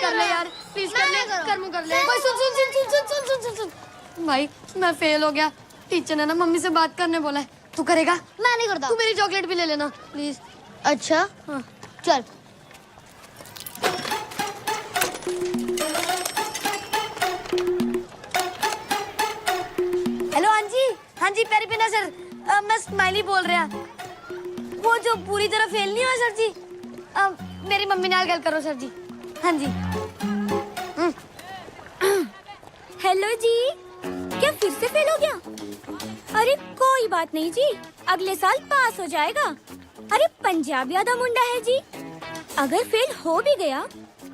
कर ले यार, प्लीज कर ले, कर ले। भाई सुन सुन सुन सुन सुन सुन सुन सुन भाई, मैं फेल हो गया। टीचर ने ना मम्मी से बात करने बोला है। तू करेगा? मैं नहीं करता। तू मेरी चॉकलेट भी ले लेना प्लीज। अच्छा हाँ चल। हेलो हाँ जी पैरी पिना सर, मैं स्माइली बोल रहा। वो जो पूरी तरह फेल नहीं हुआ सर जी, मेरी मम्मी नाल गल करो सर जी। हाँ जी। हेलो जी, क्या फिर से फेल हो गया? अरे कोई बात नहीं जी, अगले साल पास हो जाएगा। अरे पंजाब यादा मुंडा है जी, अगर फेल हो भी गया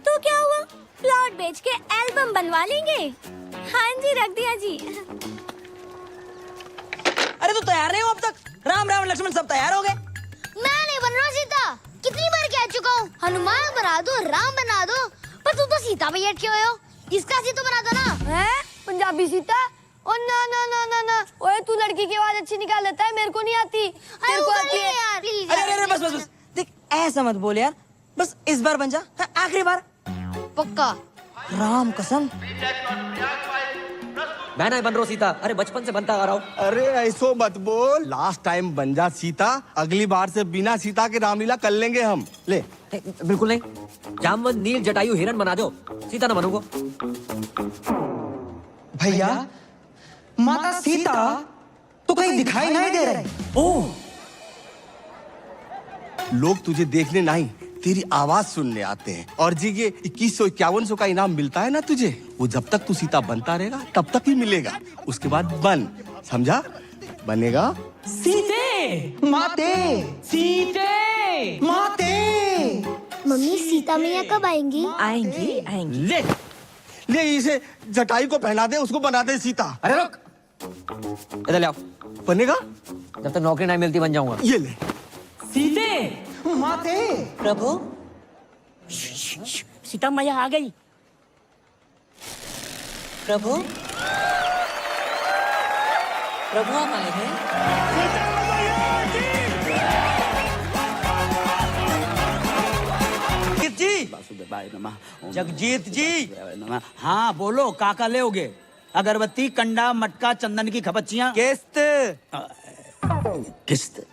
तो क्या हुआ, प्लॉट बेच के एल्बम बनवा लेंगे। हाँ जी रख दिया जी। अरे तो तैयार नहीं हो अब तक? राम राम लक्ष्मण सब तैयार हो गए? मैं नहीं बन रहा सीता, कितनी बार कह चुका हूँ हनुमान बना दो, राम बना दो, पर तू तो सीता पे अटके हुए हो। इसका सीता बना दो ना। है पंजाबी सीता? ओ ना ना ना ना ना, ओए तू लड़की की आवाज अच्छी निकाल लेता है, मेरे को नहीं आती। तेरे को आती है यार प्लीज। अरे अरे बस बस बस, देख ऐसा मत बोल यार, बस इस बार बन जा, आखिरी बार। पक्का? राम कसम। मैं नहीं बन रहा सीता, अरे बचपन से बनता आ रहा हूँ। अरे ऐसो मत बोल, लास्ट टाइम बन जा सीता, अगली बार से बिना सीता के रामलीला कर लेंगे हम। ले बिल्कुल नहीं, जामवंत नील जटायु हिरण बना दो, सीता ना बनूंगा। भैया माता सीता तो कहीं दिखाई नहीं दे रही। ओह, लोग तुझे देखने नहीं, तेरी आवाज सुनने आते हैं। और जी ये 2151 का इनाम मिलता है ना तुझे, वो जब तक तू सीता बनता रहेगा तब तक ही मिलेगा। उसके बाद बन, समझा? बनेगा? सीते माते, सीते माते। मम्मी सीता मैया कब आएंगी? आएंगी आएंगी। ले ले इसे जटाई को पहना दे, उसको बना दे सीता। अरे रुक, इधर ले आओ। बनेगा? जब तक नौकरी नहीं मिलती बन जाऊंगा। ये ले। सीते माते। प्रभु सीता मैया आ गई। प्रभु प्रभु आप आए हैं? जगजीत जी, हाँ बोलो, काका लेओगे? अगरबत्ती, कंडा, मटका, चंदन की खपच्चियाँ। किस्त किस्त?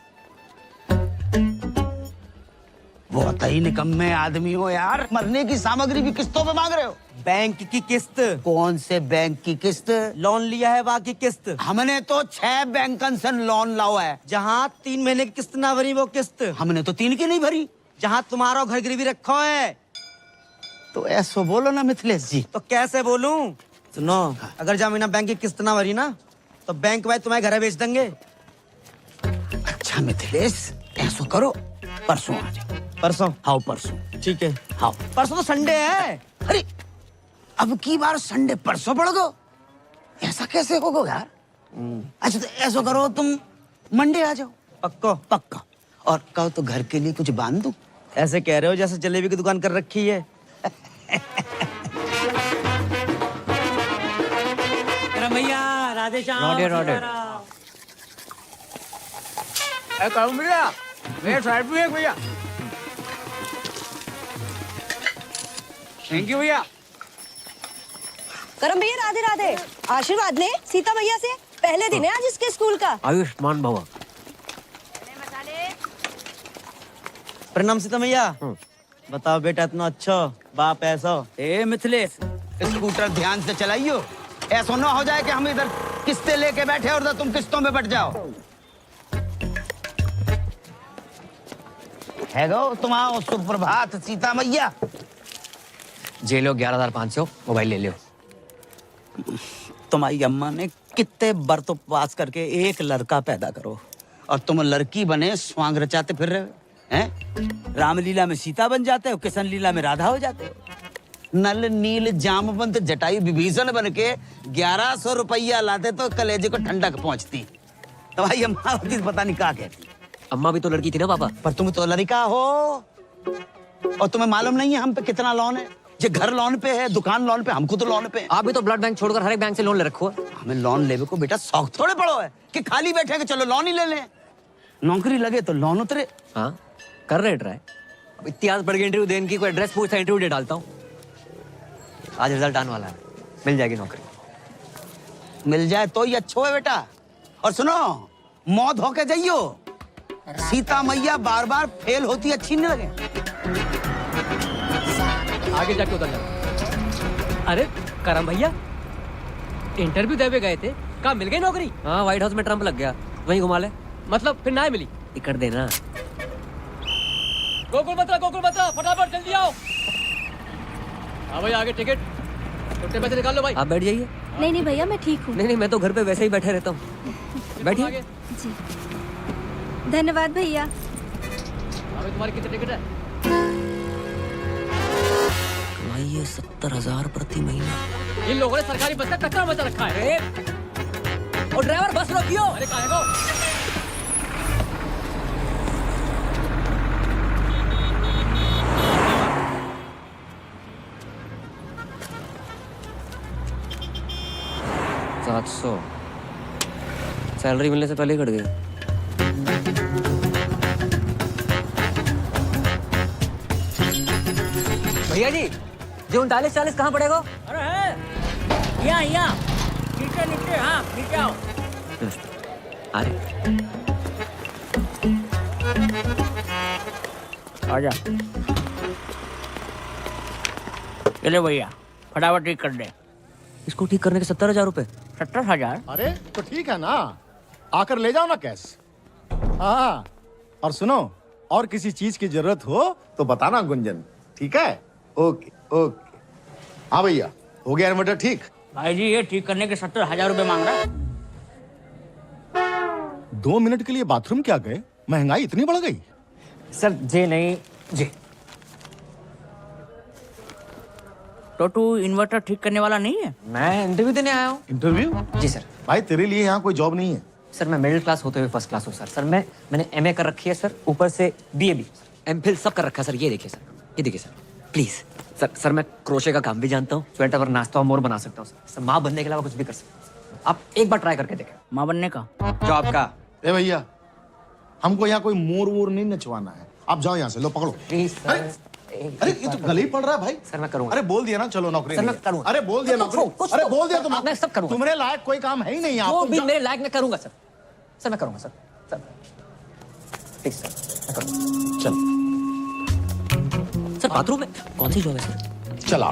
बहुत ही निकम्मे आदमी हो यार, मरने की सामग्री भी किस्तों पे मांग रहे हो। बैंक की किस्त। कौन से बैंक की किस्त? लोन लिया है बाकी किस्त। हमने तो 6 बैंकन से लोन लाओ है। जहाँ 3 महीने की किस्त ना भरी वो किस्त। हमने तो 3 की नहीं भरी। जहाँ तुम्हारा घर गिरवी रखो है। तो ऐसो बोलो ना मिथिलेश जी। तो कैसे बोलूं? सुनो, अगर जमीना बैंक की किस्त ना भरी ना तो बैंक भाई तुम्हारे घर बेच देंगे। अच्छा मिथिलेश, ऐसो करो, परसों आ जाओ। परसों? हाँ परसों। ठीक है। हाँ परसों तो संडे है। अरे अब की बार संडे परसों पड़ गो, ऐसा कैसे होगा यार? अच्छा तो ऐसा करो, तुम मंडे आ जाओ। पक्को? पक्का। और कहो तो घर के लिए कुछ बांध दूं? ऐसे कह रहे हो जैसे जलेबी की दुकान कर रखी है। भैया राधे श्याम। रोडे रोडे। भैया मेरे साइड भी है भैया। थैंक यू भैया। करम भैया राधे राधे, आशीर्वाद ले सीता भैया से, पहले दिन है आज इसके स्कूल का। आयुष्मान भवा। प्रणाम सीता मैया। बताओ बेटा, इतना अच्छा बाप ऐसा। ए मिथिलेश, स्कूटर ध्यान से चलाइयो, ऐसा ना हो जाए कि हम इधर किस्तें लेके बैठे और तुम किस्तों में बट जाओ। है गो तुम आओ। सुप्रभात सीता मैया। जे लो 11,500, मोबाइल ले लो। तुम्हारी अम्मा ने कितने बरतों पास करके एक लड़का पैदा करो और तुम लड़की बने स्वांग रचाते फिर रहे हो हैं? रामलीला में सीता बन जाते हो, किशन लीला में राधा हो जाते हो। नल नील जामवंत जटायु विभीषण बन के 1100 रुपया लाते तो कलेजे को ठंडक पहुंचती। तुम्हारी अम्मा होती पता नहीं क्या कहती। अम्मा भी तो लड़की थी ना पापा। पर तुम तो लड़का हो और तुम्हें मालूम नहीं है हम पे कितना लोन है। जे घर लोन पे है, दुकान लोन पे, हमको तो लोन पे है। आप भी तो ब्लड बैंक छोड़कर हर एक बैंक से लोन ले रखो है। हमें लोन लेवे को बेटा शौक थोड़े पड़ो है कि खाली बैठे के चलो लोन ही ले लें। नौकरी लगे तो लोन उतरे। हाँ कर रहे ट्राई। अब इतिहास पढ़ के इंटरव्यू देने की, कोई एड्रेस पूछता इंटरव्यू दे डालता हूँ। आज रिजल्ट आने वाला है, मिल जाएगी नौकरी। मिल जाए तो ही अच्छो है बेटा। और सुनो, मौत होके जाइयो। सीता मैया बार बार फेल होती अच्छी नहीं लगे। आगे जाके उतर जाना। अरे करम भैया, इंटरव्यू देवे गए थे, कहाँ मिल गई नौकरी? हाँ, व्हाइट हाउस में ट्रम्प लग गया, वहीं घुमा ले। मतलब फिर ना मिली? टिकट देना। गोकुल बत्रा, फटाफट जल्दी आओ। हाँ भाई, आगे टिकट, छोटे पैसे निकाल लो भाई। आप बैठ जाइए। नहीं भैया, मैं ठीक हूँ। नहीं, मैं तो घर पे वैसे ही बैठे रहता हूँ। बैठिए। जी, धन्यवाद भैया। अभी तुम्हारी कितनी टिकट है? ये 70,000 प्रति महीना। इन लोगों ने सरकारी बस का कचरा मचा रखा है। और ड्राइवर बस रोकियो। अरे कहाँ है वो? $700 सैलरी मिलने से पहले ही कट गई। भैया जी, जो 39-40 कहाँ पड़ेगा? अरे है यहाँ नीचे हाँ नीचे आओ। अरे आजा, चले भैया, फटाफट ठीक कर दे। इसको ठीक करने के 70,000 रुपए। 70,000? अरे तो ठीक है ना, आकर ले जाओ ना कैश। हाँ, और सुनो, और किसी चीज की जरूरत हो तो बताना गुंजन, ठीक है? Okay okay. हाँ भैया, हो गया इन्वर्टर ठीक? भाई जी, ये ठीक करने के 70,000 रुपए मांग रहा है। 2 मिनट के लिए बाथरूम क्या गए? महंगाई इतनी बढ़ गई? सर जी नहीं जी। तो तू इन्वर्टर ठीक करने वाला नहीं है? मैं इंटरव्यू देने आया हूँ। इंटरव्यू? जी सर। भाई तेरे लिए यहाँ कोई जॉब नहीं है। सर मैं मिडिल क्लास होते हुए फर्स्ट क्लास हूँ सर। सर मैंने एमए कर रखी है सर, ऊपर से बीए भी, एमफिल सब कर रखा है सर। ये देखिए सर, ये देखिए सर, प्लीज सर मैं क्रोशे का काम भी जानता हूँ, स्वेटर और नाश्ता और मोर बना सकता हूँ सर। माँ बनने के अलावा कुछ भी कर सकता हूँ। आप एक बार ट्राई करके देखें। माँ बनने का? जॉब का? ए भैया, हमको यहाँ कोई मोर वोर नहीं नचवाना है। आप जाओ यहाँ से, लो पकड़ो। Please sir. अरे ये तो गले ही पड़ रहा है भाई। सर मैं करूँगा। अरे बोल दिया ना, चलो नौकरी सर नहीं मैं है। करूँगा। अरे बोल दिया नौकरी। अरे बोल दिया तुम। मैं सब करूँगा। तुम्हारे लायक कोई काम है ही नहीं यहाँ। जो भी मेरे लायक मैं करूँगा सर। सर मैं करूँगा सर। सर प्लीज सर, मैं करूँगा। चल सर बाथरूम में कौन सी जॉब है सर? चला,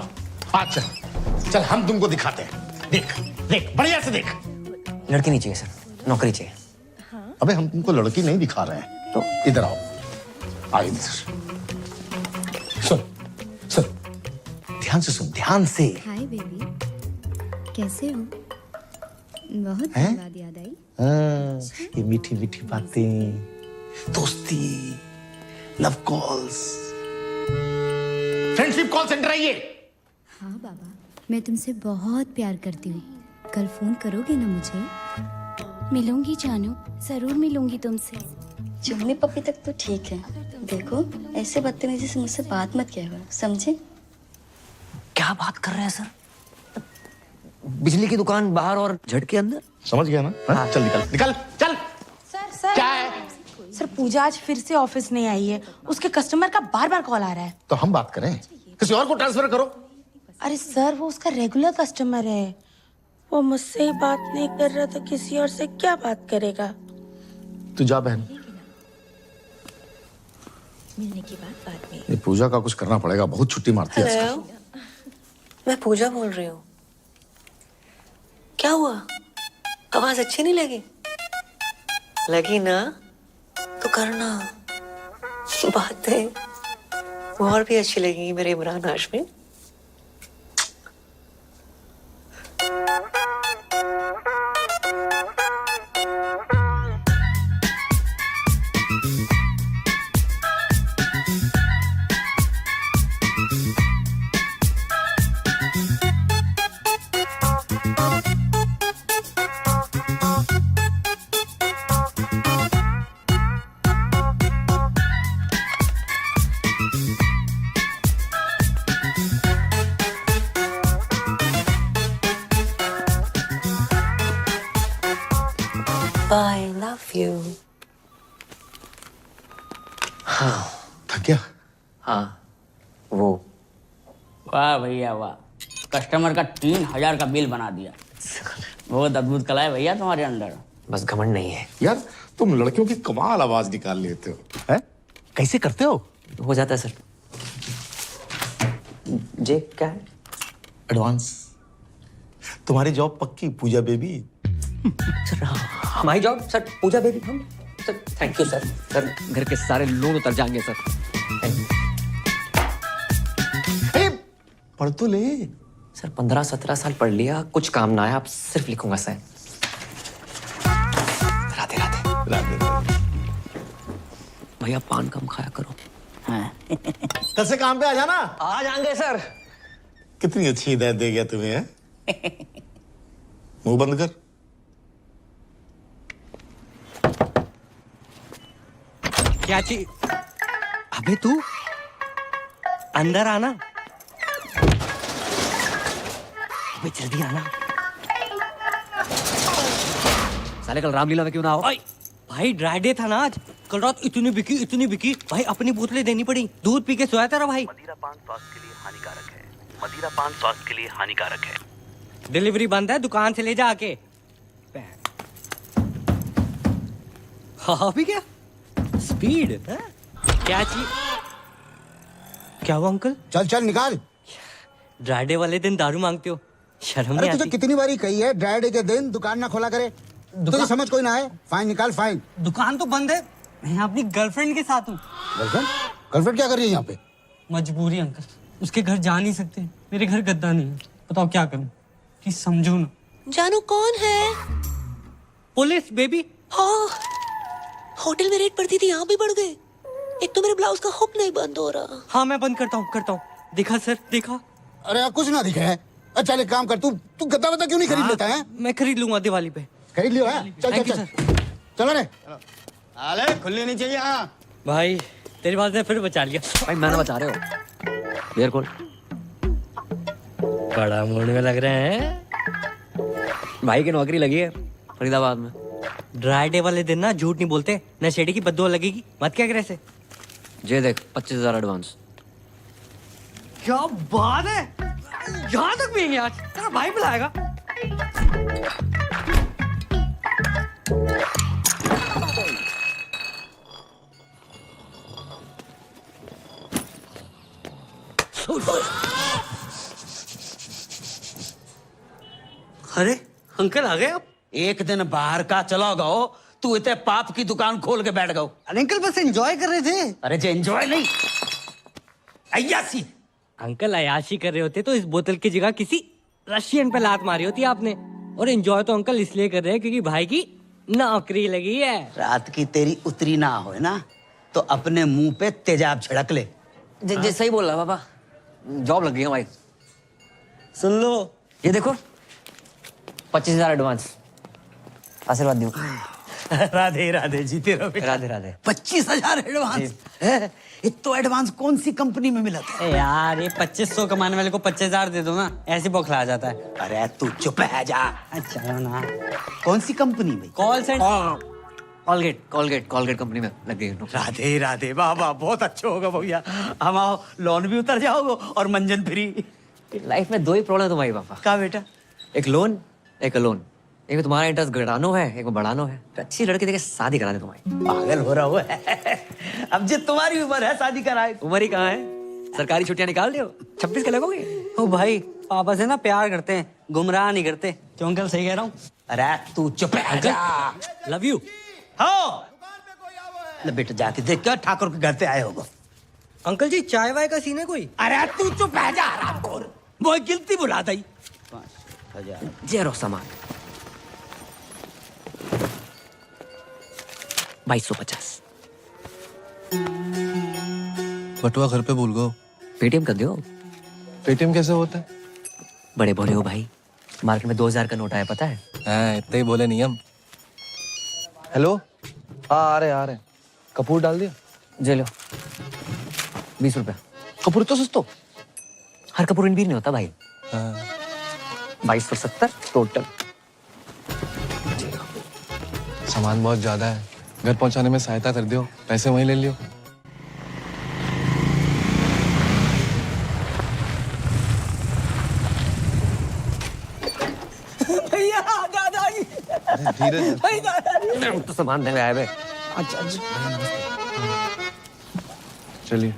आज चल हम तुमको दिखाते हैं। देख देख, बढ़िया से देख। लड़की नहीं चाहिए सर, नौकरी चाहिए। अबे हम तुमको लड़की नहीं दिखा रहे हैं, तो इधर आओ। आओ इधर। सुन सुन, ध्यान से सुन, ध्यान से। हाय बेबी, कैसे हो? बहुत हैं? बाद याद आई। हाँ, ये मीठी मीठी बातें, दोस्ती, love calls, friendship call centre है ये। हाँ बाबा, मैं तुमसे बहुत प्यार करती हूँ। कल फोन करोगे ना मुझे? मिलूंगी जानू, जरूर मिलूंगी तुमसे। चुन्नी पप्पी तक तो ठीक है, देखो ऐसे बदतमीजी से मुझसे बात मत किया करो, समझे? क्या बात कर रहे हैं सर? बिजली की दुकान बाहर और झटके अंदर। समझ गया ना? हाँ? चल निकल निकल चल। सर क्या है? सर, पूजा आज फिर से ऑफिस नहीं आई है। उसके कस्टमर का बार बार कॉल आ रहा है। तो हम बात करें, किसी और को ट्रांसफर करो। अरे सर, वो उसका रेगुलर कस्टमर है। वो मुझसे ही बात नहीं कर रहा तो किसी और से क्या बात करेगा? तू जा बहन, मिलने की बात में। ये पूजा का कुछ करना पड़ेगा, बहुत छुट्टी मारती है आजकल। मैं पूजा बोल रही हूँ। क्या हुआ, आवाज अच्छी नहीं लगी? लगी ना तो करना, बातें और भी अच्छी लगेंगी मेरे Imran Hashmi. I love you. थक गया? हाँ वो। वाह भैया वाह, कस्टमर का 3000 का बिल बना दिया। बहुत अद्भुत कला है भैया तुम्हारे अंदर। बस घमंड नहीं है। यार तुम लड़कियों की कमाल आवाज निकाल लेते हो। हैं? कैसे करते हो जाता है सर। जे क्या है? एडवांस। तुम्हारी जॉब पक्की पूजा बेबी। सर हमारी जॉब सर पूजा बेबी हम sir thank you sir. Sir घर के सारे लोन उतर जाएंगे सर। पढ़ तो ले। सर 15-17 साल पढ़ लिया, कुछ काम ना है, आप सिर्फ लिखूंगा सर। राधे राधे। राधे। भैया पान कम खाया करो। कल से काम पे आ जाना। आ जाएंगे सर। कितनी अच्छी हिदायत दे गया तुम्हें है? मुंह बंद कर। क्या चीज? अबे तू अंदर आना। अबे जल्दी आना। साले कल रामलीला में क्यों ना हो? भाई ड्राई डे था ना आज। कल रात इतनी बिकी भाई, अपनी बोतलें देनी पड़ी। दूध पी के सोया था भाई। मदिरा पान स्वास्थ्य के लिए हानिकारक है। मदिरा पान स्वास्थ्य के लिए हानिकारक है। डिलीवरी बंद है, दुकान से ले जा आके। हाँ भी क्या स्पीड है? क्या चीज? क्या हुआ अंकल? चल चल निकाल। ड्राई डे वाले दिन दारू मांगते हो, शर्म नहीं तुझे आती? कितनी बारी कही है ड्राई डे के दिन दुकान ना खोला करे। तुझे समझ कोई ना है। फाइन निकाल फाइन। दुकान तो बंद है, मैं अपनी गर्लफ्रेंड के साथ हूँ। गर्लफ्रेंड? गर्लफ्रेंड क्या कर रही है यहाँ पे? मजबूरी अंकल, उसके घर जा नहीं सकते। मेरे घर गद्दा नहीं है, बताओ क्या करूँ? प्लीज समझो ना। जानू कौन है? Police baby. हाँ, होटल में रेट पड़ती थी, यहाँ भी बढ़ गए। एक तो मेरे ब्लाउज का हुक नहीं बंद हो रहा। हाँ मैं बंद करता हूँ। देखा सर, देखा। अरे यार कुछ ना दिखा है। अच्छा एक काम कर, तू गद्दा वद्दा क्यों नहीं खरीद लेता है? मैं खरीद लूंगा दिवाली पे। खरीद लियो है? चल Thank चल you, चल चलो रे। अरे खुलनी नहीं चाहिए। हाँ भाई तेरी बात ने फिर बचा लिया। भाई मैंने बचा रहे हो। बियर कौन? बड़ा मूड में लग रहे हैं। भाई की नौकरी लगी है फरीदाबाद में। ड्राई डे वाले दिन ना झूठ नहीं बोलते, नशेड़ी की बददुआ लगेगी। मत क्या करे ऐसे। जे देख 25,000 एडवांस। क्या बात है, यहाँ तक भी आज तेरा भाई बुलाएगा। अरे अंकल आ गए आप? एक दिन बाहर का चला गओ, तू इतने पाप की दुकान खोल के बैठ गओ। अंकल बस एंजॉय कर रहे थे। अरे जे एंजॉय नहीं, अय्यासी। अंकल अयाशी कर रहे होते तो इस बोतल की जगह किसी रशियन पे लात मारी होती आपने। और एंजॉय तो अंकल इसलिए कर रहे हैं क्योंकि भाई की नौकरी लगी है। रात की तेरी उतरी ना हो ना तो अपने मुंह पे तेजाब छिड़क ले। जे सही बोल रहा पापा, जॉब लग गई है भाई। सुन लो, ये देखो 25,000 एडवांस। आशीर्वाद दूं। राधे राधे, जीते रहो बेटा। राधे राधे। 25,000 एडवांस है? इतना एडवांस कौन सी कंपनी में मिला था? यार ये 2500 कमाने वाले को 25,000 दे दो ना, ऐसे बौखला जाता है। अरे तू चुप है जा। अच्छा ना, कौन सी कंपनी में? Call centre. कॉलगेट कंपनी में लग गई। राधे राधे, वाह वाह, बहुत अच्छा होगा भैया। हम आओ, लोन भी उतर जाओगे और मंजन फ्री। लाइफ में दो ही प्रॉब्लम है तुम्हारी पापा। क्या बेटा? एक लोन, एक अलोन। एक में तुम्हारा इंटरेस्ट घटानो है, एक में बढ़ानो है। तो अच्छी लड़की देके शादी करा दे तुम्हारी। पागल हो रहा है। अब जो तुम्हारी उम्र है शादी कराए। उम्र ही कहाँ है, सरकारी छुट्टियां निकाल दो। 26 के लगोगे। ओ भाई पापा से ना प्यार करते हैं, गुमराह नहीं करते। क्यों अंकल सही कह रहा हूँ? अरे तू चुप है जा। Love you. हाँ बेटा जाके देख क्या ठाकुर के घर से आए होगा। अंकल जी चाय वाय का सीन है कोई? अरे तू चुप है जा रामखोर, वो गिनती बुला दी। 5,000 जेरो सामान 2250। बटुआ घर पे भूल गो। पेटीएम कर दो। पेटीएम कैसे होता है? बड़े बोले हो भाई, मार्केट में 2000 का नोट आया पता है? हाँ, इतना ही बोले नियम। हेलो, हाँ आ रहे। कपूर डाल दिया? जे लो 20 रुपया। कपूर तो सस्तो। हर कपूर इन भी नहीं होता भाई। हाँ। 2270 टोटल। सामान बहुत ज्यादा है, घर पहुंचाने में सहायता कर दियो, पैसे वहीं ले लियो। मैं तो सामान देने आया बे। अच्छा अच्छा चलिए।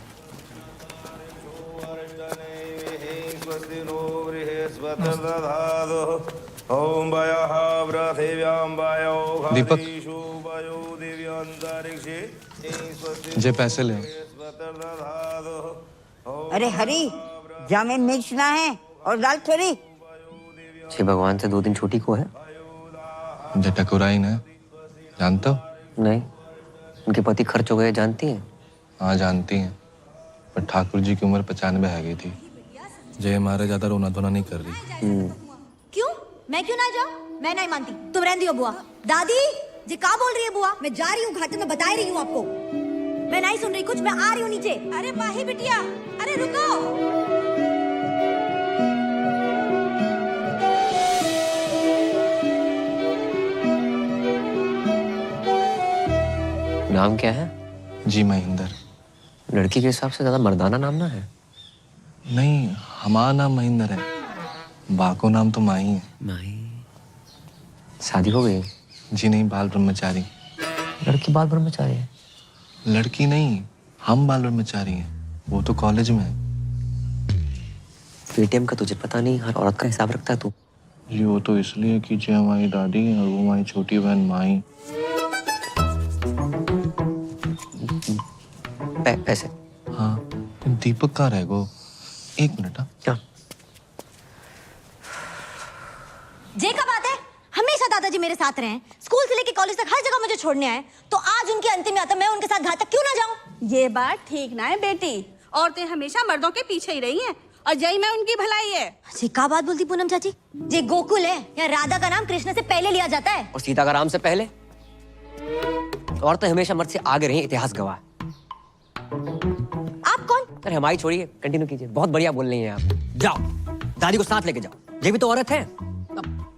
दीपक जे पैसे ले। अरे हरी, जामे मिर्च ना है और दाल थोड़ी। छे भगवान से 2 दिन छुट्टी को है। जटकुराई ने जानते हो? नहीं, उनके पति खर्च हो गए जानती हैं? हाँ जानती हैं, पर ठाकुर जी की उम्र 95 है गई थी। जय मारे ज्यादा रोना धोना नहीं कर रही। क्यों? मैं क्यों ना जाऊं? मैं नहीं मानती। तुम रहने दियो बुआ। दादी जी क्या बोल रही है बुआ? मैं जा रही हूँ घाटे में, बता रही हूँ आपको। मैं नहीं सुन रही कुछ, मैं आ रही हूँ नीचे। अरे माही बिटिया, अरे रुको। नाम क्या है? जी महेंद्र। लड़की के हिसाब से ज्यादा मर्दाना नाम ना है। नहीं, हमारा नाम महेंद्र है, बाको नाम तो माही है। माही? शादी हो गई? जी नहीं, बाल ब्रह्मचारी। लड़की बाल ब्रह्मचारी है? लड़की नहीं, हम बाल ब्रह्मचारी हैं, वो तो कॉलेज में है। पेटीएम का तुझे पता नहीं, हर औरत का हिसाब रखता है तू। जी वो तो इसलिए कि जी हमारी दादी और वो हमारी छोटी बहन माही। पैसे? हाँ, दीपक कहाँ रह गो? 1 मिनट। हाँ क्या? जे का बात है, हमेशा दादाजी मेरे साथ रहे। स्कूल से लेके कॉलेज तक हर जगह मुझे छोड़ने आए, तो आज उनकी अंतिम यात्रा मैं उनके साथ घाट तक क्यों ना जाऊं? ये बात ठीक ना है बेटी। औरतें हमेशा मर्दों के पीछे ही रही हैं और जय में उनकी भलाई है। जी का बात बोलती पूनम चाची? जे गोकुल है या राधा का नाम कृष्ण से पहले लिया जाता है? और सीता का राम से पहले? औरतें हमेशा मर्द से आगे रही, इतिहास गवाह। आप कौन? अरे हमारी छोड़िए, कंटिन्यू कीजिए। बहुत बढ़िया बोल रही हैं आप। जाओ, दादी को साथ लेके जाओ। ये भी तो औरत है।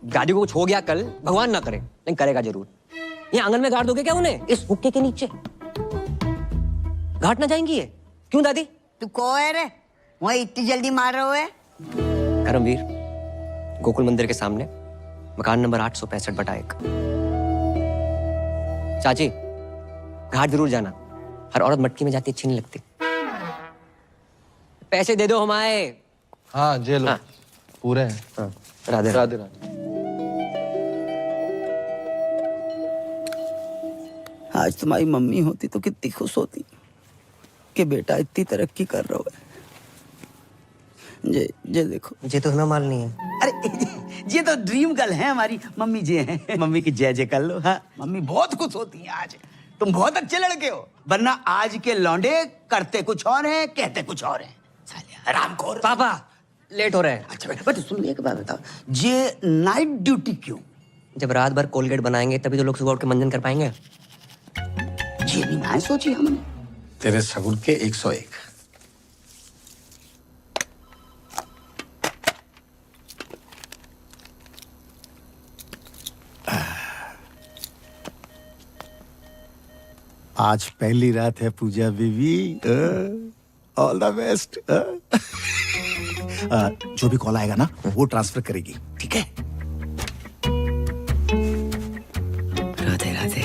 दादी को कुछ हो गया कल, भगवान ना करे, लेकिन करेगा जरूर। ये आंगन में गाड़ दोगे क्या उन्हें, इस हुक्के के नीचे? घाट ना जाएंगी ये? क्यों दादी? तू कौन है रे? वहाँ इतनी जल्दी मार रहे हो? करमवीर, गोकुल मंदिर के सामने, मकान नंबर 865/1। चाची, घाट जरूर जाना। हर औरत मटकी में जाती अच्छी नहीं लगती। पैसे दे दो हमारे। हाँ जे लो। हाँ। पूरे हैं। हाँ, राधे राधे राधे। आज तुम्हारी मम्मी होती तो कितनी खुश होती कि बेटा इतनी तरक्की कर रहा है। जे देखो, ये तो हमें मालनी है। अरे ये तो ड्रीम गर्ल है हमारी मम्मी जी हैं। मम्मी की जय जय कर लो। हाँ, मम्मी बहुत खुश होती है आज। तुम बहुत अच्छे लड़के हो, वरना आज के लौंडे करते कुछ और हैं, कहते कुछ और हैं। रामखोर। पापा लेट हो रहे हैं। अच्छा बेटा, बट सुन एक बात बताओ, ये नाइट ड्यूटी क्यों? जब रात भर कोलगेट बनाएंगे तभी तो लोग सुबह उठ के मंजन कर पाएंगे। ये भी ना सोची हमने। तेरे सगुन के 101। आज पहली रात है पूजा बीवी। All the best. जो भी कॉल आएगा ना वो ट्रांसफर करेगी, ठीक है? राधे राधे।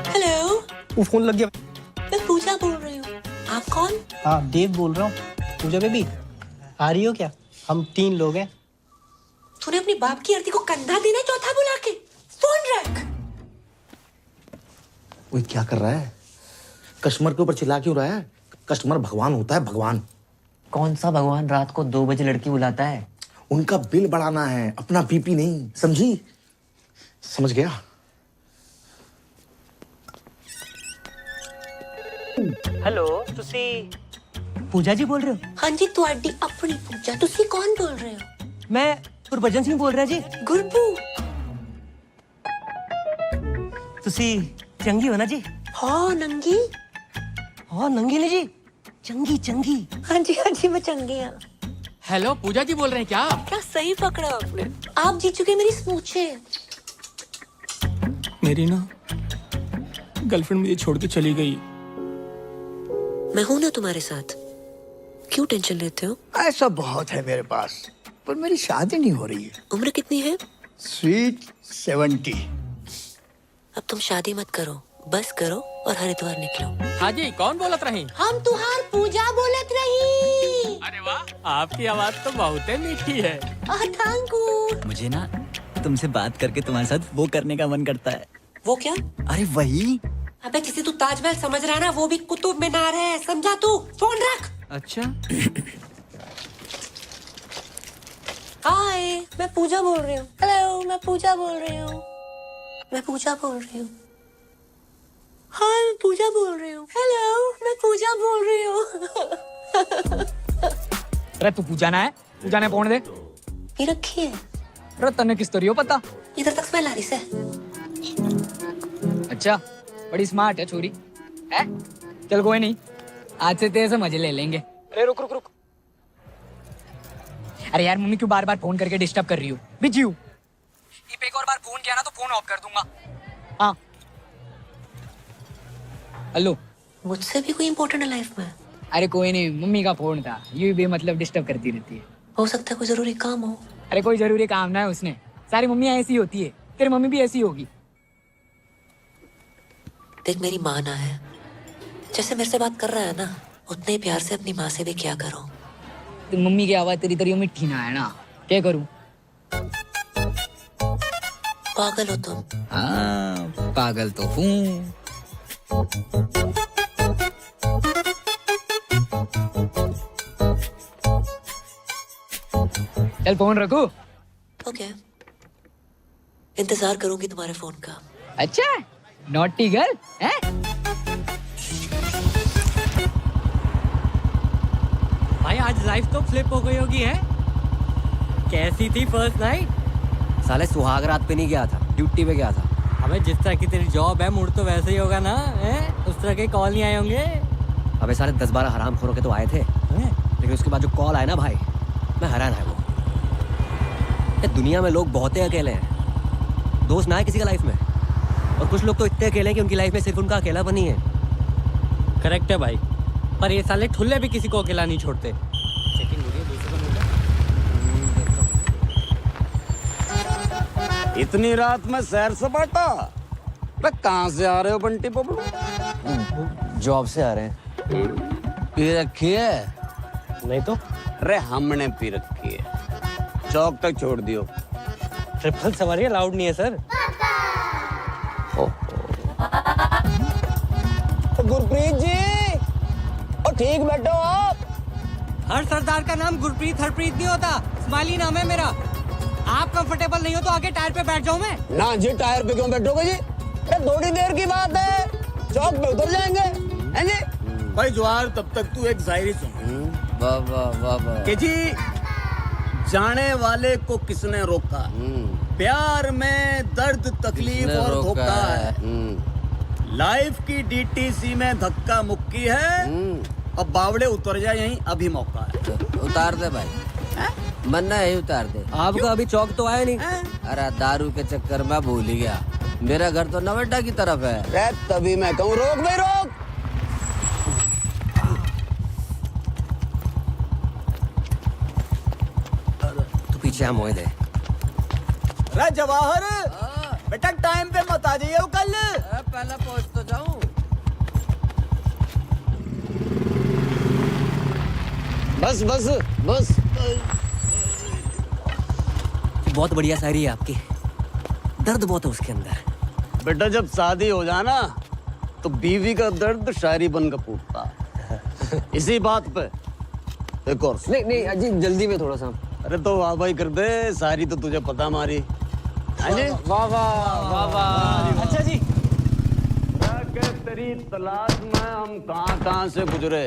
हेलो, वो फोन लग गया। मैं पूजा बोल रही हूँ। आप कौन? हाँ देव बोल रहा हूँ। पूजा बेबी आ रही हो क्या? हम 3 लोग हैं। तूने अपनी बाप की आरती को कंधा देना चौथा बुला के फोन रख। वो क्या कर रहा है? कस्टमर के ऊपर चिल्ला क्यों रहा है? कस्टमर भगवान होता है, भगवान। कौन सा भगवान रात को 2 बजे लड़की बुलाता है? उनका बिल बढ़ाना है, अपना बीपी नहीं, समझी? समझ गया? हेलो, तुसी पूजा जी बोल रहे हो? हाँ जी, तुहाडी अपनी पूजा। तुसी कौन बोल रहे हो? मैं गुरबचन सिंह बोल रहा जी। गुरबू। तुसी चंगी हो ना जी? हाँ नंगी। हाँ नंगी नहीं जी, चंगी चंगी। हाँ जी मैं चंगी हाँ। हेलो, पूजा जी बोल रहे हैं क्या? क्या सही पकड़ा आपने। आप जीत चुके मेरी स्मूचे। मेरी ना गर्लफ्रेंड मुझे छोड़ के चली गई। मैं हूं ना तुम्हारे साथ, क्यों टेंशन लेते हो? ऐसा बहुत है मेरे पास, पर मेरी शादी नहीं हो रही है। उम्र कितनी है? स्वीट 70। अब तुम शादी मत करो, बस करो और हरिद्वार निकलो। हाँ जी, कौन बोलत रही? हम तुहार पूजा बोलत रही। अरे वाह, आपकी आवाज तो बहुत ही मीठी है। Thank you. मुझे ना तुमसे बात करके तुम्हारे साथ वो करने का मन करता है। वो क्या? अरे वही। अबे जिसे तू ताजमहल समझ रहा है ना, वो भी कुतुब मीनार है, समझा तू? फोन रख। अच्छा। हाय, मैं पूजा बोल रही हूँ। हेलो, मैं पूजा बोल रही हूँ। मैं पूजा बोल रही हूँ। हाय, मैं पूजा बोल रही हूँ। हेलो, मैं पूजा बोल रही हूँ। अरे तू पूजा ना है, पूजा ने फोन दे। पी रखी है। अरे तन्ने किस तरियो पता? इधर तक स्मेल आ रही से। अच्छा, बड़ी स्मार्ट है छोरी। है? चल कोई नहीं, आज से तेरे से मजे ले लेंगे। अरे रुक रुक रुक। अरे यार मम्मी क्यों बार बार फोन करके डिस्टर्ब कर रही हो? बिजी हूँ। एक और बार फोन किया ना तो फोन ऑफ कर दूंगा। हाँ। हेलो। मुझसे भी कोई इम्पोर्टेंट है लाइफ में? अरे कोई नहीं, मम्मी का फोन था, ये भी मतलब डिस्टर्ब करती रहती है। हो सकता है कोई जरूरी काम हो। अरे कोई जरूरी काम ना है उसने, सारी मम्मी ऐसी होती है, तेरी मम्मी भी ऐसी होगी। देख मेरी माँ ना है, जैसे मेरे से बात कर रहा है ना, उतने ही प्यार से अपनी माँ से भी क्या करो। तो मम्मी की आवाज तेरी तरियो मिठी ना है ना, क्या करूं? पागल हो तुम। हाँ, पागल तो हूँ। चल फोन रखो। ओके, इंतजार करूंगी तुम्हारे फोन का। अच्छा, नॉटी गर्ल है? भाई आज लाइफ तो फ्लिप हो गई होगी है? कैसी थी फर्स्ट नाइट? साले सुहाग रात पे नहीं गया था, ड्यूटी पे गया था। अबे जिस तरह की तेरी जॉब है, मूड तो वैसे ही होगा ना, हैं? उस तरह के कॉल नहीं आए होंगे? अबे साले 10-12 हरामखोरों के तो आए थे, लेकिन उसके बाद जो कॉल आया ना भाई, मैं हैरान है। वो ये दुनिया में लोग बहुत ही अकेले हैं, दोस्त ना है किसी का लाइफ में, और कुछ लोग तो इतने अकेले हैं कि उनकी लाइफ में सिर्फ उनका अकेलापन ही है। करेक्ट है भाई, पर ये साले ठुल्ले भी किसी को अकेला नहीं छोड़ते। इतनी रात में सैर सपाटा? कहाँ से आ रहे हो बंटी बबलू? जॉब से आ रहे हैं। पी रखी है? नहीं तो। अरे हमने पी रखी है, चौक तक छोड़ दियो। ट्रिपल सवारी अलाउड नहीं है सर। गुरप्रीत जी, और ठीक बैठो आप। हर सरदार का नाम गुरप्रीत हरप्रीत नहीं होता, स्माइली नाम है मेरा। आप कंफर्टेबल नहीं हो तो आगे टायर पे बैठ जाऊं मैं? ना जी, टायर पे क्यों बैठोगे जी? थोड़ी देर की बात है, चौक पे उतर जाएंगे, हैं जी? भाई जवाहर, तब तक तू एक शायरी सुन। वाह वाह वाह वाह। कि जी, जाने वाले को किसने रोका, प्यार में दर्द तकलीफ और धोखा है, लाइफ की डीटीसी में धक्का मुक्की है, अब बावड़े उतर जाए यहीं अभी मौका है। उतार दे भाई, मन्ना है उतार दे। आपका अभी चौक तो आया नहीं। अरे दारू के चक्कर में भूल ही गया, मेरा घर तो नवेटा की तरफ है। तभी मैं कहूँ रोक भाई रोक। तू पीछे हम मोए दे। अरे जवाहर, बेटा टाइम पे मत आ जाइए कल। पहले पहुंच तो जाऊं। बस बस बस। बहुत बढ़िया शायरी है आपकी, दर्द बहुत है उसके अंदर। बेटा जब शादी हो जाना तो बीवी का दर्द शायरी बनकर फूटता। इसी बात पे एक और। नहीं नहीं अजी, जल्दी में थोड़ा सा। अरे तो वाह भाई कर दे, सारी तो तुझे पता मारी। वाह वाह वाह वाह। अच्छा जी, तेरी तलाश में हम कहाँ से गुजरे।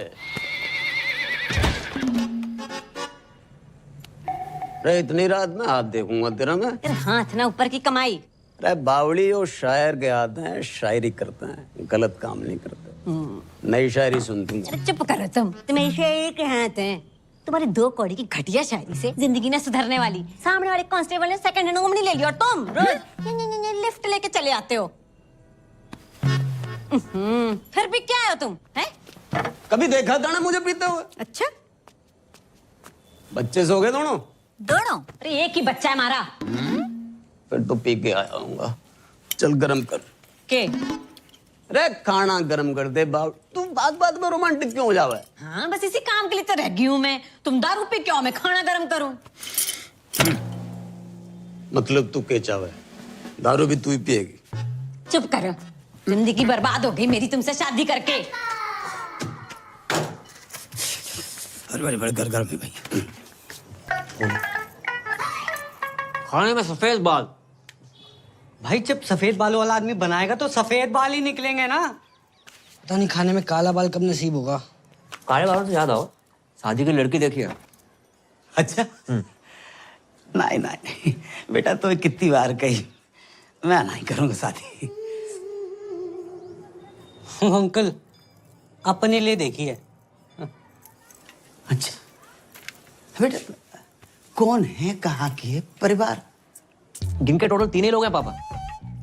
अरे इतनी रात में हाथ देखूंगा तेरा मैं? हाथ ना ऊपर की कमाई। अरे बावड़ी और शायर के हाथ हैं, शायरी करते हैं, गलत काम नहीं करते। नई शायरी सुनती हूँ। चुप करो तुम, तुम्हें शायरी के हाथ हैं। तुम्हारी 2 कौड़ी की घटिया शायरी से जिंदगी ना सुधरने वाली। सामने वाले कांस्टेबल ने सेकंड हैंड उंगली ले ली और तुम रोज लिफ्ट लेके चले आते हो। फिर भी क्या हो तुम? हैं? कभी देखा था ना मुझे पीते हुए? अच्छा बच्चे सो गए दोनों? दोनों? अरे एक ही बच्चा है हमारा। फिर तो पी के आया हूँगा। चल गरम कर के अरे खाना गरम कर दे बाप। तू बात बात में रोमांटिक क्यों हो जावे? हाँ बस इसी काम के लिए तो रह गई हूँ मैं। तुम दारू पे क्यों, मैं खाना गर्म करूँ? मतलब तू के चावे? दारू भी तू ही पिएगी? चुप करो, जिंदगी बर्बाद हो गई मेरी तुमसे शादी करके। अरे बड़े बड़े घर में भाई। खाने में सफेद बाल। भाई जब सफेद बालों वाला आदमी बनाएगा तो सफेद बाल ही निकलेंगे ना। पता नहीं खाने में काला बाल कब नसीब होगा। काले बालों से याद आओ, शादी की लड़की देखी है? अच्छा नहीं नहीं बेटा, तो कितनी बार कही मैं नहीं करूंगा शादी। अंकल अपने लिए देखी है। अच्छा बेटा, कौन है, कहाँ की है, परिवार? गिनके टोटल 3 ही लोग हैं पापा।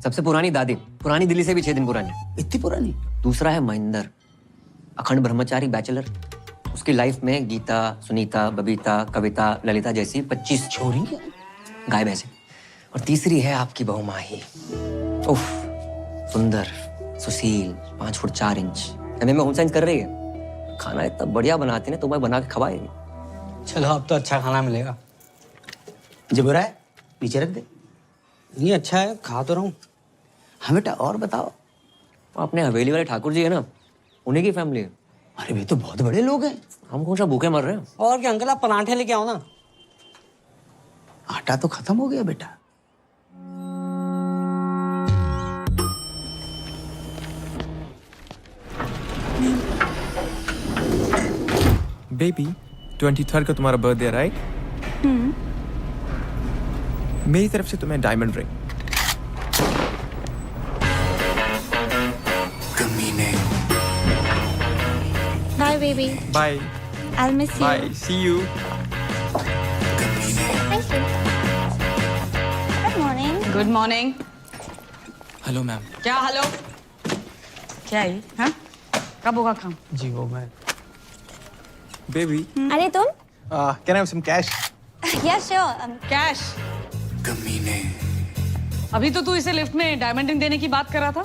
सबसे पुरानी दादी, पुरानी दिल्ली से भी 6 दिन पुरानी। इतनी पुरानी? दूसरा है महेंद्र, अखंड ब्रह्मचारी बैचलर। उसकी लाइफ में गीता, सुनीता, बबीता, कविता, ललिता जैसी 25 छोरी गाय भैंसे। और तीसरी है आपकी बहू माही। उफ, सुंदर, सुशील, 5 फुट 4 इंच। एमए में होम साइंस कर रही है। खाना इतना बढ़िया बनाती है ना, तुम्हें बना के खवाएगी। चलो अब तो अच्छा खाना मिलेगा। जो बुरा है नीचे रख दे। नहीं अच्छा है, खा तो रहा हूँ। हाँ बेटा और बताओ। अपने हवेली वाले ठाकुर जी है ना, उन्हीं की फैमिली है। अरे वे तो बहुत बड़े लोग हैं। हम कौन सा भूखे मर रहे हैं? और क्या अंकल, आप पराठे लेके आओ ना। आटा तो खत्म हो गया बेटा। बेबी 23rd को तुम्हारा बर्थडे राइट? मेरी तरफ से तुम्हें डायमंड रिंग। कमीने। Bye baby, bye I miss you. Bye, see you. Thank you. Good morning. Good morning. Hello ma'am. क्या हेलो? क्या है? हाँ कब होगा काम? जी वो मैं। बेबी अरे तुम? Can I have some cash? Yes sure. Cash? कमीने। अभी तो तू इसे लिफ्ट में डायमंड रिंग देने की बात कर रहा था।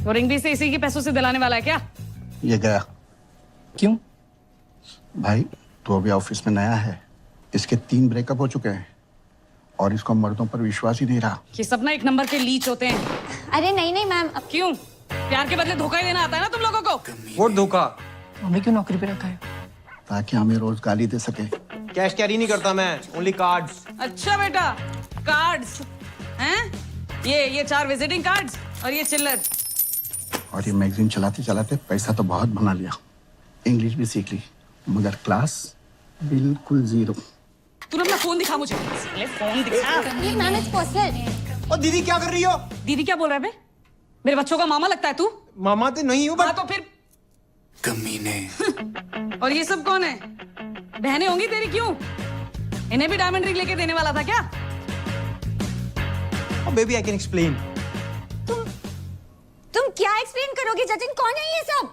वो रिंग भी इसे इसी के पैसों से दिलाने वाला है क्या? ये गया। क्यों भाई? तू अभी ऑफिस में नया है, इसके 3 ब्रेकअप हो चुके हैं और इसको मर्दों पर विश्वास ही नहीं रहा। ये सब ना 1 नंबर के लीच होते हैं। अरे नहीं नहीं मैम। क्यों? प्यार के बदले धोखा ही देना आता है ना तुम लोगों को? वो धोखा। हमें क्यों नौकरी पे रखा है? ताकि हमें रोज गाली दे सके। कैश कैरी नहीं करता मैं, ओनली कार्ड्स। अच्छा बेटा, कार्ड्स हैं? ये 4 विजिटिंग कार्ड्स और ये चिल्लर। और ये मैगजीन चलाते चलाते पैसा तो बहुत बना लिया, इंग्लिश भी सीख ली, मगर क्लास बिल्कुल 0। तूने अपना फोन दिखा मुझे। साले फोन दिखा। Ma'am it's personal. और दीदी क्या कर रही हो? दीदी क्या बोल रहा है बे? मेरे बच्चों का मामा लगता है तू? मामा तो नहीं हूँ हाँ तो फिर? कमीने। और ये सब कौन है? बहनें होंगी तेरी? क्यों? इन्हें भी डायमंड रिंग लेके देने वाला था क्या? Baby I can explain. तुम क्या एक्सप्लेन करोगे जतिन? कौन है ये सब?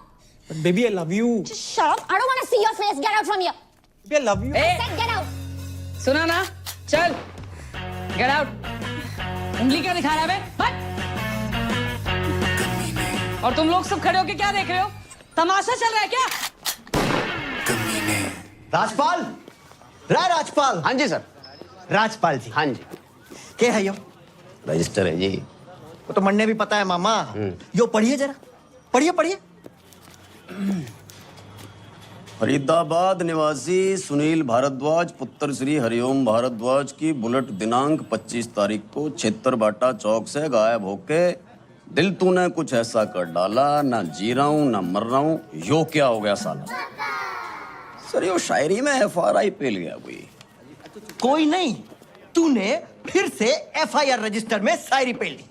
Baby I love you. Shut up! I don't want to see your face. Get out from here. Baby I love you. A, Said get out. सुना ना? चल, गेट आउट। उंगली क्या दिखा रहा है बे? हट! और तुम लोग सब खड़े होके क्या देख रहे हो? तमाशा चल रहा है क्या? राजपाल, राजपाल। हाँ जी सर। राजपाल जी। हाँ जी। क्या है यो? रजिस्टर है जी। वो तो मन्ने भी पता है मामा। यो पढ़िए जरा, पढ़िए पढ़िए। फरीदाबाद निवासी सुनील भारद्वाज पुत्र श्री हरिओम भारद्वाज की बुलेट दिनांक 25 तारीख को छेत्तरबाटा चौक से गायब होके दिल तूने कुछ ऐसा कर डाला, ना जी रहा हूं ना मर रहा हूं, यो क्या हो गया साला? सर यो शायरी में FRI पेल गया कोई। कोई नहीं, तूने फिर से FIR रजिस्टर में शायरी पेल दी।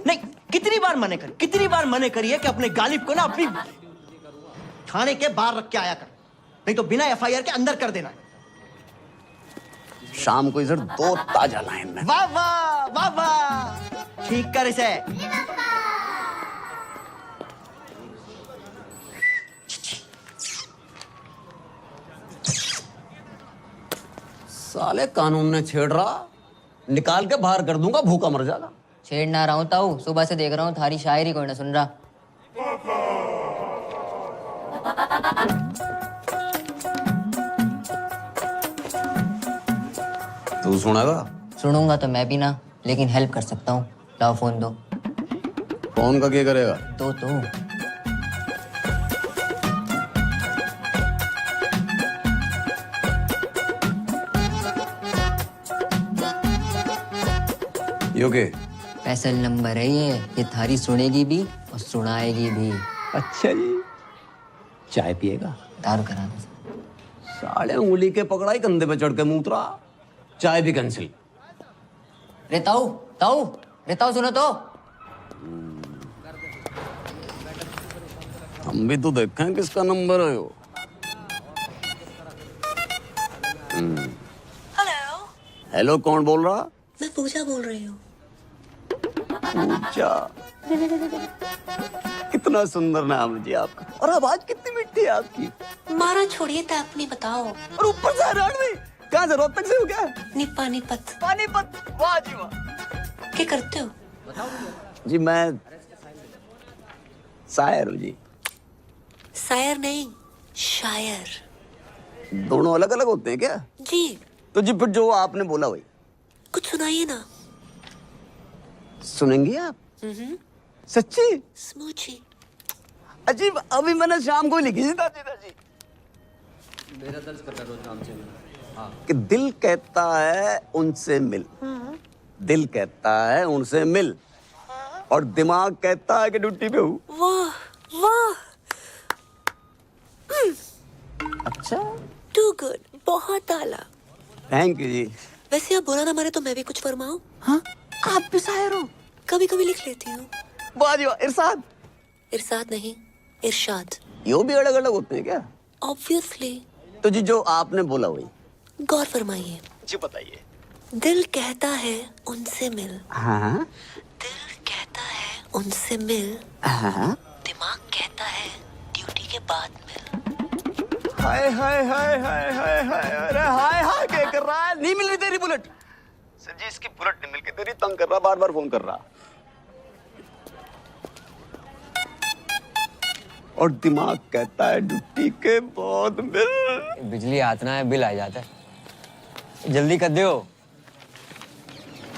नहीं, कितनी बार मने करी है कि अपने गालिब को ना अपनी थाने के बाहर रख के आया कर, नहीं तो बिना FIR के अंदर कर देना। शाम को इधर 2 ताजा लाइन में। वाह वाह वाह वाह, ठीक कर इसे। साले कानून ने छेड़ रहा, निकाल के बाहर कर दूंगा, भूखा मर जाएगा। छेड़ ना रहा हूँ ताऊ, सुबह से देख रहा हूँ थारी शायरी कोई ना सुन रहा। तू सुनेगा? सुनूंगा तो मैं भी ना, लेकिन हेल्प कर सकता हूँ। लाओ फोन दो। फोन का क्या करेगा? तो यो के? स्पेशल नंबर है ये थारी सुनेगी भी और सुनाएगी भी। अच्छा जी। चाय पिएगा? दारू करा दो। साले उंगली के पकड़ाई, कंधे पे चढ़ के मूत्रा। चाय भी कैंसिल। रे ताऊ ताऊ, रे ताऊ सुनो तो। हम भी तो देखें किसका नंबर है यो। हेलो। हेलो, कौन बोल रहा? मैं पूजा बोल रही हूँ। पूजा, कितना सुंदर नाम है जी आपका, और आवाज कितनी मिठी है आपकी। मारा छोड़िए तो अपनी बताओ। और ऊपर से हरियाणवी, कहाँ से, रोहतक से हो क्या? पानीपत। पानीपत, वाह जी वाह। क्या करते हो? जी मैं शायर हूँ जी। शायर नहीं, शायर। दोनों अलग अलग होते हैं क्या? जी। तो जी फिर जो आपने बोला वही कुछ सुनाइए ना। सुनेंगी आप? सच्ची? स्मूची। अजीब, अभी मैंने शाम को ही लिखी थी दादी। मेरा दर्ज करता रोज शाम से। कि दिल कहता है उनसे मिल, दिल कहता है उनसे मिल, और दिमाग कहता है कि ड्यूटी पे हूँ। वाह वाह। अच्छा, टू गुड, बहुत आला। थैंक यू जी। वैसे आप बुरा ना माने तो मैं भी कुछ फरमाऊं? हाँ, आप भी शायर हो? कभी कभी लिख लेती हूँ। वाह जी वाह। इरशाद? इरशाद नहीं, इरशाद। यो भी अलग अलग होते हैं क्या? ऑब्वियसली। तो जी जो आपने बोला वही गौर फरमाइए। जी बताइए। दिल कहता है उनसे मिल। हाँ। दिल कहता है उनसे मिल। हाँ। दिमाग कहता है ड्यूटी के बाद मिल। हाय हाय हाय हाय हाय हाय, अरे हाय हाय क्या कर रहा है? नहीं मिल रही तेरी बुलेट। सर जी इसकी बुलेट नहीं मिल के तेरी तंग कर रहा, बार बार फोन कर रहा। और दिमाग कहता है ड्यूटी के बाद मिल। बिजली आतना है, बिल आ जाता है। जल्दी कर दो।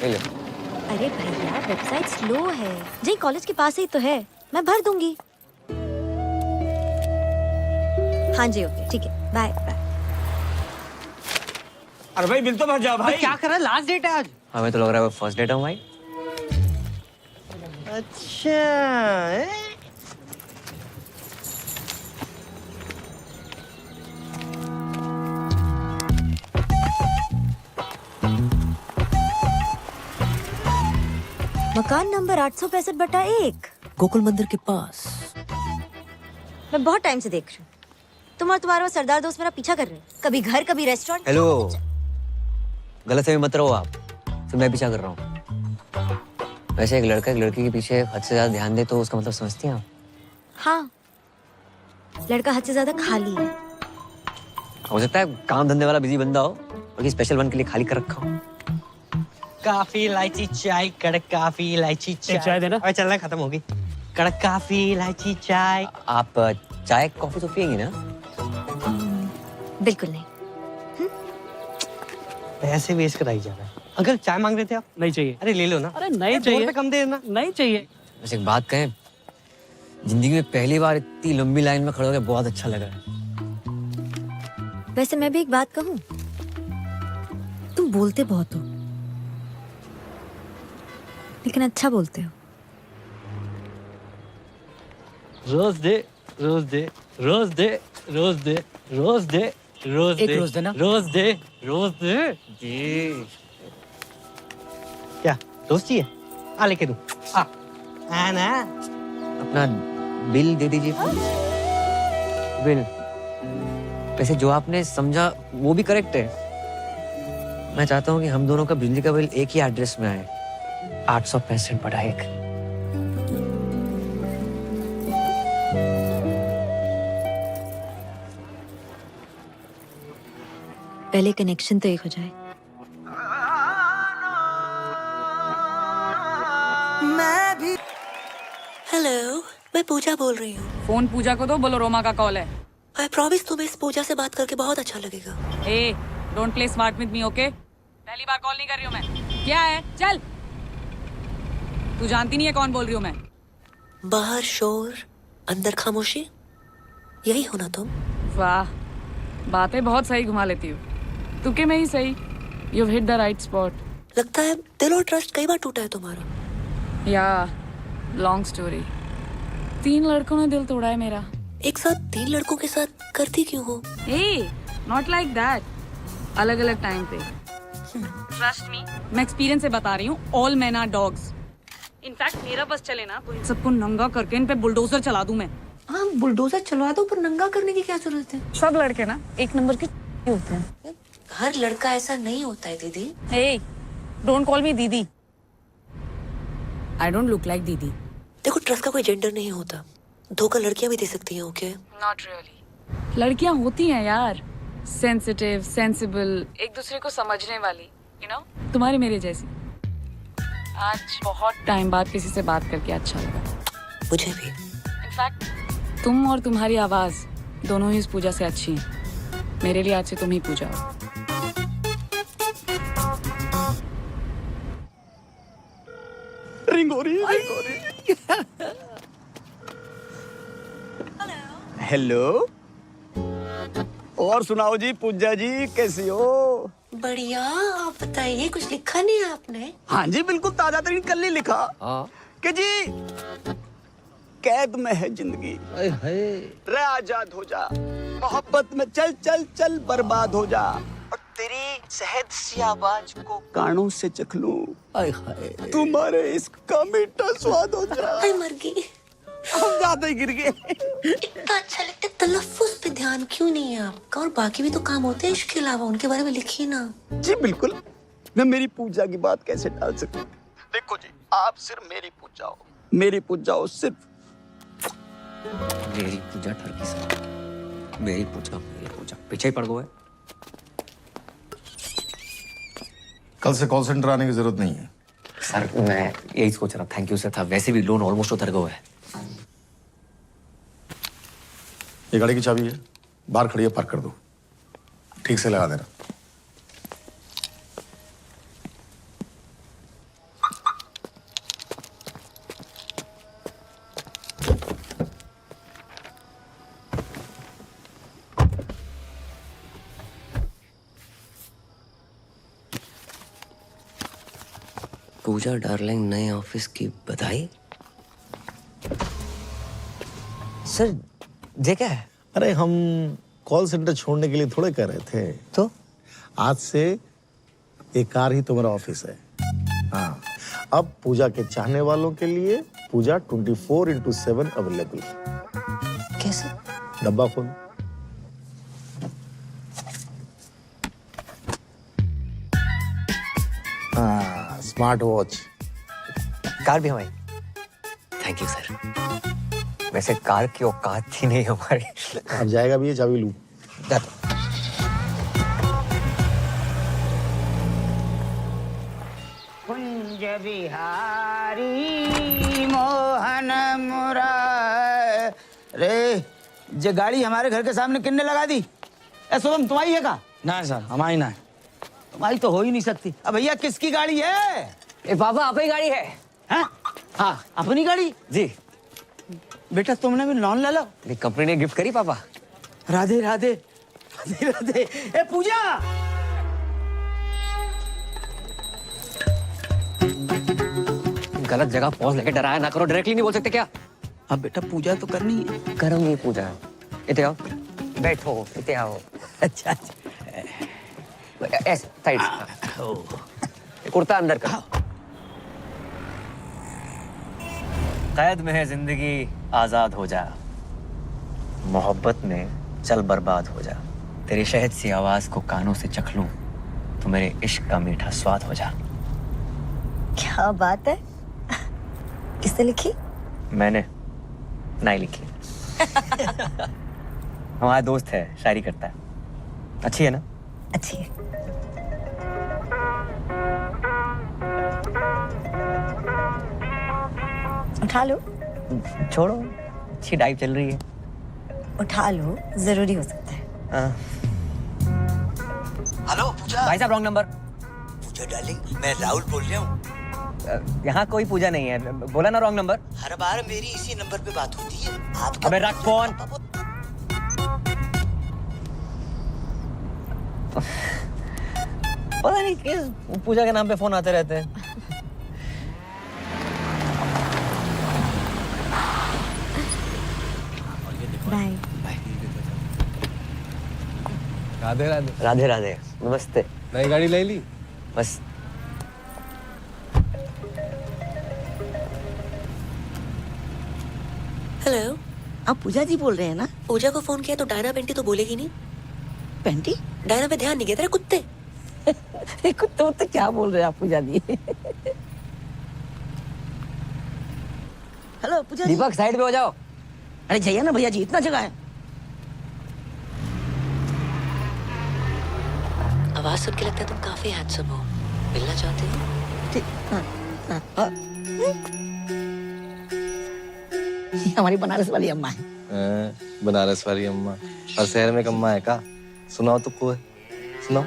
ले लो। अरे भैया, वेबसाइट स्लो है। जी कॉलेज के पास ही तो है, मैं भर दूंगी। हाँ जी, ओके ठीक है, बाय बाय। अरे भाई बिल तो भर जा भाई। क्या कर रहा है? लास्ट डेट है आज। हमें तो लग रहा है वो फर्स्ट डेट है भाई। अच्छा, मकान नंबर 865/1, गोकुल मंदिर के पास। मैं बहुत टाइम से देख रही हूँ। तुम और तुम्हारा वो सरदार दोस्त मेरा पीछा कर रहे हैं। कभी घर, कभी रेस्टोरेंट। हेलो, गलत फहमी मत रहो आप, तो मैं पीछा कर रहा हूँ। वैसे एक लड़का एक लड़की के पीछे हद से ज्यादा ध्यान दे तो उसका मतलब समझती हैं आप? हाँ, लड़का हद से ज्यादा खाली है। हो सकता है काम धंधे वाला बिजी बंदा हो और स्पेशल वन के लिए खाली कर रखा हो। काफी इलायची चाय, कड़क काफी इलायची चाय। चाय देना। अरे चलना, खत्म होगी। कड़क काफी इलायची चाय। आप चाय कॉफी तो पियेंगी ना? बिल्कुल नहीं। पैसे वेस्ट कराई जा रहा है। अंकल चाय मांग रहे थे आप? नहीं चाहिए। अरे ले लो ना। अरे नहीं चाहिए। 2 रुपए कम दे देना। नहीं चाहिए। वैसे एक बात कहें, जिंदगी में पहली बार इतनी लंबी लाइन में खड़े होकर बहुत अच्छा लग रहा है। वैसे मैं भी एक बात कहूँ, तुम बोलते बहुत हो, लेकिन अच्छा बोलते हो। रोज दे, रोज दे, रोज दे, रोज दे, रोज दे, रोज एक दे, रोज देना। रोज दे, रोज दे। जी। क्या रोज चाहिए? आ लेके दूं। आ ना। अपना बिल दे दीजिए। बिल। वैसे जो आपने समझा वो भी करेक्ट है। मैं चाहता हूँ कि हम दोनों का बिजली का बिल एक ही एड्रेस में आए, 865/1। पहले कनेक्शन तो एक हो जाए। भी। हेलो, मैं पूजा बोल रही हूँ। फोन पूजा को दो, बोलो रोमा का कॉल है। आई प्रॉमिस तुम्हें इस पूजा से बात करके बहुत अच्छा लगेगा। ए, don't play smart with me, okay? पहली बार कॉल नहीं कर रही हूँ मैं। क्या है? चल। तू जानती नहीं है कौन बोल रही हूँ मैं। बाहर शोर, अंदर खामोशी, यही हो ना तुम? वाह, बातें बहुत सही घुमा लेती हूँ। तुके में ही सही। You've hit the right spot. लगता है दिल और ट्रस्ट कई बार टूटा है तुम्हारा। या लॉन्ग स्टोरी। 3 लड़कों ने दिल तोड़ा है मेरा। एक साथ 3 लड़कों के साथ करती क्यों हो? ए, नॉट लाइक दैट। अलग अलग टाइम पे। ट्रस्ट मी, मैं एक्सपीरियंस से बता रही हूँ। All man are dogs. In fact मेरा बस चले ना तो इन सबको नंगा करके इन पे बुलडोजर चला दूं मैं। हाँ, बुलडोजर चलवा दो, पर नंगा करने की क्या जरूरत है? सब लड़के ना एक नंबर के होते हैं। हर लड़का ऐसा नहीं होता है दीदी। ए, डोंट कॉल मी दीदी। आई डोंट लुक लाइक दीदी। देखो, ट्रस्ट का कोई जेंडर नहीं होता। धोखा लड़कियां भी दे सकती हैं, ओके? Not really. लड़कियां होती हैं यार, सेंसिटिव, सेंसिबल, एक दूसरे को समझने वाली, यू नो, तुम्हारी मेरे जैसी। आज बहुत टाइम बाद किसी से बात करके अच्छा लगा। मुझे भी। इनफैक्ट तुम और तुम्हारी आवाज दोनों ही इस पूजा से अच्छी हैं। मेरे लिए आज से तुम ही पूजा हो। रिंग हो रही है। हेलो। और सुनाओ जी, पूजा जी कैसी हो? बढ़िया, आप बताइए, कुछ लिखा नहीं है आपने? हाँ जी, बिल्कुल ताजा तरीन कल ही लिखा कि जी कैद में है जिंदगी, रे आजाद हो जा, मोहब्बत में चल चल चल बर्बाद हो जा, और तेरी शहद सी आवाज को कानों से चख लूं, तुम्हारे इश्क का मीठा स्वाद हो जा। मर गई। हम ज्यादा ही गिर गए। इतना अच्छा लगता है, तलफ्फुज पे ध्यान क्यों नहीं है आपका? और बाकी भी तो काम होते हैं इसके के अलावा, उनके बारे में लिखिए ना। जी बिल्कुल, मैं मेरी पूजा की बात कैसे टाल सकूं? देखो जी, आप सिर्फ मेरी पूजा हो, मेरी पूजा हो सिर्फ। मेरी पूजा ठरकी सर, मेरी पूजा पीछे ही पड़ गए। कल से कॉल सेंटर आने की जरूरत नहीं है सर। मैं यही सोच रहा, थैंक यू सर था। वैसे भी लोन ऑलमोस्ट उतर गया है। ये गाड़ी की चाबी है, बाहर खड़ी है, पार्क कर दो, ठीक से लगा देना। पूजा डार्लिंग, नए ऑफिस की बधाई। सर ये क्या है? अरे हम कॉल सेंटर छोड़ने के लिए थोड़े कह रहे थे। तो आज से एक कार ही तुम्हारा ऑफिस है। हाँ, अब पूजा के चाहने वालों के लिए पूजा 24/7 अवेलेबल। कैसे? डब्बा खोल। हाँ, स्मार्ट वॉच। कार भी हमारी। Thank you sir. वैसे कार की औकात थी नहीं हमारी। अब जाएगा भी, ये चाबी लूं। कुंज बिहारी मोहन मुरारे, ये गाड़ी हमारे घर के सामने किन्ने लगा दी? ए शुभम, तुम्हारी है का? ना सर, हमारी ना है। तुम्हारी तो हो ही नहीं सकती। अब भैया किसकी गाड़ी है? ए पापा, अपनी गाड़ी है। हैं? हाँ, अपनी गाड़ी? जी। बेटा तुमने भी लोन ले लो। मेरी कंपनी ने गिफ्ट करी पापा। राधे राधे राधे राधे। ए पूजा, गलत जगह पहुंच लेके डराया ना करो। डायरेक्टली नहीं बोल सकते क्या? अब बेटा पूजा तो करनी है। करूंगी पूजा। इते आओ, बैठो, इते आओ। अच्छा अच्छा, ऐसे साइड से। कुर्ता अंदर कर। कैद में है जिंदगी, आजाद हो जा, मोहब्बत में चल बर्बाद हो जा, तेरी शहद सी आवाज को कानों से चख लूं तो मेरे इश्क का मीठा स्वाद हो जा। क्या बात है, किसने लिखी? मैंने नहीं लिखी। हमारा दोस्त है, शायरी करता है। अच्छी है ना? अच्छी है। उठा लो। छोड़ो, अच्छी डाइव चल रही है। उठा लो, जरूरी हो सकता है। हेलो पूजा। भाई साहब रॉन्ग नंबर। पूजा डार्लिंग, मैं राहुल बोल रहा हूँ। यहाँ कोई पूजा नहीं है, बोला ना रॉन्ग नंबर। हर बार मेरी इसी नंबर पे बात होती है। आप अबे रख फोन। पता नहीं किस पूजा के नाम पे फोन आते रहते हैं। बाय। राधे राधे। राधे राधे, नमस्ते। नई गाड़ी ले ली? बस हेलो, आप पूजा जी बोल रहे हैं ना? पूजा को फोन किया तो डायना पेंटी तो बोलेगी नहीं। पेंटी? डायना पे ध्यान नहीं गया तेरा कुत्ते। कुत्ते तो क्या बोल रहे हैं आप पूजा जी? हेलो पूजा जी। दीपक साइड पे हो जाओ। अरे जाइए ना भैया जी, इतना जगह है। आवाज सुन के लगता है तुम काफी हैंडसम हो। मिलना चाहते हो? ठीक। हाँ। ये हमारी बनारस वाली अम्मा है। बनारस वाली अम्मा और शहर में कम्मा है का? सुनाओ तो कोई, सुनाओ।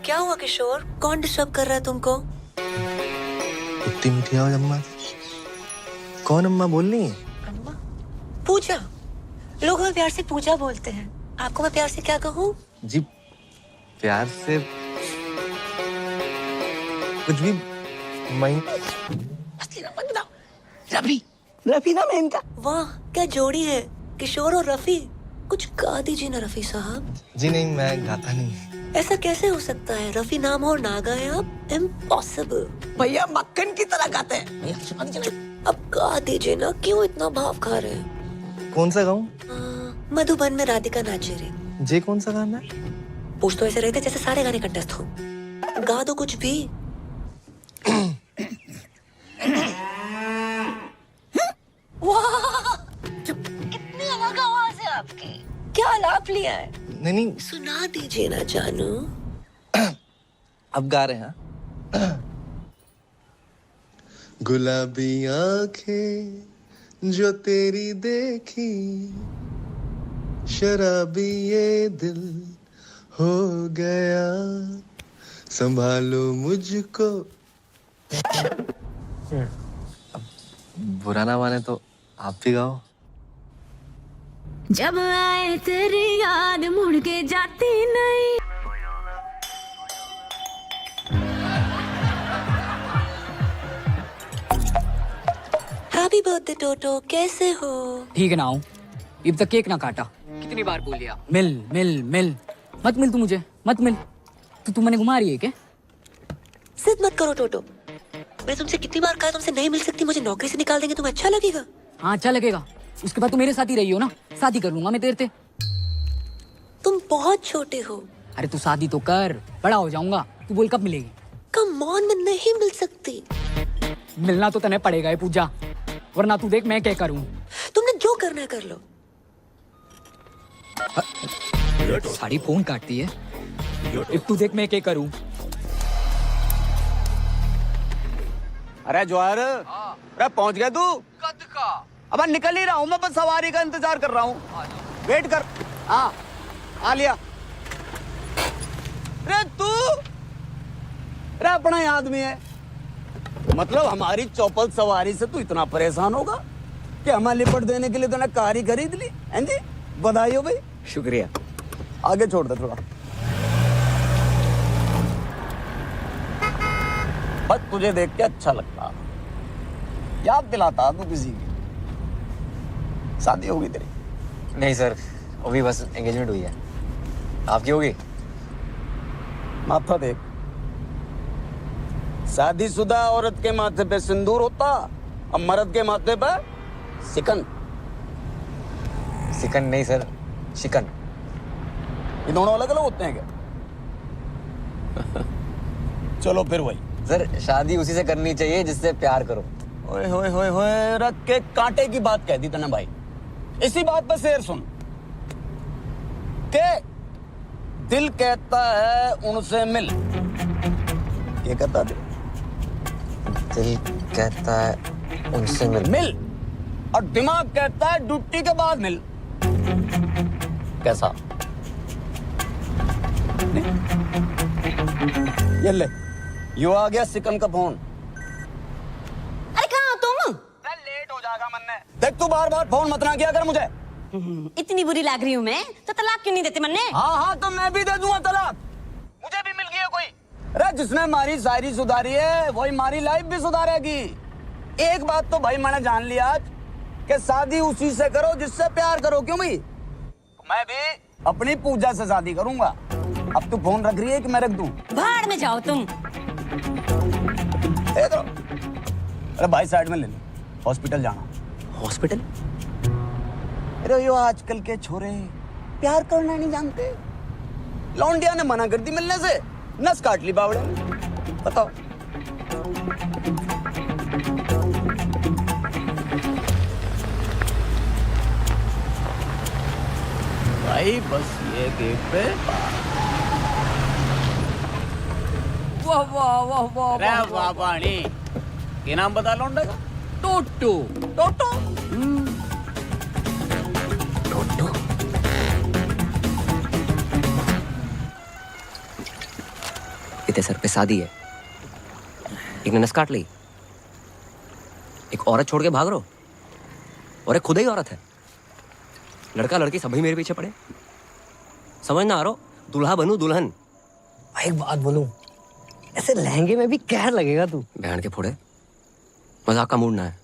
क्या हुआ किशोर? कौन डिस्टर्ब कर रहा है तुमको? इतनी मीठी आवाज अम्मा। कौन अम्मा बोल रही है? अम्मा? पूजा। लोग हमें प्यार से पूजा बोलते हैं। आपको मैं प्यार से क्या कहूँ? जी प्यार से कुछ भी। असली नाम मत बताओ। रफी। रफी नाम है इनका। वाह क्या जोड़ी है, किशोर और रफी। कुछ गा दीजिए ना रफी साहब। जी नहीं, मैं गाता नहीं। ऐसा कैसे हो सकता है? रफी नाम हो और ना गाए आप? इम्पॉसिबल। भैया मक्खन की तरह गाते हैं। भैया सुना दीजिए ना। अब गा दीजिए ना, क्यों इतना भाव खा रहे हैं? कौन सा गाऊं? मधुबन में राधिका नाचे रे। जे कौन सा गाना है? पूछ तो ऐसे रहते जैसे सारे गाने कंटेस्ट हो। गा दो कुछ भी। वाह कितनी अलग आवाज है आपकी। क्या आलाप लिया है? नहीं, सुना दीजिए ना जानू। अब गा रहे हैं। गुलाबी आंखें जो तेरी देखी, शराबी ये दिल हो गया, संभालो मुझको। बुरा ना माने तो आप भी गाओ। जब आए तेरी याद मुड़ के जाती नहीं। हैप्पी बर्थडे टोटो, कैसे हो? ठीक है ना हूँ। अब तक केक ना काटा। कितनी बार बोल लिया? मिल मिल मिल मत मिल, तू मुझे मत मिल। तू मैंने घुमा रही है क्या? जिद मत करो टोटो। मैं तुमसे कितनी बार कहा तुमसे नहीं मिल सकती, मुझे नौकरी से निकाल देंगे, तुम्हें अच्छा लगेगा? हाँ अच्छा लगेगा। उसके बाद तू मेरे साथ ही रही हो ना, शादी कर लूंगा मैं तेरे से। तुम बहुत छोटे हो। अरे तू शादी तो कर, बड़ा हो जाऊंगा। तू बोल कब मिलेगी? कम ऑन, मैं नहीं मिल सकती। मिलना तो तने पड़ेगा ये पूजा, वरना तू देख मैं क्या करूं। तुमने जो करना है कर लो। साड़ी फोन काटती है। अब तू देख मैं क्या करूं। अरे जवाहर, अरे पहुंच गया तू? कद का? अब निकल ही रहा हूँ मैं, बस सवारी का इंतजार कर रहा हूँ। वेट कर। हाँ आ लिया। अरे तू, अरे अपना ही आदमी है। मतलब हमारी चौपल सवारी से तू इतना परेशान होगा कि हमें लिपट देने के लिए तूने कार ही खरीद ली? हैं जी, बधाई हो भाई। शुक्रिया। आगे छोड़ दे थोड़ा। बस तुझे देख के अच्छा लगता, याद दिलाता तू किसी की। शादी होगी तेरी? नहीं सर, अभी बस एंगेजमेंट हुई है। आपकी होगी? माथा देख, शादीशुदा औरत के माथे पे सिंदूर होता और मर्द के माथे पे सिकन। सिकन नहीं सर, शिकन। ये दोनों अलग अलग होते हैं क्या? चलो फिर वही। सर शादी उसी से करनी चाहिए जिससे प्यार करो। ओए होए होए होए, रख के कांटे की बात कह दी तूने भाई। इसी बात पर शेर सुन के दिल कहता है उनसे मिल। ये कहता दिल दिल कहता है उनसे मिल। और दिमाग कहता है ड्यूटी के बाद मिल। कैसा? ये ले, यो आ गया सिकम का फोन। अरे कहाँ हो तुम? लेट हो जाएगा मन्ने। देख तू बार बार फोन मत ना किया कर मुझे। इतनी बुरी लग रही हूँ मैं तो तलाक क्यों नहीं देते मन्ने? हाँ तो मैं भी दे दूंगा तलाक। मुझे भी मिल गया कोई। अरे जिसने हमारी शायरी सुधारी है वही हमारी लाइफ भी सुधारेगी। एक बात तो भाई मैंने जान लिया आज कि शादी उसी से करो जिससे प्यार करो। क्यों भाई? मैं भी अपनी पूजा से शादी करूंगा। अब तू फोन रख रही है कि मैं रख दूं? भाड़ में जाओ तुम। अरे भाई साइड में ले लो, हॉस्पिटल जाना। हॉस्पिटल? अरे यो आजकल के छोरे प्यार करना नहीं जानते। लौंडिया ने मना कर दी मिलने से, नस काट ली बावड़े ने। बताओ। भाई बस ये गेट पे। वाह वाह वाह वाह अरे वाह पानी। ये नाम बता लौंडे का? टोटो। टोटो? इतने सर पे शादी है, एक ने नस काट ली, एक औरत छोड़ के भाग रहो, और एक खुद ही औरत है। लड़का लड़की सभी मेरे पीछे पड़े। समझ ना आ रहा, दूल्हा बनूं दुल्हन। एक बात बोलूं, ऐसे लहंगे में भी कहर लगेगा तू। बहन के फोड़े, मजाक का मूड ना है।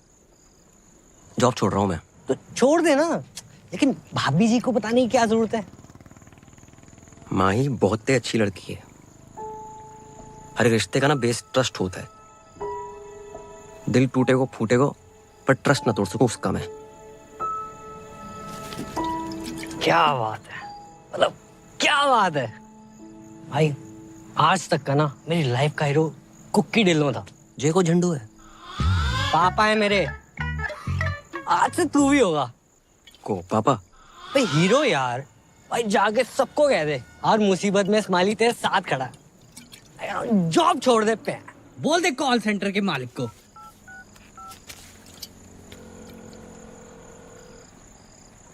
जॉब छोड़ रहा हूं मैं। तो छोड़ देना, लेकिन भाभी जी को बताने की क्या जरूरत है? माँ ही बहुत ही अच्छी लड़की है। हर रिश्ते का ना बेस ट्रस्ट होता है। दिल टूटे को फूटे को, पर ट्रस्ट ना तोड़ सकूं उसका मैं। क्या बात है, मतलब क्या बात है भाई। आज तक का ना मेरी लाइफ का हीरो कुक्की ढिल्लों था। जे को झंडू है, पापा है मेरे। आज से तू भी होगा। को पापा? भाई हीरो यार, भाई जाके सबको कह दे और मुसीबत में स्माइली तेरे साथ खड़ा है। जॉब छोड़ दे पे, बोल दे कॉल सेंटर के मालिक को।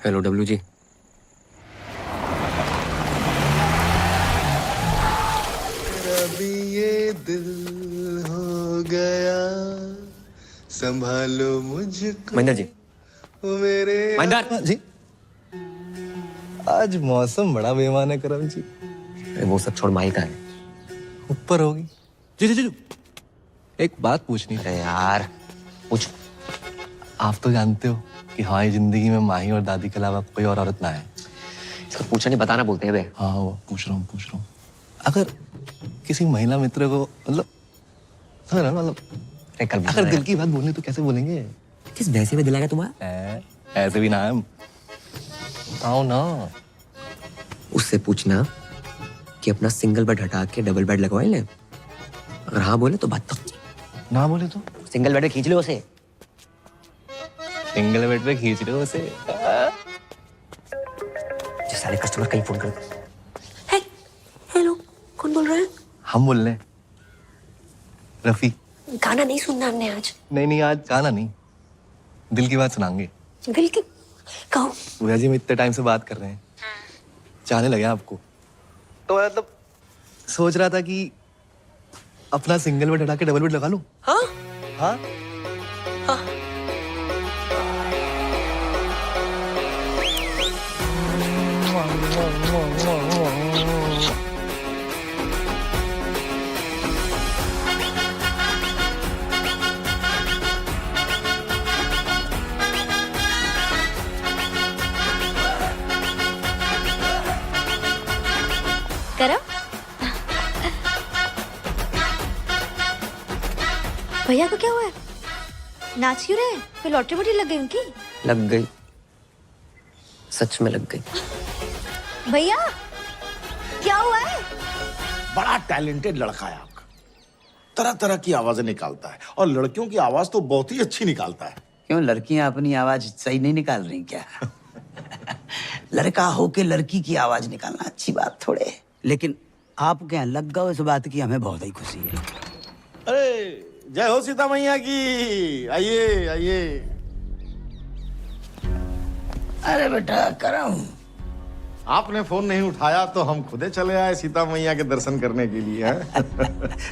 Hello W G. अभी ये दिल हो गया, संभालो मुझको। महेंद्र जी। मेरे महेंद्र जी। आज मौसम बड़ा बेईमान है करम जी। वो सब छोड़, माही का है ऊपर होगी। जी जी जी, एक बात पूछनी। अरे यार पूछ। आप तो जानते हो कि हमारी जिंदगी में माही और दादी के अलावा कोई और औरत ना है। इसको पूछा नहीं बताना बोलते हैं बे। हाँ वो पूछ रहा हूँ। अगर किसी महिला मित्र को मतलब अगर दिल की बात बोलनी तो कैसे बोलेंगे? किस भैंसे में दिलाएगा तुम्हारा? ऐसे भी नाम आओ ना। उससे पूछना कि अपना सिंगल बेड हटा के डबल बेड लगवाए ले। अगर हाँ बोले तो बात तो, ना बोले तो सिंगल बेड पे खींच ले उसे। सिंगल बेड पे खींच रहे हो उसे? जो सारे कस्टमर कहीं फोन करते। हेलो, कौन बोल रहा है? हम बोल रहे हैं, रफी। गाना नहीं सुनना हमने आज। नहीं आज गाना नहीं, दिल की बात सुनाएंगे। दिल की? कहो। भैया जी, हम इतने टाइम से बात कर रहे हैं, चाहने लगे आपको, तो मतलब सोच रहा था कि अपना सिंगल बेड हटा के डबल बेड लगा लूं। हाँ? हाँ? हाँ। करो। भैया को क्या हुआ है? नाच क्यों रहे? कोई लॉटरी वोटरी लग गई उनकी? लग गई, सच में लग गई। भैया क्या हुआ है? बड़ा टैलेंटेड लड़का है आपका, तरह तरह की आवाजें निकालता है और लड़कियों की आवाज तो बहुत ही अच्छी निकालता है। क्यों, लड़कियां अपनी आवाज सही नहीं निकाल रही क्या? लड़का होके लड़की की आवाज निकालना अच्छी बात थोड़े है। लेकिन आप क्या लग गए इस बात की, हमें बहुत ही खुशी है। अरे जय हो सीता मैया की। आइए आइए। अरे बेटा करम, आपने फोन नहीं उठाया तो हम खुदे चले आए सीता मैया के दर्शन करने के लिए।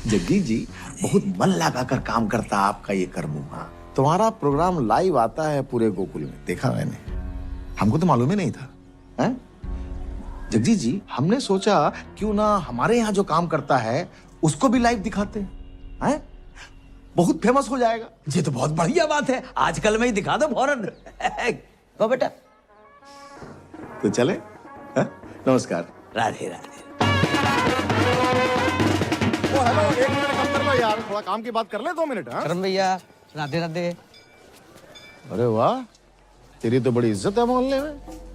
जगदीश जी बहुत मन लगाकर काम करता आपका ये कर्मुआ। तुम्हारा प्रोग्राम लाइव आता है पूरे गोकुल में, देखा मैंने, हमको तो मालूम ही नहीं था। हैं? जगदीश जी हमने सोचा क्यों ना हमारे यहाँ जो काम करता है उसको भी लाइव दिखाते हैं, बहुत फेमस हो जाएगा। ये तो बहुत बढ़िया बात है, आजकल में ही दिखा दो फौरन। तो बेटा तो चले। नमस्कार। राधे राधे। ओ हेलो, 1 मिनट कम कर लो यार, थोड़ा काम की बात कर ले 2 मिनट। करम भैया राधे राधे। अरे वाह, तेरी तो बड़ी इज्जत है मोहल्ले में।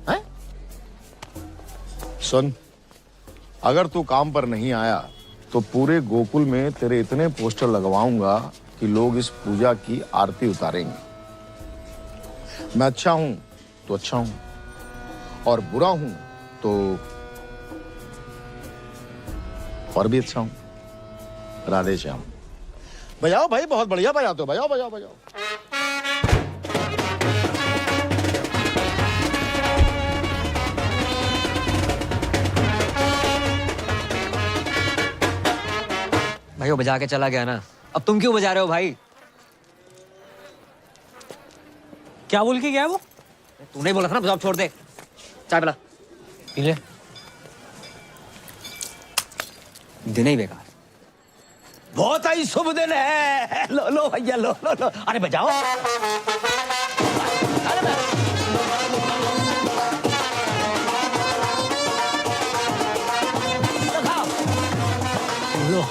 हैं? सुन, अगर तू काम पर नहीं आया तो पूरे गोकुल में तेरे इतने पोस्टर लगवाऊंगा कि लोग इस पूजा की आरती उतारेंगे। मैं अच्छा हूं तो अच्छा हूं, और बुरा हूं तो और भी अच्छा हूं। राधे श्याम। बजाओ भाई, बहुत बढ़िया बजाते हो, बजाओ बजाओ बजाओ। भाई वो बजा के चला गया ना, अब तुम क्यों बजा रहे हो भाई? क्या बोल के गया वो? तूने बोला था ना जॉब छोड़ दे। चाय पिला। पी ले। दिन ही बेकार। बहुत ही शुभ दिन है। लो लो भैया, लो लो लो। अरे बजाओ। लो।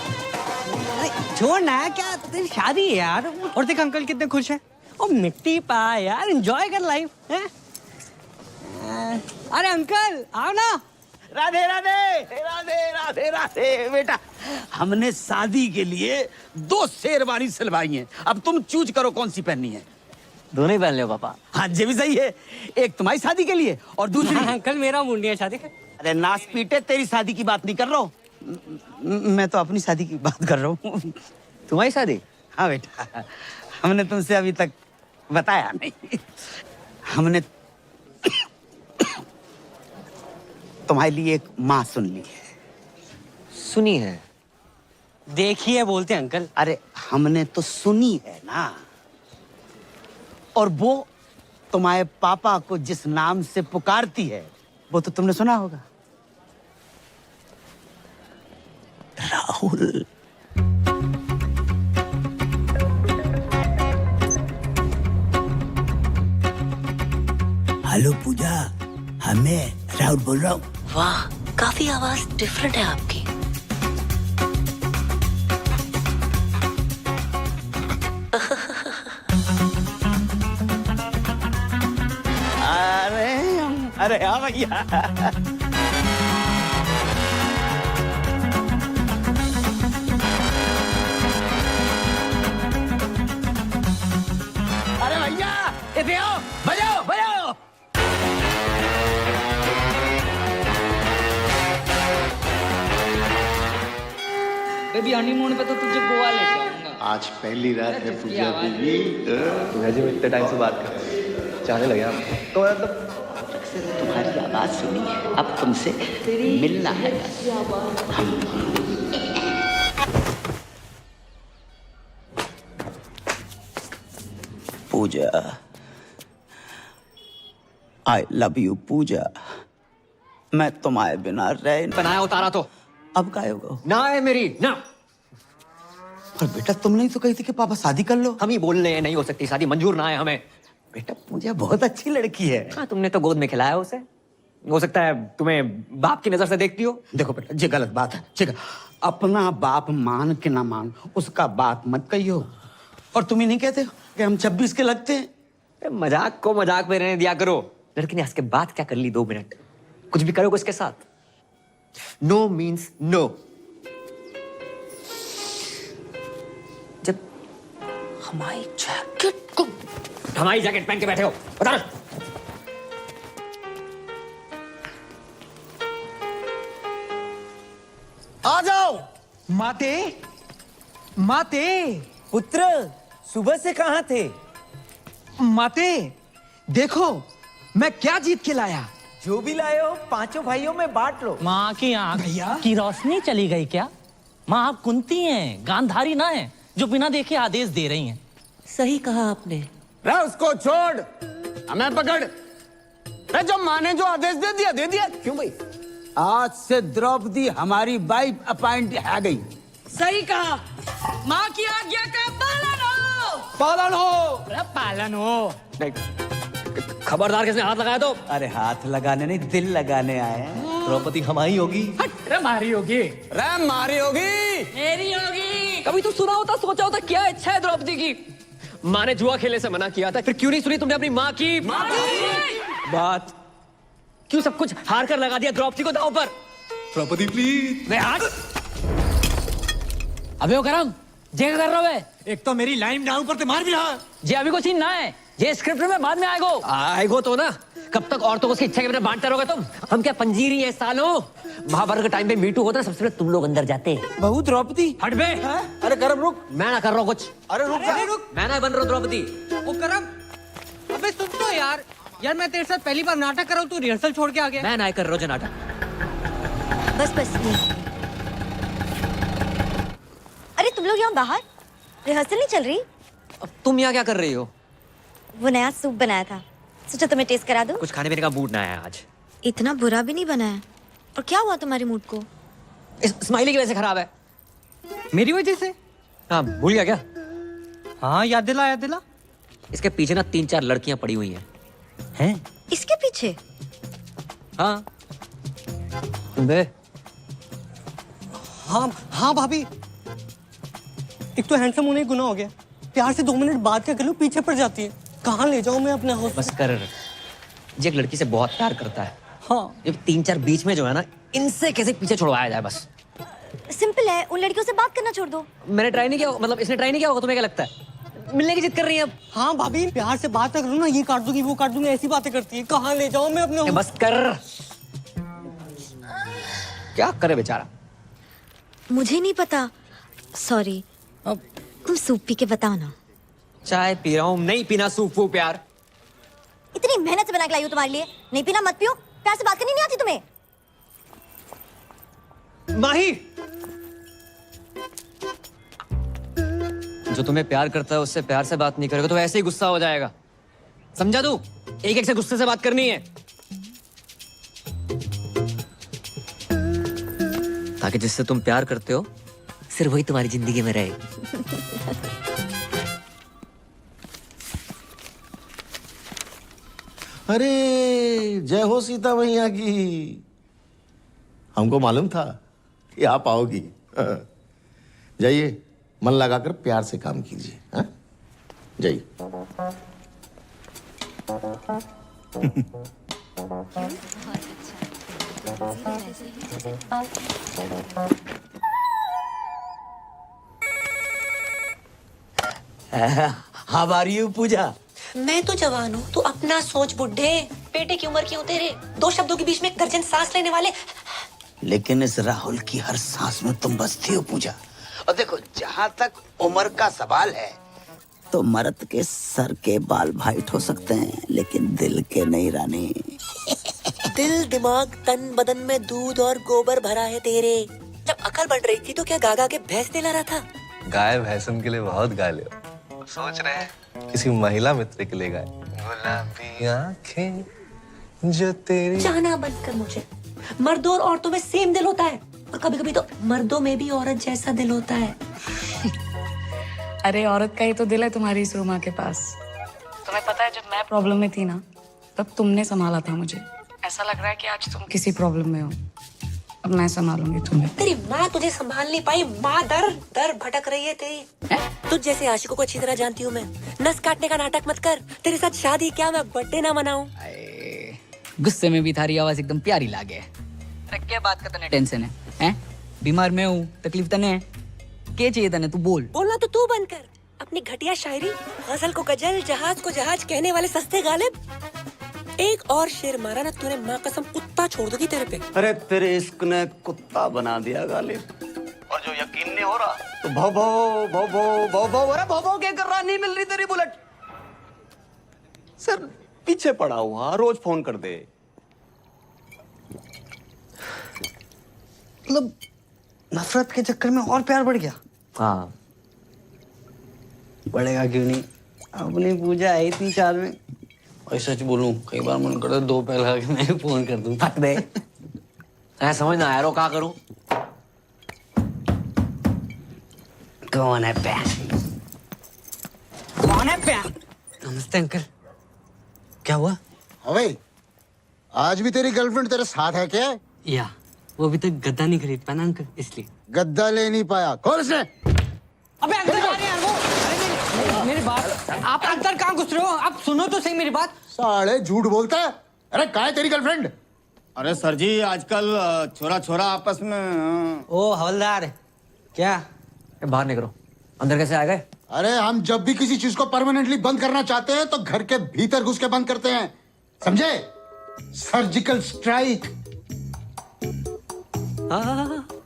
अरे छोड़ ना, क्या तेरी शादी है यार। और देख अंकल कितने खुश हैं। ओ मिट्टी पा यार, एंजॉय कर लाइफ है। अरे अंकल आओ ना। राधे राधे राधे राधे राधे। बेटा हमने शादी के लिए 2 शेरवानी सिलवाई हैं, अब तुम चूज करो कौन सी पहननी है। दोनों ही पहन लो पापा। हाँ ये भी सही है, एक तुम्हारी शादी के लिए और दूसरी अंकल मेरा मुंडिया शादी। अरे नाच पीटे, तेरी शादी की बात नहीं कर रहा हूँ मैं, तो अपनी शादी की बात कर रहा हूँ। तुम्हारी शादी? हाँ बेटा, हमने तुमसे अभी तक बताया नहीं। हमने तुम्हारे लिए एक माँ सुन ली है। सुनी है? देखिए बोलते अंकल। अरे हमने तो सुनी है ना, और वो तुम्हारे पापा को जिस नाम से पुकारती है वो तो तुमने सुना होगा, राहुल। हेलो पूजा, मैं राहुल बोल रहा हूँ। वाह, काफी आवाज डिफरेंट है आपकी। अरे हाँ भैया। अरे भैया इधर आओ, बजाओ बजाओ। बेबी हनीमून पे तो तुझे गोवा ले जाऊंगा। आज पहली रात है पूजा की। जी मैं इतने टाइम से बात कर रहा हूं, चाहने लगे आप तो मतलब तुम्हारी आवाज सुनी है, अब तुमसे मिलना है। पूजा, आई लव यू पूजा। मैं तुम्हारे बिना रह बनाया उतारा तो अब काय होगा ना है मेरी ना। पर बेटा तुमने ही तो कही थी कि पापा शादी कर लो। हम ही बोल रहे हैं नहीं हो सकती शादी, मंजूर ना है हमें। बेटा पूजा बहुत अच्छी लड़की है। हाँ तुमने तो गोद में खिलाया उसे, हो सकता है तुम्हें बाप की नजर से देखती हो। देखो बेटा ये गलत बात है, ठीक है। अपना बाप मान के ना मान, उसका बात मत कहियो। और तुम ही नहीं कहते हो कि हम 26 के लगते हैं। मजाक को मजाक में रहने दिया करो। लड़की ने हंस के बात क्या कर ली 2 मिनट, कुछ भी करोगे उसके साथ। No means no. जब हमारी जैकेट को, हमारी जैकेट पहन के बैठे हो, बता रहा। आ जाओ माते, माते पुत्र सुबह से कहाँ थे? माते देखो मैं क्या जीत के लाया। जो भी लाए हो पांचों भाइयों में बांट लो। माँ की आंख भैया की रोशनी चली गई क्या? माँ आप कुंती हैं, गांधारी ना है जो बिना देखे आदेश दे रही हैं। सही कहा आपने। रे उसको छोड़, हमें पकड़। रे जो माँ ने जो आदेश दे दिया। क्यों भाई? आज से द्रौपदी हमारी वाइफ अपॉइंट है गई। सही कहा। माँ की आज्ञा का पालन हो। पालन हो। अरे पालन हो। खबरदार, किसने हाथ लगाया तो? अरे हाथ लगाने नहीं, दिल लगाने आए हैं। द्रौपदी हमारी होगी। अरे मारी होगी। रे मारी होगी। मेरी होगी। कभी तो सुना होता, सोचा होता क्या इच्छा है द्रौपदी की? माँ ने जुआ खेलने से मना किया था, फिर क्यों नहीं सुनी तुमने अपनी माँ की बात? क्यों सब कुछ हार कर लगा दिया द्रौपदी को दांव पर? द्रौपदी प्लीज। अबे ओ करम, जे कर रहा है? एक तो मेरी लाइन डाउन पर ते मार भी रहा। जे अभी को सीन ना है, ये स्क्रिप्ट में बाद में आएगो तो ना। कब तक औरतों को उसकी इच्छा के बिना बांटते रहोगे तुम? हम क्या पंजीरी है सालों? महाभारत के टाइम पे मीटू होता, सबसे पहले तुम लोग अंदर जाते। बहू द्रौपदी। हट बे। अरे करम रुक। मैं ना कर रहा हूँ कुछ। अरे रुक जा। मैं ना बन रहा हूँ द्रौपदी। ओ करम, अबे सुन तो यार मैं तेरे साथ पहली बार नाटक कर रहा हूँ, तू रिहर्सल छोड़ के आ गया। मैं ना कर रहा हूँ नाटक। बस ये। अरे तुम लोग यहाँ बाहर रिहर्सल नहीं चल रही? अब तुम यहाँ क्या कर रही हो? वो नया सूप बनाया था, सोचा तुम्हें टेस्ट करा दूं। कुछ खाने पीने का मूड ना है आज। इतना बुरा भी नहीं बना है। और क्या हुआ तुम्हारे मूड को? स्माइली की वजह से खराब है। मेरी वजह से? हाँ, भूल गया क्या? हाँ याद दिला। इसके पीछे ना 3-4 लड़कियां पड़ी हुई हैं। इसके पीछे? हाँ बे। हाँ भाभी, एक तो हैंडसम होने गुनाह हो गया, प्यार से 2 मिनट बात क्या कर लो पीछे पड़ जाती है। कहाँ ले जाऊं मैं अपने हाउस? बस कर। जे एक लड़की से बहुत प्यार करता है, हाँ, जब 3-4 बीच में जो है ना, इनसे कैसे पीछे छुड़वाया जाए बस। सिंपल है, उन लड़कियों से बात करना छोड़ दो। मैंने ट्राई नहीं किया, मतलब इसने ट्राई नहीं किया होगा। तुम्हें क्या लगता है मिलने की जिद कर रही है अब? हाँ भाभी, प्यार से बात करो ना, ये काट दूंगी वो काट दूंगी, ऐसी बातें करती है। कहाँ ले जाऊं मैं अपने? बस कर। क्या करे बेचारा? मुझे नहीं पता, सॉरी। अब तुम सूप पी के बताओ ना। चाय पी रहा हूँ, नहीं पीना सूप वो प्यार। इतनी मेहनत से बना के लाई हूँ तुम्हारे लिए, नहीं पीना मत पियो। प्यार से बात करनी नहीं आती तुम्हें? माही, जो तुम्हें प्यार करता है उससे प्यार से बात नहीं करेगा तो ऐसे ही गुस्सा हो जाएगा। समझा तू? एक से गुस्से से बात करनी है, ताकि जिससे तुम प्यार करते हो सिर्फ वही तुम्हारी जिंदगी में रहे। अरे जय हो सीता मैया की। हमको मालूम था कि आप आओगी। जाइए, मन लगाकर प्यार से काम कीजिए। हाँ? जाइए। हाउ आर यू पूजा? मैं तो जवान हूँ, तू अपना सोच बुड्ढे। बेटे की उम्र क्यों तेरे? 2 शब्दों के बीच में 1 दर्जन सांस लेने वाले। लेकिन इस राहुल की हर सांस में तुम बसती हो पूजा। और देखो, जहाँ तक उम्र का सवाल है तो मर्द के सर के बाल वाइट हो सकते हैं, लेकिन दिल के नहीं रानी। दिल, दिमाग, तन बदन में दूध और गोबर भरा है तेरे। जब अकल बढ़ रही थी तो क्या गागा के भैंस दिला रहा था? गाय भैंसन के लिए बहुत गा ले। सोच रहे हैं किसी महिला मित्र के लिए गाए। गुलाबी आंखें जो तेरी। जाना बंद कर मुझे। मर्दों और औरतों में सेम दिल होता है, और कभी-कभी तो मर्दों में भी औरत जैसा दिल होता है। अरे औरत का ही तो दिल है तुम्हारी इस रूमा के पास। तुम्हें पता है, जब मैं प्रॉब्लम में थी ना, तब तुमने संभाला था मुझे। ऐसा लग रहा है कि आज तुम किसी प्रॉब्लम में हो, अब मैं संभालूंगी तुम्हें। तेरी माँ तुझे संभाल नहीं पाई, माँ दर दर भटक रही है तेरी। तुझ जैसे आशिकों को अच्छी तरह जानती हूँ मैं। नस काटने का नाटक मत कर। तेरे साथ शादी क्या मैं बर्थडे ना मनाऊं? गुस्से में भी थारी आवाज एकदम प्यारी लागे। क्या बात का तने टेंशन है? हैं? बीमार मैं हूँ, तकलीफ तने है? क्या चाहिए तने? तू बोल। बोलना तो तू बंद कर। अपनी घटिया शायरी, गजल को गजल, जहाज को जहाज कहने वाले सस्ते गालिब। एक और शेर मारा ना तूने, माँ कसम कुत्ता छोड़ दूंगी तेरे पे। अरे तेरे इश्क ने कुत्ता बना दिया गालिब। और और जो यकीन नहीं हो रहा तो भो भो भो भो भो भो अरे भो भो क्या कर रहा, नहीं मिल रही तेरी बुलेट। सर पीछे पड़ा हुआ, रोज फोन कर दे। मतलब नफरत के चक्कर में और प्यार बढ़ गया। हाँ बढ़ेगा क्यों नहीं, अपनी पूजा आई 3-4 में। और सच बोलूं कई बार मन करता 2 पैर लगा के मैं फोन कर दूं। फट दे ऐ समझ ना आया रो क्या करूं। कौन है पैर, कौन है पैर? नमस्ते अंकल, क्या हुआ? अबे आज भी तेरी गर्लफ्रेंड तेरे साथ है क्या? या वो अभी तक गद्दा नहीं खरीद पाया ना अंकल, इसलिए। गद्दा ले नहीं पाया, कौन उसने? अबे अंकल आ रहे हैं वो। अरे मेरी बात, आप अंदर कहाँ घुस रहे हो? आप सुनो तो सही मेरी बात। साले झूठ बोलता है। अरे कहाँ है तेरी गर्लफ्रेंड? अरे सर जी आजकल छोरा छोरा आपस में। ओ हवलदार, क्या बाहर निकलो, अंदर कैसे आ गए? अरे हम जब भी किसी चीज को परमानेंटली बंद करना चाहते हैं तो घर के भीतर घुस के बंद करते हैं, समझे? Surgical strike.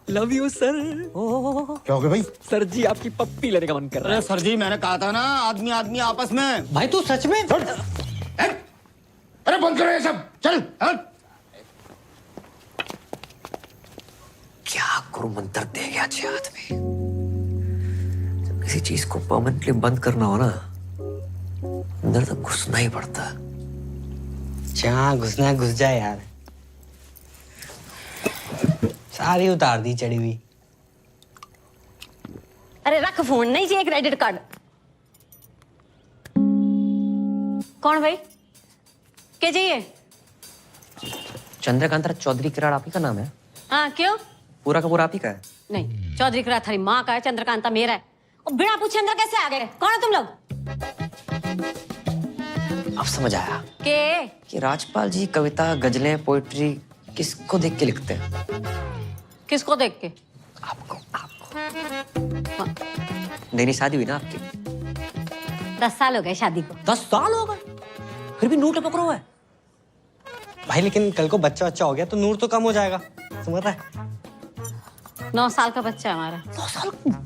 Love you sir. क्या हो गया भाई? सर जी आपकी पप्पी लेने का मन कर रहा है। अरे सर जी मैंने कहा था ना आदमी आदमी आपस में। भाई तू सच में? अरे बंद करो ये सब, चल हट। क्या गुरु मंत्र दे गया अच्छे हाथ में। जब किसी चीज को परमानेंटली बंद करना हो ना, अंदर तक घुसना ही पड़ता। जहाँ घुसना है घुस जाए यार। सारी उतार दी चढ़ी हुई। अरे रख फोन, नहीं चाहिए क्रेडिट कार्ड। कौन भाई, क्या चाहिए? चंद्रकांता चौधरी किराड़ आप ही का नाम है? हाँ क्यों? पूरा का पूरा आप ही का है? नहीं, चौधरी किराड़ थारी माँ का है, चंद्रकांता मेरा है। और बिना पूछे अंदर कैसे आ गए? कौन है तुम लोग? अब समझ आया के कि राजपाल जी कविता, गजलें, पोइट्री किसको देख के लिखते हैं? किसको देख के? आपको। नई शादी हुई ना आपकी? 10 साल हो गए शादी को। 10 साल हो गए, फिर भी नूर टपक रहा है। भाई लेकिन कल को बच्चा अच्छा हो गया तो नूर तो कम हो जाएगा, समझ रहा है? 9 साल का बच्चा है हमारा।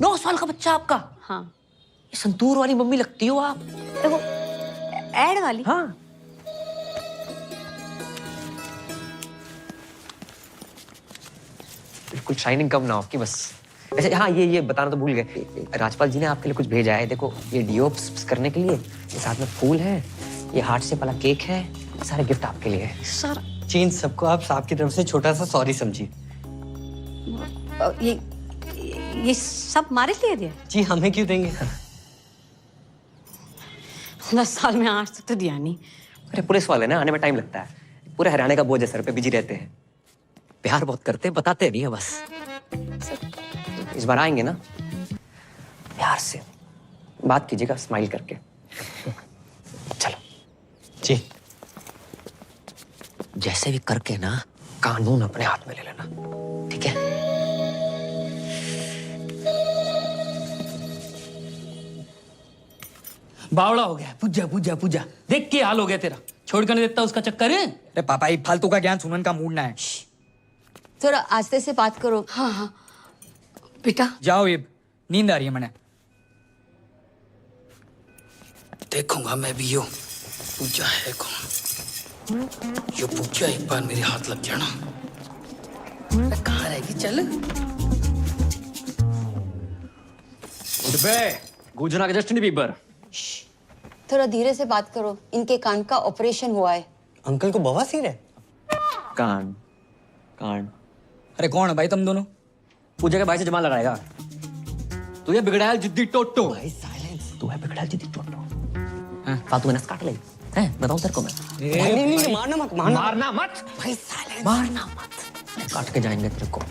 9 साल का बच्चा आपका? हाँ। ये संतूर वाली मम्मी लगती हो आप। देखो ऐड वाली। हाँ। बिल्कुल शाइनिंग कम ना हो आपकी बस। वैसे हाँ ये बताना तो भूल गए, राजपाल जी ने आपके लिए कुछ भेजा है। देखो ये डीओ करने के लिए, ये साथ में फूल है, ये हार्ट शेप वाला केक है, सारे गिफ्ट आपके लिए है। सर चेंज सबको आप साहब की तरफ से छोटा सा सॉरी समझिए। ये सब हमारे लिए दिया? जी हमें क्यों देंगे? 10 साल में आज तक तो दिया नहीं। अरे पुलिस वाले ना, आने में टाइम लगता है, पूरे हरियाणा का बोझ है सर पे, बिजी रहते हैं, प्यार बहुत करते हैं, बताते नहीं है बस। इस बार आएंगे ना, प्यार से बात कीजिएगा, स्माइल करके। चलो जी। जैसे भी करके ना कानून अपने हाथ में ले लेना, ठीक है? बावड़ा हो गया, पूजा पूजा पूजा, देख के हाल हो गया तेरा, छोड़ कर नहीं देता उसका चक्कर है। अरे पापा ये फालतू का ज्ञान सुनने का मूड ना है। थोड़ा आस्ते से बात करो। हाँ हाँ बेटा। जाओ ये नींद आ रही है मैंने। देखूंगा मैं भी यो पूजा है कौन। यो पूजा एक बार मेरे हाथ लग जाना, कहाँ रहेगी? चल गुजरा के जस्टिन बीबर। थोड़ा धीरे से बात करो, इनके कान का ऑपरेशन हुआ है। अंकल को बवासीर है? कान कान। अरे कौन है भाई तुम दोनों? पूजा के भाई से जमा लगाएगा। तू ये बिगड़ा है जिद्दी टोटो। भाई साइलेंस। तू है बिगड़ा है जिद्दी टोटो। फालतू में नस काट ले हैं, बताऊं तेरे को मैं। नहीं मारना मत, मारना मत भाई साइलेंस। मारना मत, काट के जाएंगे तेरे को।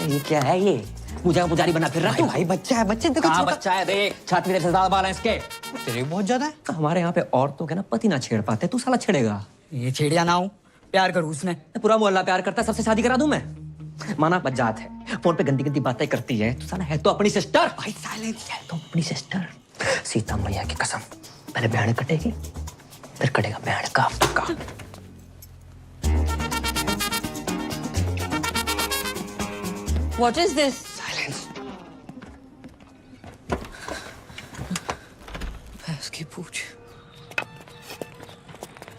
ये क्या है ये? पूजा का पुजारी बना फिर रहा तू? भाई बच्चा है, बच्चे देखो कहाँ बच्चा है? देख छाती में ज्यादा बाल है इसके। तेरे बहुत ज्यादा है। हमारे यहाँ पे औरतों के ना पति ना छेड़ पाते, तू साला छेड़ेगा। ये छेड़िया ना हो, प्यार करूँ उसने। पूरा मोहल्ला प्यार करता है, सबसे शादी करा दूं मैं। माना बजात है, फोन पे गंदी गंदी बातें करती है, तू साला है तो अपनी सिस्टर। भाई साइलेंस। है तो अपनी सिस्टर। सीता मैया की कसम, पहले बहन कटेगी फिर कटेगा बहन का आपका। What is this? साइलेंस। इसकी पूछ।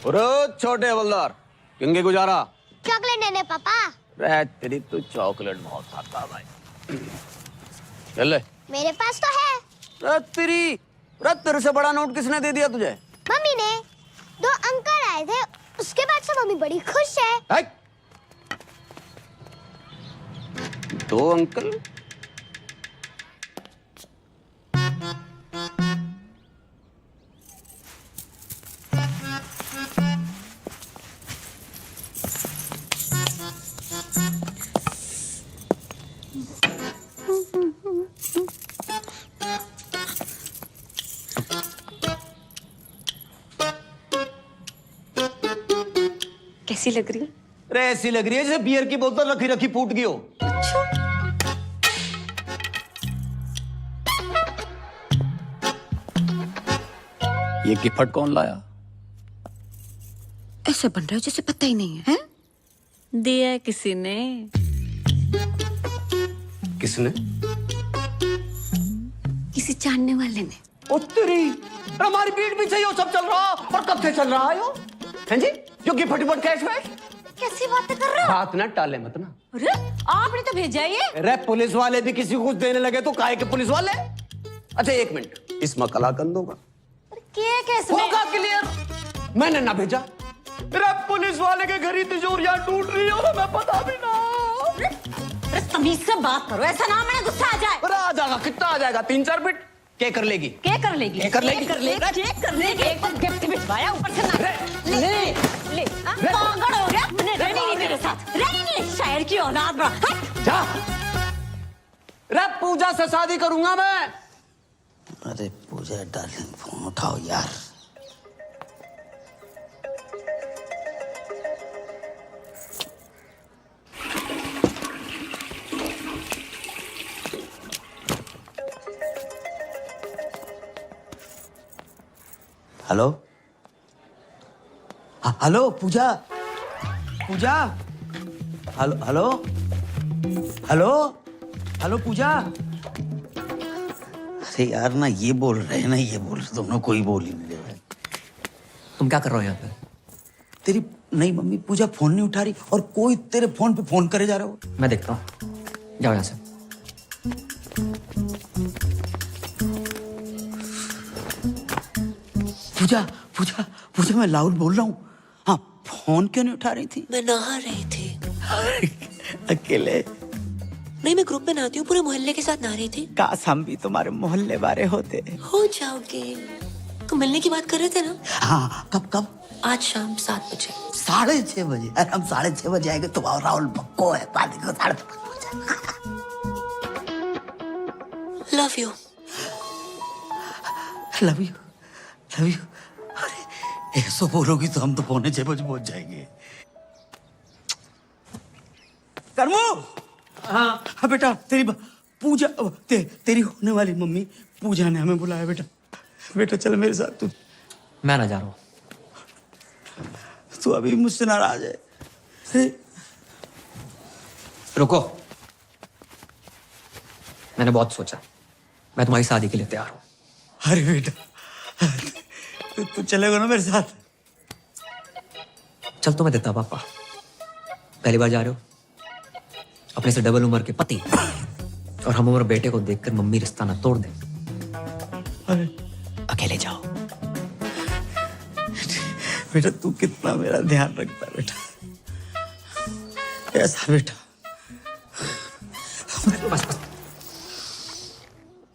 अरे छोटे हवलदार, किंगे गुजारा? चॉकलेट लेने पापा। रे तेरी तो चॉकलेट बहुत खाता भाई। चल ले। मेरे पास तो है। तेरे से बड़ा नोट किसने दे दिया तुझे? मम्मी ने। 2 अंकल आए थे, उसके बाद से मम्मी बड़ी खुश है। 2 अंकल? कैसी लग रही है? अरे ऐसी लग रही है जैसे बियर की बोतल रखी रखी फूट गई हो। ये गिफ्ट कौन लाया? ऐसे बन रहा है जैसे पता ही नहीं है, दिया है किसी ने। किसने? किसी जानने वाले ने। ओ तेरी, हमारी पीठ पीछे ही वो सब चल रहा और कब से चल रहा है यो? हैं जी? जो गिफ्ट कैश वैश? कैसी बातें कर रहे हो? बात ना टाले मत ना। अरे आपने तो भेजा है ये। अरे पुलिस वाले भी किसी को कुछ देने लगे तो काहे के पुलिस वाले? अच्छा 1 मिनट, इसमें कलाकंद होगा। क्या कैसे? होगा क्लियर। मैंने ना भेजा। अरे पुलिस वाले के घर ही तिजोरियां टूट रही हो, मैं पता भी ना। अरे तमीज से बात करो, ऐसा ना मैंने गुस्सा आ जाए। अरे आ जाएगा, कितना आ जाएगा? 3-4 बिट क्या कर लेगी? क्या कर लेगी? क्या कर लेगी? चेक कर लेगी। एक बार गिफ्ट भिजवाया, ऊपर से ना ले पागल हो गया। रहनी नहीं तेरे साथ, रहनी नहीं। शायर की औलाद बड़ा। जा। रे पूजा से शादी करूंगा मैं। अरे पूजा डार्लिंग, फोन उठाओ यार। हेलो हेलो पूजा, पूजा, हेलो हेलो हेलो हेलो पूजा। अरे यार, ना ये बोल रहे ना ये बोल रहे, दोनों कोई बोल ही नहीं रहे। तुम क्या कर रहे हो यहाँ पे? तेरी नई मम्मी पूजा फोन नहीं उठा रही और कोई तेरे फोन पे फोन करे जा रहा हो। मैं देखता हूँ, जाओ यहाँ से। पूजा पूजा पूजा, मैं लाउड बोल रहा हूँ। हाँ, फोन क्यों नहीं उठा रही थी? मैं नहा रही थी। अकेले? नहीं, मैं ग्रुप में नहाती हूँ, पूरे मोहल्ले के साथ नहा रही थी। काश हम भी तुम्हारे मोहल्ले वाले होते। हो जाओगे। तुम मिलने की बात कर रहे थे ना? हाँ, कब कब? आज शाम 7 बजे। 6:30 बजे? अरे हम 6:30 बजे आएंगे तो राहुल पक्को है, पार्टी को 5:30 love you. Love you, love you. अरे ऐसा बोलोगी तो हम तो 6:45 बजे पहुंच जाएंगे। करमू। हाँ बेटा, तेरी पूजा तेरी होने वाली मम्मी पूजा ने हमें बुलाया। बेटा बेटा चल मेरे साथ। तू? मैं ना जा रहा हूँ। तू अभी मुझसे नाराज है? रुको, मैंने बहुत सोचा, मैं तुम्हारी शादी के लिए तैयार हूँ। अरे बेटा, तू चलेगा ना मेरे साथ? चल तुम्हें देता पापा। पहली बार जा रहे हो, अपने से डबल उम्र के पति और हम उम्र बेटे को देखकर मम्मी रिश्ता ना तोड़ दे। अरे अकेले जाओ। बेटा तू कितना मेरा ध्यान रखता है बेटा। ऐसा बेटा। बस बस,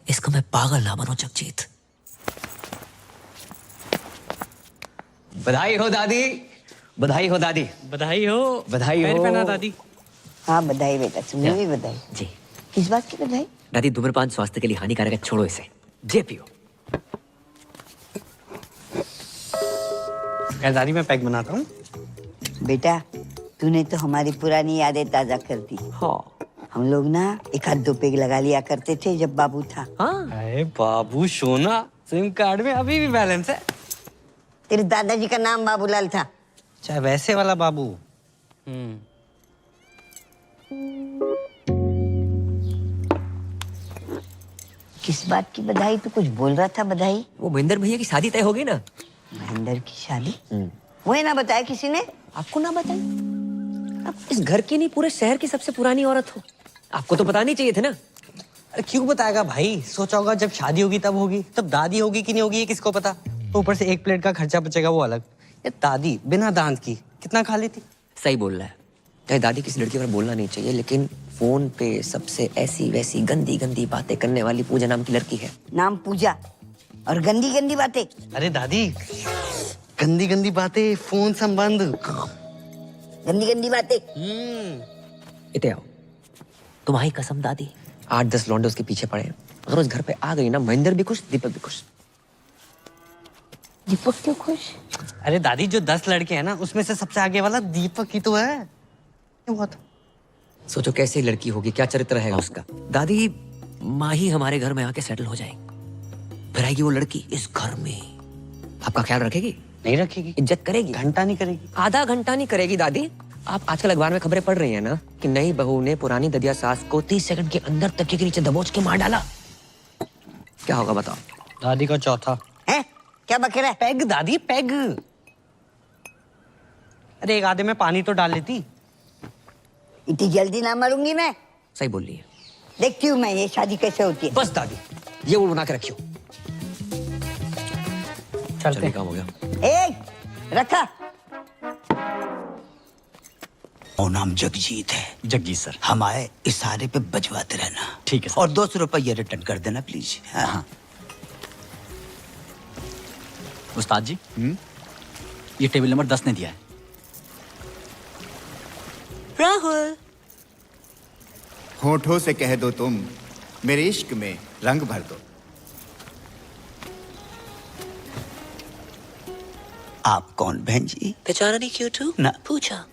इसको मैं पागल ना बनो जगजीत। बधाई हो दादी, बधाई हो दादी। बधाई हो। बधाई हो। पैर पहना दादी। हाँ बधाई बेटा, तुम्हें भी बधाई। जी। किस बात की बधाई? दादी धूम्रपान स्वास्थ्य के लिए हानिकारक है, छोड़ो इसे, जे पियो। दादी मैं पैक बनाता हूँ। बेटा तूने तो हमारी पुरानी यादें ताजा कर दी। हाँ। हम लोग ना 1-2 पेग लगा लिया करते थे जब बाबू था। हाँ। अरे बाबू सोना, सिम कार्ड में अभी भी बैलेंस है। तेरे दादाजी का नाम बाबूलाल था। चाहे वैसे वाला बाबू। किस बात की बधाई? तू कुछ बोल रहा था बधाई? वो महेंद्र भैया की शादी तय हो गई ना। महेंद्र की शादी? वो ना बताया किसी ने? आपको ना बताई? आप इस घर की नहीं पूरे शहर की सबसे पुरानी औरत हो, आपको तो पता नहीं चाहिए थे ना। अरे क्यों बताएगा भाई? सोचा होगा जब शादी होगी तब होगी, तब दादी होगी कि नहीं होगी ये किसको पता। तो ऊपर से एक प्लेट का खर्चा बचेगा वो अलग। ये दादी बिना दांत की कितना खा लेती। सही बोल रहा है। चाहे दादी किसी लड़की पर बोलना नहीं चाहिए, लेकिन फोन पे सबसे ऐसी वैसी गंदी गंदी बातें करने वाली पूजा नाम की लड़की है। नाम पूजा और गंदी गंदी बातें? अरे दादी, गंदी गंदी बातें, फोन संबंध, गंदी गंदी बातें। इते आओ, तुम्हारी कसम दादी, 8-10 लौंडे उसके पीछे पड़े हैं। अगर उस घर पे आ गई ना, महेंद्र भी खुश, दीपक भी खुश। दीपक क्यों खुश? अरे दादी, जो 10 लड़के हैं ना उसमें से सबसे आगे वाला दीपक ही तो है। क्यों हुआ था? सोचो कैसी लड़की होगी, क्या चरित्र रहेगा उसका। दादी, माँ ही हमारे घर में आके सेटल हो जाएगी, फिर आएगी वो लड़की इस घर में, आपका ख्याल रखेगी? नहीं रखेगी। इज्जत करेगी? घंटा नहीं करेगी। आधा घंटा नहीं करेगी दादी। आप आजकल अखबार में खबरें पढ़ रही हैं ना कि नई बहू ने पुरानी ददिया सास को 30 सेकंड के अंदर तकिए के नीचे दबोच के मार डाला। क्या होगा बताओ? दादी का चौथा है? क्या बक रहा है? पैग दादी, पैग। अरे एक आधे में पानी तो डाल लेती। इतनी जल्दी ना मरूंगी मैं। सही बोल रही है। देखती हूँ मैं ये शादी कैसे होती है। बस दादी, ये वो बना के रखियो। चलते, काम हो गया। रखा। और नाम जगजीत है। जगजीत सर। हमारे इशारे पे बजवाते रहना। ठीक है सर। और 200 रुपये रिटर्न कर देना प्लीज। हाँ। उस्ताद जी, ये टेबल नंबर 10 ने दिया है। राहुल, होठों से कह दो तुम, मेरे इश्क में रंग भर दो। आप कौन बहन जी? पहचाना नहीं क्यों तू? ना। पूजा।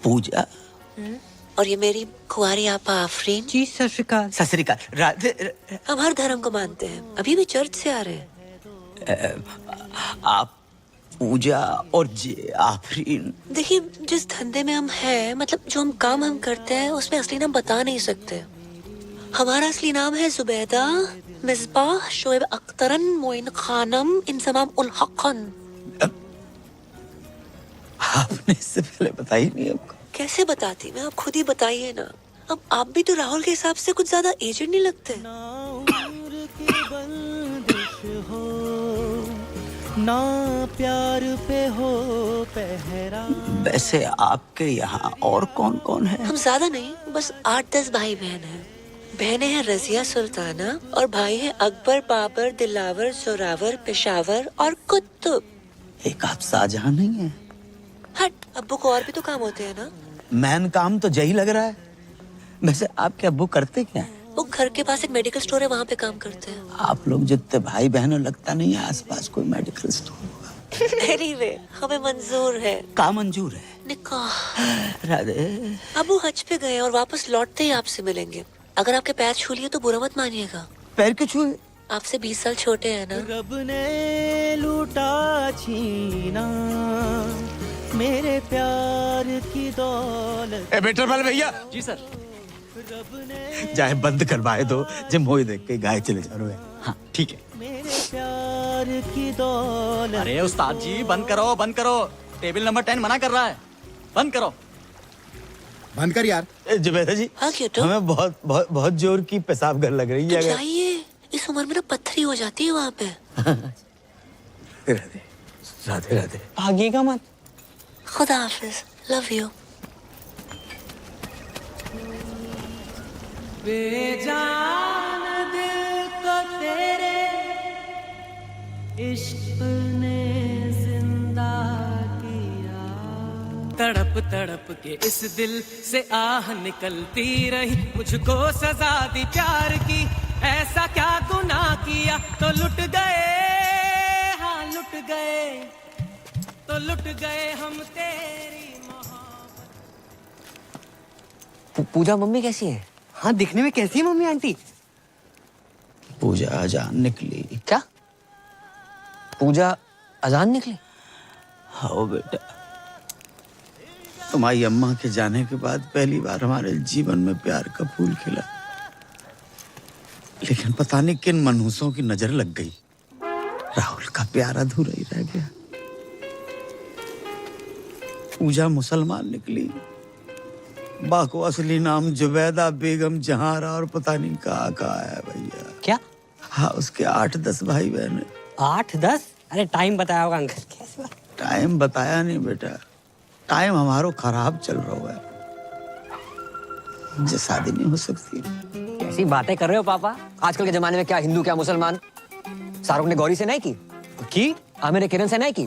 पूजा? और ये मेरी कुंवारी आपा आफरीन। जी सत श्री अकाल। सत श्री अकाल। राधे। हम हर धर्म को मानते हैं, अभी भी चर्च से आ रहे हैं। आप पूजा और जी आफरीन? देखिए, जिस धंधे में हम हैं, मतलब जो हम काम हम करते हैं, उसमें असली नाम बता नहीं सकते। हमारा असली नाम है जुबैदा मिसबाह शोएब अख्तरन मोइन खानम इंजमाम उल हक़न। आपने इससे पहले बताई नहीं हमको? कैसे बताती मैं, आप खुद ही बताइए ना। अब आप भी तो राहुल के हिसाब से कुछ ज्यादा एजेड नहीं लगते। ना प्यार पे हो पहरा। वैसे आपके यहाँ और कौन कौन है? हम ज्यादा नहीं, बस 8-10 भाई बहन हैं। बहनें हैं रजिया सुल्ताना और भाई हैं अकबर, बाबर, दिलावर, जोरावर, पेशावर और कुतुब। एक आप शाहजहां नहीं है? हट, अब्बू को और भी तो काम होते हैं ना। मैन काम तो यही लग रहा है। वैसे आपके अब्बू करते क्या है? वो घर के पास एक मेडिकल स्टोर है, वहाँ पे काम करते हैं। आप लोग जितने भाई बहनों लगता नहीं है आसपास कोई मेडिकल स्टोर होगा। एनीवे, हमें मंजूर है। का मंजूर है? निकाह। राधे। अबू हज पे गए और वापस लौटते ही आपसे मिलेंगे। अगर आपके पैर छू लिए तो बुरा मत मानिएगा। पैर क्यों छुए? आपसे 20 साल छोटे हैं ना। रब ने लूटा छीना मेरे प्यार की दौलत। बेटर वाले भैया। जी सर। चाहे बंद करवाए दो, जब मोई देख के गाय चले जा रहे हैं। हाँ ठीक है। मेरे प्यार की दौलत। अरे उस्ताद जी, बंद करो बंद करो। टेबल नंबर 10 मना कर रहा है, बंद करो। बंद कर यार। जुबैदा जी, हाँ क्यों तो? हमें बहुत बहुत बहुत जोर की पेशाब घर लग रही है। जाइए, इस उम्र में ना पत्थरी हो जाती है वहाँ पे। राधे राधे राधे। भागिएगा मत। खुदा हाफिज, लव यू। बेजान दिल को तेरे इश्क ने जिंदा किया। तड़प तड़प के इस दिल से आह निकलती रही, मुझको सजा दी प्यार की। ऐसा क्या गुनाह किया तो लुट गए, हाँ लुट गए, तो लुट गए हम तेरी मोहब्बत। पूजा मम्मी कैसी है? हाँ, दिखने में कैसी है मम्मी आंटी? पूजा अजान निकली। क्या? पूजा अजान निकली? हाँ बेटा, तुम्हारी अम्मा के जाने के बाद पहली बार हमारे जीवन में प्यार का फूल खिला। लेकिन पता नहीं किन मनहूसों की नजर लग गई, राहुल का प्यार अधूरा ही रह गया। पूजा मुसलमान निकली, बा को असली नाम जुबैदा बेगम जहारा और पता नहीं कहाँ है भैया। क्या? हाँ, उसके 8-10 भाई बहन। 8-10? अरे टाइम बताया होगा अंकल। कैसे बात? टाइम बताया नहीं बेटा, टाइम हमारो खराब चल रहा है, मुझे शादी नहीं हो सकती। कैसी बातें कर रहे हो पापा? आजकल के जमाने में क्या हिंदू क्या मुसलमान। शाहरुख ने गौरी से नहीं की? आमिर ने किरण से नहीं की?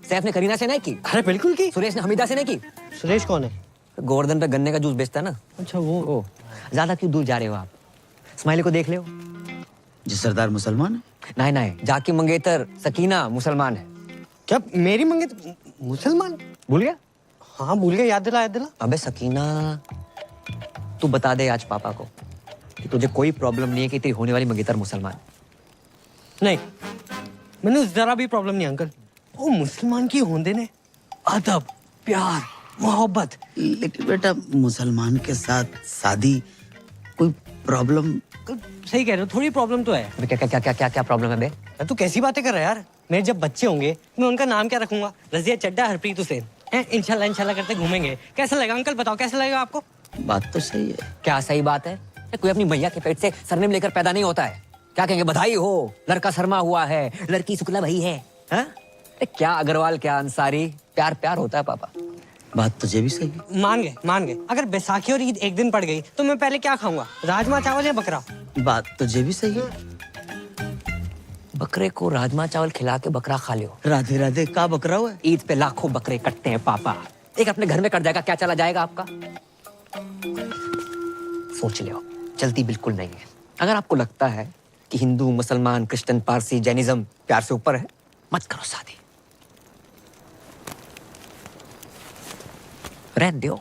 सैफ ने करीना से नहीं की? अरे बिल्कुल की। सुरेश ने हमीदा से नहीं की? सुरेश कौन है? गोवर्धन पे गन्ने का जूस बेचता है ना। अच्छा वो। ज्यादा क्यों दूर जा रहे हो आप? स्माइली को देख ले। जी सरदार मुसलमान है? नहीं, जाकी मंगेतर सकीना मुसलमान है। क्या मेरी मंगेतर मुसलमान? भूल गया? हाँ भूल गया, याद दिला। अबे सकीना, तू बता दे आज पापा को कि तुझे कोई प्रॉब्लम नहीं है कि तेरी होने वाली मंगेतर मुसलमान। नहीं, मैंने जरा भी प्रॉब्लम नहीं अंकल। वो मुसलमान की होंदे ने अदब, प्यार, मोहब्बत। लेकिन बेटा मुसलमान के साथ शादी कोई प्रॉब्लम? सही कह रहे हो, थोड़ी प्रॉब्लम तो है। क्या प्रॉब्लम है बे? तू कैसी बातें कर रहा है यार? मेरे जब बच्चे होंगे मैं उनका नाम क्या रखूंगा? रजिया चड्डा, हरप्रीत हुसैन। इंशाल्लाह करते घूमेंगे। कैसा लगेगा अंकल? बताओ कैसा लगेगा आपको? बात तो सही है। क्या सही बात है? कोई अपनी मैया के पेट से सरनेम लेकर पैदा नहीं होता है। क्या कहेंगे? बधाई हो, लड़का शर्मा हुआ है, लड़की शुक्ला भाई है। क्या अग्रवाल क्या अंसारी, प्यार होता है पापा। बात तुझे भी सही है। मान गए। अगर बैसाखी और ईद एक दिन पड़ गई तो मैं पहले क्या खाऊंगा? राजमा चावल या बकरा? बात तुझे भी सही है। बकरे को राजमा चावल खिला के बकरा खा लियो। राधे राधे का बकरा हुआ है? ईद पे लाखों बकरे कटते हैं पापा, एक अपने घर में कट जाएगा, क्या चला जाएगा आपका? सोच लियो, चलती बिल्कुल नहीं है। अगर आपको लगता है कि हिंदू, मुसलमान, क्रिश्चियन, पारसी, जैनिज्म प्यार से ऊपर है, मत करो शादी, रहने दो।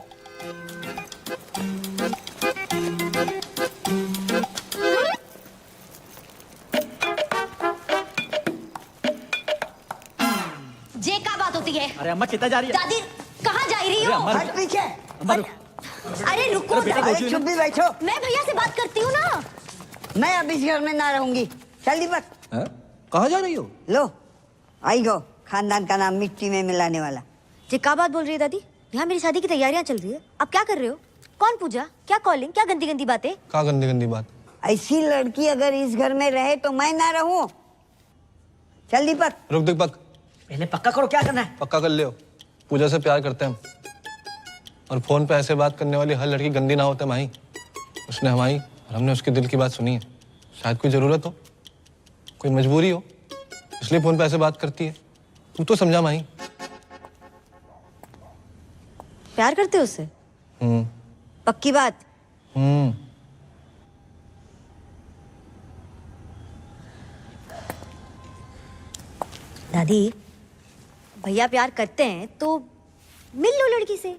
जे का बात होती है? अरे अम्मा चिता जा रही है। दादी कहाँ जा रही हो? हट पीछे। अरे रुको, चुप भी बैठो। मैं भैया से बात करती हूँ ना। मैं अब इस घर में ना रहूंगी, चल दीपक। कहाँ जा रही हो? लो आई गो, खानदान का नाम मिट्टी में मिलाने वाला। जे का बात बोल रही है दादी? यहाँ मेरी शादी की तैयारियां चल रही है, आप क्या कर रहे हो? कौन पूजा, क्या कॉलिंग, क्या गंदी गंदी बातें? क्या गंदी बात? ऐसी लड़की अगर इस घर में रहे तो मैं ना रहूं। चल दीपक। रुक दीपक, पहले पक्का करो क्या करना है। पक्का कर लियो, पूजा से प्यार करते हैं हम, और फोन पे ऐसे बात करने वाली हर लड़की गंदी ना होते माही। उसने हमारी और हमने उसके दिल की बात सुनी है। शायद कोई जरूरत हो, कोई मजबूरी हो, इसलिए फोन पे ऐसे बात करती है। तू तो समझा माही। प्यार करते हो उससे? पक्की बात? दादी भैया प्यार करते हैं तो मिल लो लड़की से।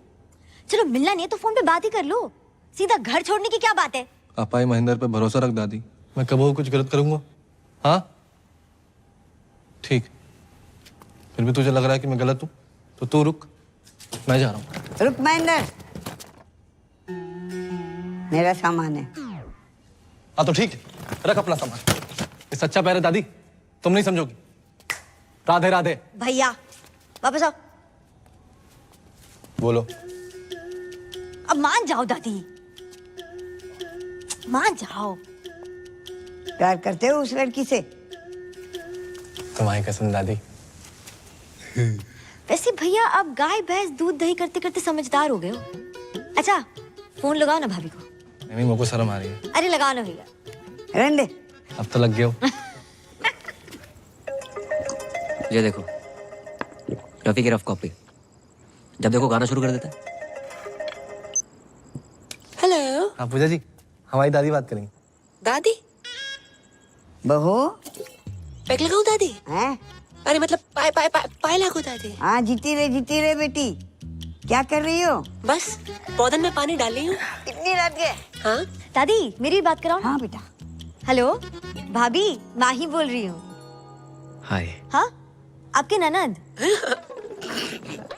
चलो मिलना नहीं है तो फोन पे बात ही कर लो, सीधा घर छोड़ने की क्या बात है? पापा महेंद्र पे भरोसा रख दादी, मैं कभी कुछ गलत करूंगा? हाँ ठीक, फिर भी तुझे लग रहा है कि मैं गलत हूँ तो तू रुक, मैं जा रहा हूँ। रुक महेंद्र, मेरा सामान है। हाँ तो ठीक है, रख अपना सामान। ये सच्चा प्यार है दादी, तुम नहीं समझोगी। राधे राधे। भैया वापस आओ। बोलो। अब मान जाओ दादी, मान जाओ। प्यार करते हो उस लड़की से? तुम्हारी कसम दादी। वैसे भैया अब गाय भैंस दूध दही करते करते समझदार हो गए हो। अच्छा फोन लगाओ ना भाभी को। नहीं मेरे को शर्म आ रही है। अरे लगाओ ना भैया। रहने दे। अब तो लग गया हो। ये देखो रफी की रफ कॉपी, जब देखो गाना शुरू कर देता है। हेलो। हाँ पूजा जी, हमारी दादी बात करेंगे। दादी? बहू पैक लगाऊं दादी? हैं? अरे मतलब पाए लागू दादी। हाँ जीती रहे बेटी। क्या कर रही हो? बस पौधन में पानी डाल रही हूँ। इतनी रात के? हाँ दादी मेरी बात कराओ। हाँ बेटा। हेलो भाभी, माही बोल रही हूँ। हाय। हाँ आपके ननद।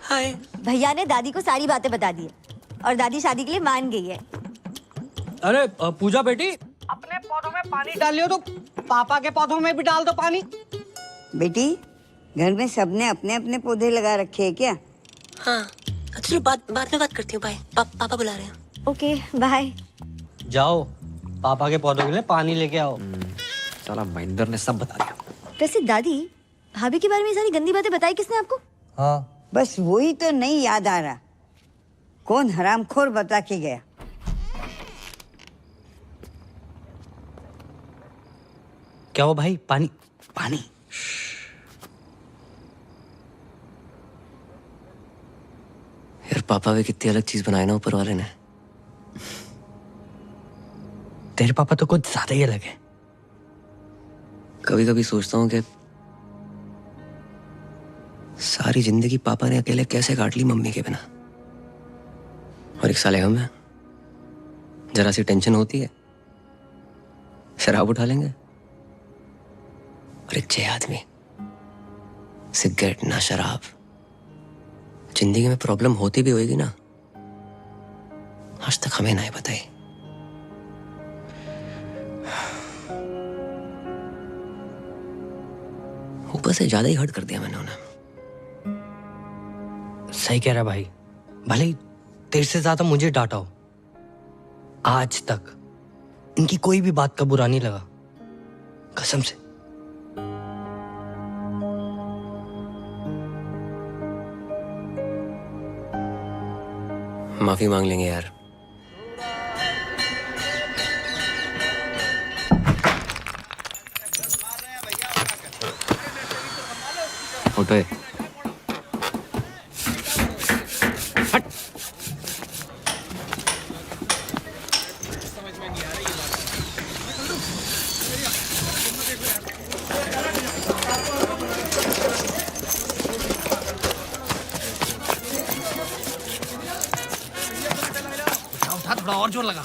हाय। भैया ने दादी को सारी बातें बता दी है और दादी शादी के लिए मान गई है। अरे पूजा बेटी, अपने पौधों में पानी डाल लियो तो पापा के पौधों में भी डाल दो पानी। बेटी, घर में सबने अपने अपने पौधे लगा रखे हैं क्या? हाँ, चलो बाद में बात करती हूँ। बाय, पापा बुला रहे हैं। Okay bye. जाओ पापा के पौधों के लिए पानी लेके आओ। साला महेंद्र ने सब बता दिया। वैसे दादी, भाभी के बारे में ये सारी गंदी बातें बताई किसने आपको? हाँ, बस वही तो नहीं याद आ रहा, कौन हरामखोर बता के गया। क्या हो भाई? पानी पानी। यार पापा भी कितनी अलग चीज बनाए ना ऊपर वाले ने। तेरे पापा तो कुछ ज्यादा ही अलग है। कभी कभी सोचता हूँ कि सारी जिंदगी पापा ने अकेले कैसे काट ली मम्मी के बिना। और एक साले हम हैं, जरा सी टेंशन होती है शराब उठा लेंगे। और एक 6 आदमी, सिगरेट ना शराब। जिंदगी में प्रॉब्लम होती भी होगी ना, आज तक हमें नहीं बताई। ऊपर से ज्यादा ही हर्ट कर दिया मैंने उन्हें। सही कह रहा भाई, भले ही तेरे से ज्यादा मुझे डांटा हो, आज तक इनकी कोई भी बात का बुरा नहीं लगा, कसम से। माफी मांग लेंगे यार। फोटो है। उठा थोड़ा और जोर लगा।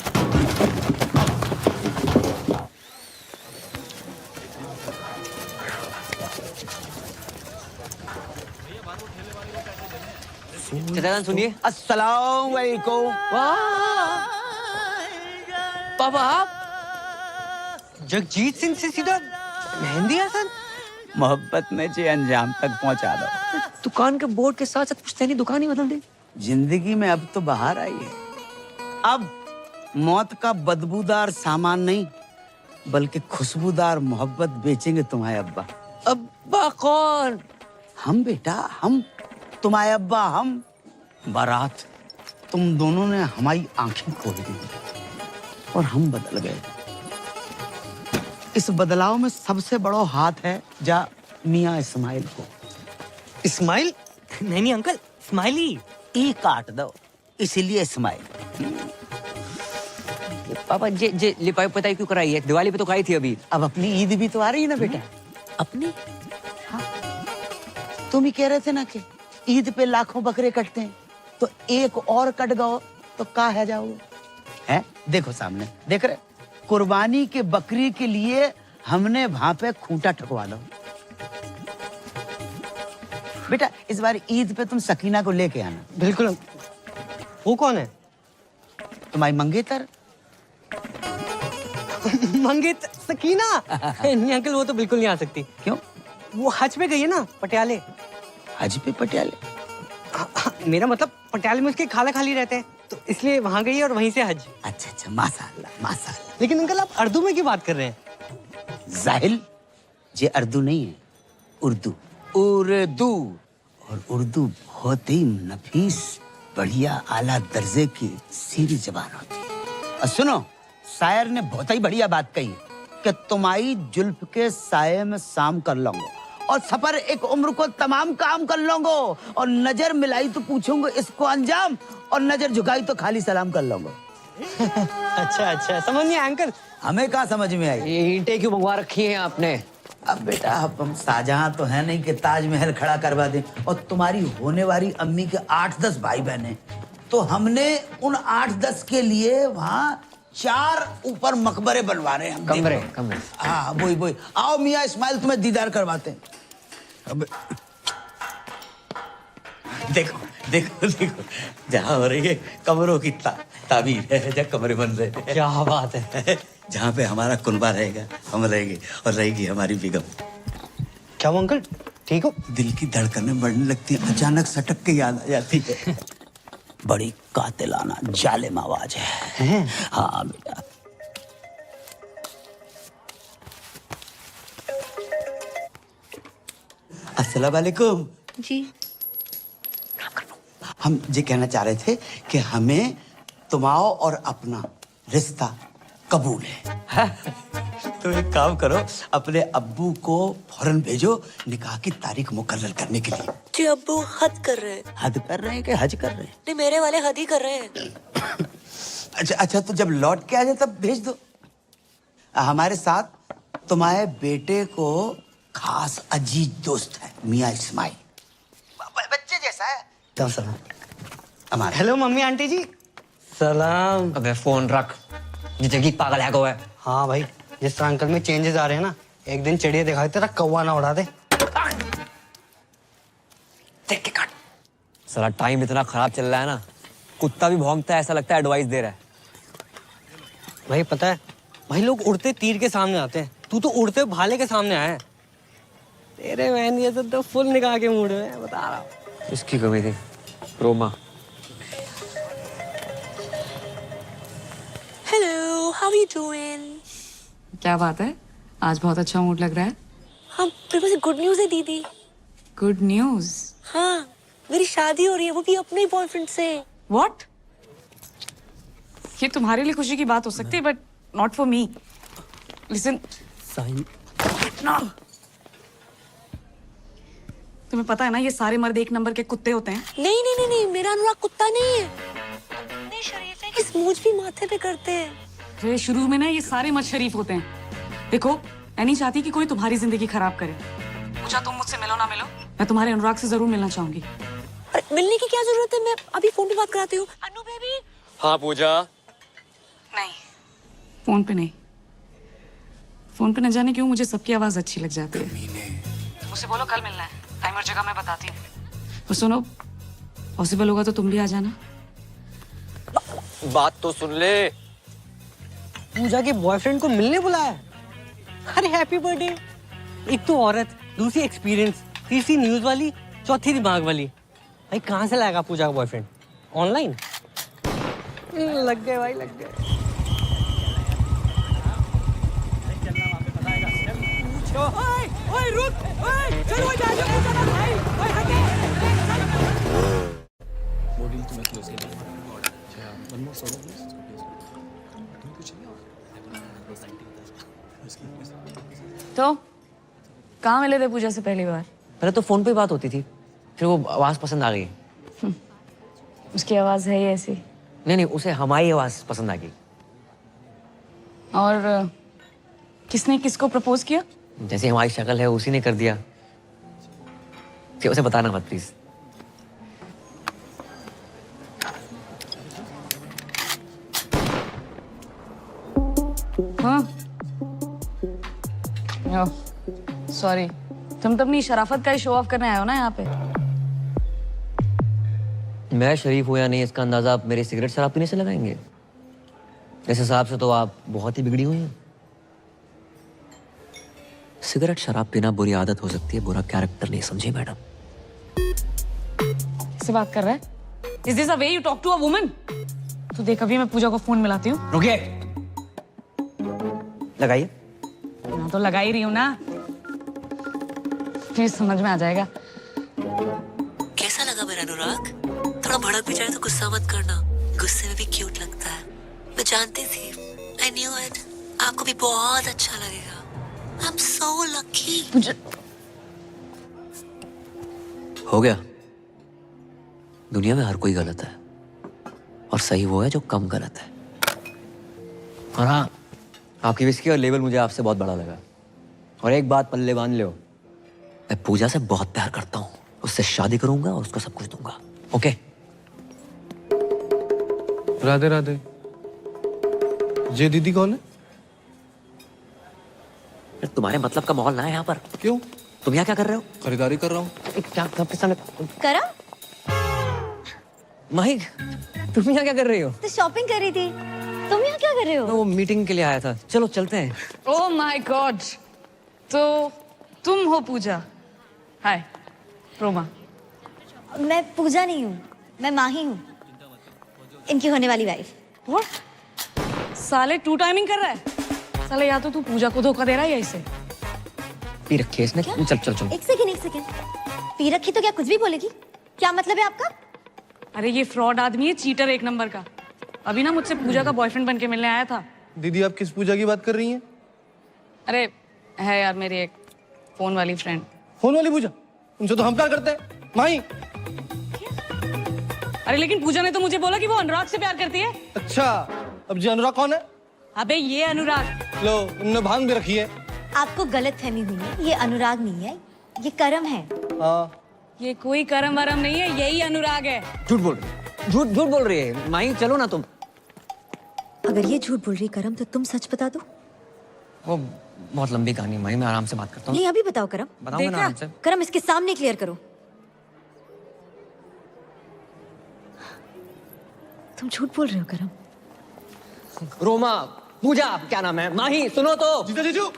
सुनिए। अस्सलाम वालेकुम। पापा आप? जगजीत सिंह से सीधा मेहंदी हसन। मोहब्बत में जे अंजाम तक पहुंचा दो। दुकान के बोर्ड के साथ साथ पुश्तैनी दुकान ही बदल दी। जिंदगी में अब तो बाहर आई है। अब मौत का बदबूदार सामान नहीं, बल्कि खुशबूदार मोहब्बत बेचेंगे तुम्हारे अब्बा। अब्बा कौन? हम बेटा, हम तुम्हारे अब्बा। हम बारात, तुम दोनों ने हमारी आंखें खोल दी और हम बदल गए। इस बदलाव में सबसे बड़ा हाथ है जा मियाँ इस्माइल को। इस्माइल? नहीं अंकल, स्माइली। ई काट दो, इसीलिए इस्माइल। पापा जे लिपाई पताई क्यों कराई है? दिवाली पे तो कराई थी अभी। अब अपनी ईद भी तो आ रही है ना बेटा। अपनी? हाँ। तुम ही कह रहे थे ना कि ईद पे लाखों बकरे कटते हैं, तो एक और कट गओ तो का है जाओगे? हैं? देखो सामने, देख रहे? कुर्बानी के बकरी के लिए हमने वहां पे खूंटा ठकवा दो। बेटा इस बार ईद पे तुम सकीना को लेके आना। बिल्कुल। वो कौन है? तुम्हारी मंगेतर। मंगेतर? सकीना? नहीं अंकल, वो तो बिल्कुल नहीं आ सकती। क्यों? वो हज पे गई है ना, पटियाले। हज पे पटियाले? मेरा मतलब पटियाले में उसके खाला खाली रहते हैं, तो इसलिए वहां गई और वहीं से हज। अच्छा अच्छा, माशाअल्लाह माशाअल्लाह। लेकिन अंकल आप उर्दू में क्यों बात कर रहे हैं? जाहिल, ये उर्दू नहीं है, उर्दू। उर्दू। और उर्दू बहुत ही नफीस, बढ़िया, आला दर्जे की सीधी जबान होती है। और सुनो, शायर ने बहुत ही बढ़िया बात कही कि तुम्हारी जुल्फ के साये में शाम कर लूंगा और सफर एक उम्र को तमाम काम कर लूंगा, और नजर मिलाई तो पूछूंगा इसको अंजाम, और नजर झुकाई तो खाली सलाम कर लूंगा। अच्छा अच्छा, समझ नहीं आया अंकल। हमें कहाँ समझ में आई? ये ईंटें क्यों मंगवा रखी हैं आपने? अब बेटा हम शाहजहां तो है नहीं कि ताजमहल खड़ा करवा दें, और तुम्हारी होने वाली अम्मी के 8-10 भाई बहन, तो हमने उन 8-10 के लिए वहाँ 4 ऊपर मकबरे बनवा रहे हैं। कमरे। हाँ वही। आओ मियाँ इस्माइल, तुम्हें दीदार करवाते हैं। अब देखो देखो देखो, जहाँ हो रही है कमरों की ताबीर है, जहाँ कमरे बन रहे हैं। क्या बात है। जहाँ पे हमारा कुनबा रहेगा हम रहेंगे और रहेगी हमारी बेगम। क्या वो अंकल ठीक हो? दिल की धड़कनें बढ़ने लगती हैं, अचानक सटक के याद आ जाती है। बड़ी कातिलाना जालिम आवाज है। हाँ बेटा। अस्सलाम वालेकुम। जी हम ये कहना चाह रहे थे कि हमें तुम्हारा और अपना रिश्ता कबूल है। तो एक काम करो, अपने अब्बू को फौरन भेजो निकाह की तारीख मुकर्रर करने के लिए। जी अब्बू हद कर रहे हैं। हद कर रहे हैं कि हज कर रहे हैं? नहीं मेरे वाले हद ही कर रहे हैं। अच्छा अच्छा, तो जब लौट के आ जाए तब भेज दो। हमारे साथ तुम्हारे बेटे को खास अजीज दोस्त है मियाँ इस्माइल, बच्चे जैसा है। क्या सलाम? हमारा हेलो मम्मी आंटी जी। सलाम। अबे फोन रख, ये जगीर पागल है को है। हाँ भाई, जिस तरह अंकल में चेंजेस आ रहे हैं ना, एक दिन चिड़िया दिखाई तेरा कौवा ना उड़ा दे। देख के काट। साला टाइम इतना खराब चल रहा है ना, कुत्ता भी भौंकता है, ऐसा लगता है एडवाइस दे रहा है। भाई पता है, भाई लोग उड़ते तीर के सामने आते हैं, तू तो उड़ते भाले के सामने आया है। तेरे बहन ये तो फुल निकाह के मूड में बता रहा हूँ। इसकी कमी थी Roma. Hello, how are you doing? क्या बात है, आज बहुत अच्छा मूड लग रहा है। हाँ, मेरे पास गुड न्यूज़ है दीदी। Good news? हाँ, मेरी शादी हो रही है, वो भी अपने बॉयफ्रेंड से। व्हाट? ये तुम्हारे लिए खुशी की बात हो सकती है, but not for me. Listen, तुम्हें पता है ना, ये सारे मर्द एक नंबर के कुत्ते होते हैं। नहीं नहीं नहीं नहीं, मेरा अनुराग कुत्ता नहीं है। नहीं शरीफ है कि स्मूच भी माथे पे करते हैं। फिर शुरू में ना ये सारे मर्द शरीफ होते हैं। देखो, मैं नहीं चाहती कि कोई तुम्हारी जिंदगी खराब करे। पूजा, तुम मुझसे मिलो ना मिलो, मैं तुम्हारे अनुराग से जरूर मिलना चाहूंगी। अरे मिलने की क्या जरूरत है, मैं अभी फोन पे बात कराती हूँ। अनु बेबी। हाँ पूजा। नहीं, फोन पे नहीं। फोन पे न जाने क्यों मुझे सबकी आवाज अच्छी लग जाती है। मुझसे बोलो कल मिलना है, टाइम और जगह मैं बताती हूँ। और सुनो, पॉसिबल होगा तो तुम भी आ जाना। बात तो सुन ले। पूजा के बॉयफ्रेंड को मिलने बुलाया? अरे हैप्पी बर्थडे। एक तो औरत, दूसरी एक्सपीरियंस, तीसरी न्यूज वाली, चौथी दिमाग वाली। भाई कहाँ से लाएगा पूजा का बॉयफ्रेंड? ऑनलाइन? लग गए भाई, लग गए। ओए रुक, ओए चलो जा जा पूजा ना भाई, ओए हटे। मॉडल तुम्हें क्लोज कर दिया। One more solo please. तो कहाँ मिले थे पूजा से पहली बार? पहले तो फोन पे बात होती थी, फिर वो आवाज पसंद आ गई। उसकी आवाज है ही ऐसी। नहीं नहीं, उसे हमारी आवाज पसंद आ गई। और किसने किसको प्रपोज किया? जैसे हमारी शक्ल है उसी ने कर दिया। कि उसे बताना मत प्लीज। हाँ, सॉरी, तुम तो अपनी शराफत का ही शो ऑफ करने आए हो ना यहाँ पे। मैं शरीफ हूं या नहीं इसका अंदाजा आप मेरे सिगरेट शराब पीने से लगाएंगे? इस हिसाब से तो आप बहुत ही बिगड़ी हुई हैं। सिगरेट शराब पीना बुरी आदत हो सकती है, बुरा कैरेक्टर नहीं, समझे मैडम? किससे बात कर रहा है? Is this a way you talk to a woman? तो देख, अभी मैं पूजा को फोन मिलाती हूँ। रुकिए, लगाइए। मैं तो लगा ही रही हूँ ना, फिर समझ में आ जाएगा। कैसा लगा मेरा अनुराग? थोड़ा भड़क भी जाए तो गुस्सा मत करना, गुस्से में भी क्यूट लगता है। मैं जानती थी, I knew it, आपको भी बहुत अच्छा लगेगा। I'm so lucky. हो गया। दुनिया में हर कोई गलत है और सही वो है जो कम गलत है। और हाँ, आपकी विस्की और लेवल मुझे आपसे बहुत बड़ा लगा। और एक बात पल्ले बांध लो, मैं पूजा से बहुत प्यार करता हूँ, उससे शादी करूंगा और उसको सब कुछ दूंगा। ओके? राधे राधे। ये दीदी कौन है? तुम्हारे मतलब का माहौल ना है यहाँ पर। क्यों? तुम यहाँ क्या कर रहे हो? खरीदारी कर रहा हूँ। क्या सबके सामने करा? माही, तुम यहाँ क्या कर रही हो? तो शॉपिंग कर रही थी। तुम यहाँ क्या कर रहे हो? मैं वो मीटिंग के लिए आया था, चलो चलते हैं। ओह माय गॉड, तो तुम हो पूजा? हाय रोमा। मैं पूजा नहीं हूँ, मैं माही हूँ, इनकी होने वाली वाइफ। व्हाट? साले टू टाइमिंग कर रहा है साले, या तो तू पूजा को धोखा दे रहा है या इसे। पी रखी है इसने। चल चल चल। एक सेकंड, पी रखी तो क्या कुछ भी बोलेगी? क्या मतलब है आपका? अरे ये फ्रॉड आदमी है, चीटर एक नंबर का। अभी ना मुझसे पूजा का बॉयफ्रेंड बन के मिलने आया था। दीदी आप किस पूजा की बात कर रही हैं? अरे है यार मेरी एक फोन वाली फ्रेंड। फोन वाली पूजा? उनसे तो हम प्यार करते हैं माही। अरे लेकिन पूजा ने तो मुझे बोला कि वो अनुराग से प्यार करती है। अच्छा, अब जी अनुराग कौन है? अबे ये अनुराग। लो, उन्होंने भांग भी रखी है। आपको गलत फहमी हुई है, ये अनुराग नहीं है, ये करम है। हाँ। ये कोई करम वरम नहीं है, यही अनुराग है। झूठ बोल रही है माही, चलो ना तुम। अगर ये झूठ बोल रही करम तो तुम सच बता दो। वो बहुत लंबी कहानी माही, मैं आराम से बात करता हूँ। नहीं अभी बताओ करम। बताऊंगा ना आराम से। करम इसके सामने क्लियर करो। तुम झूठ बोल रहे हो करम। रोमा, पूजा, क्या नाम है? माही सुनो तो। जीजा जीजू,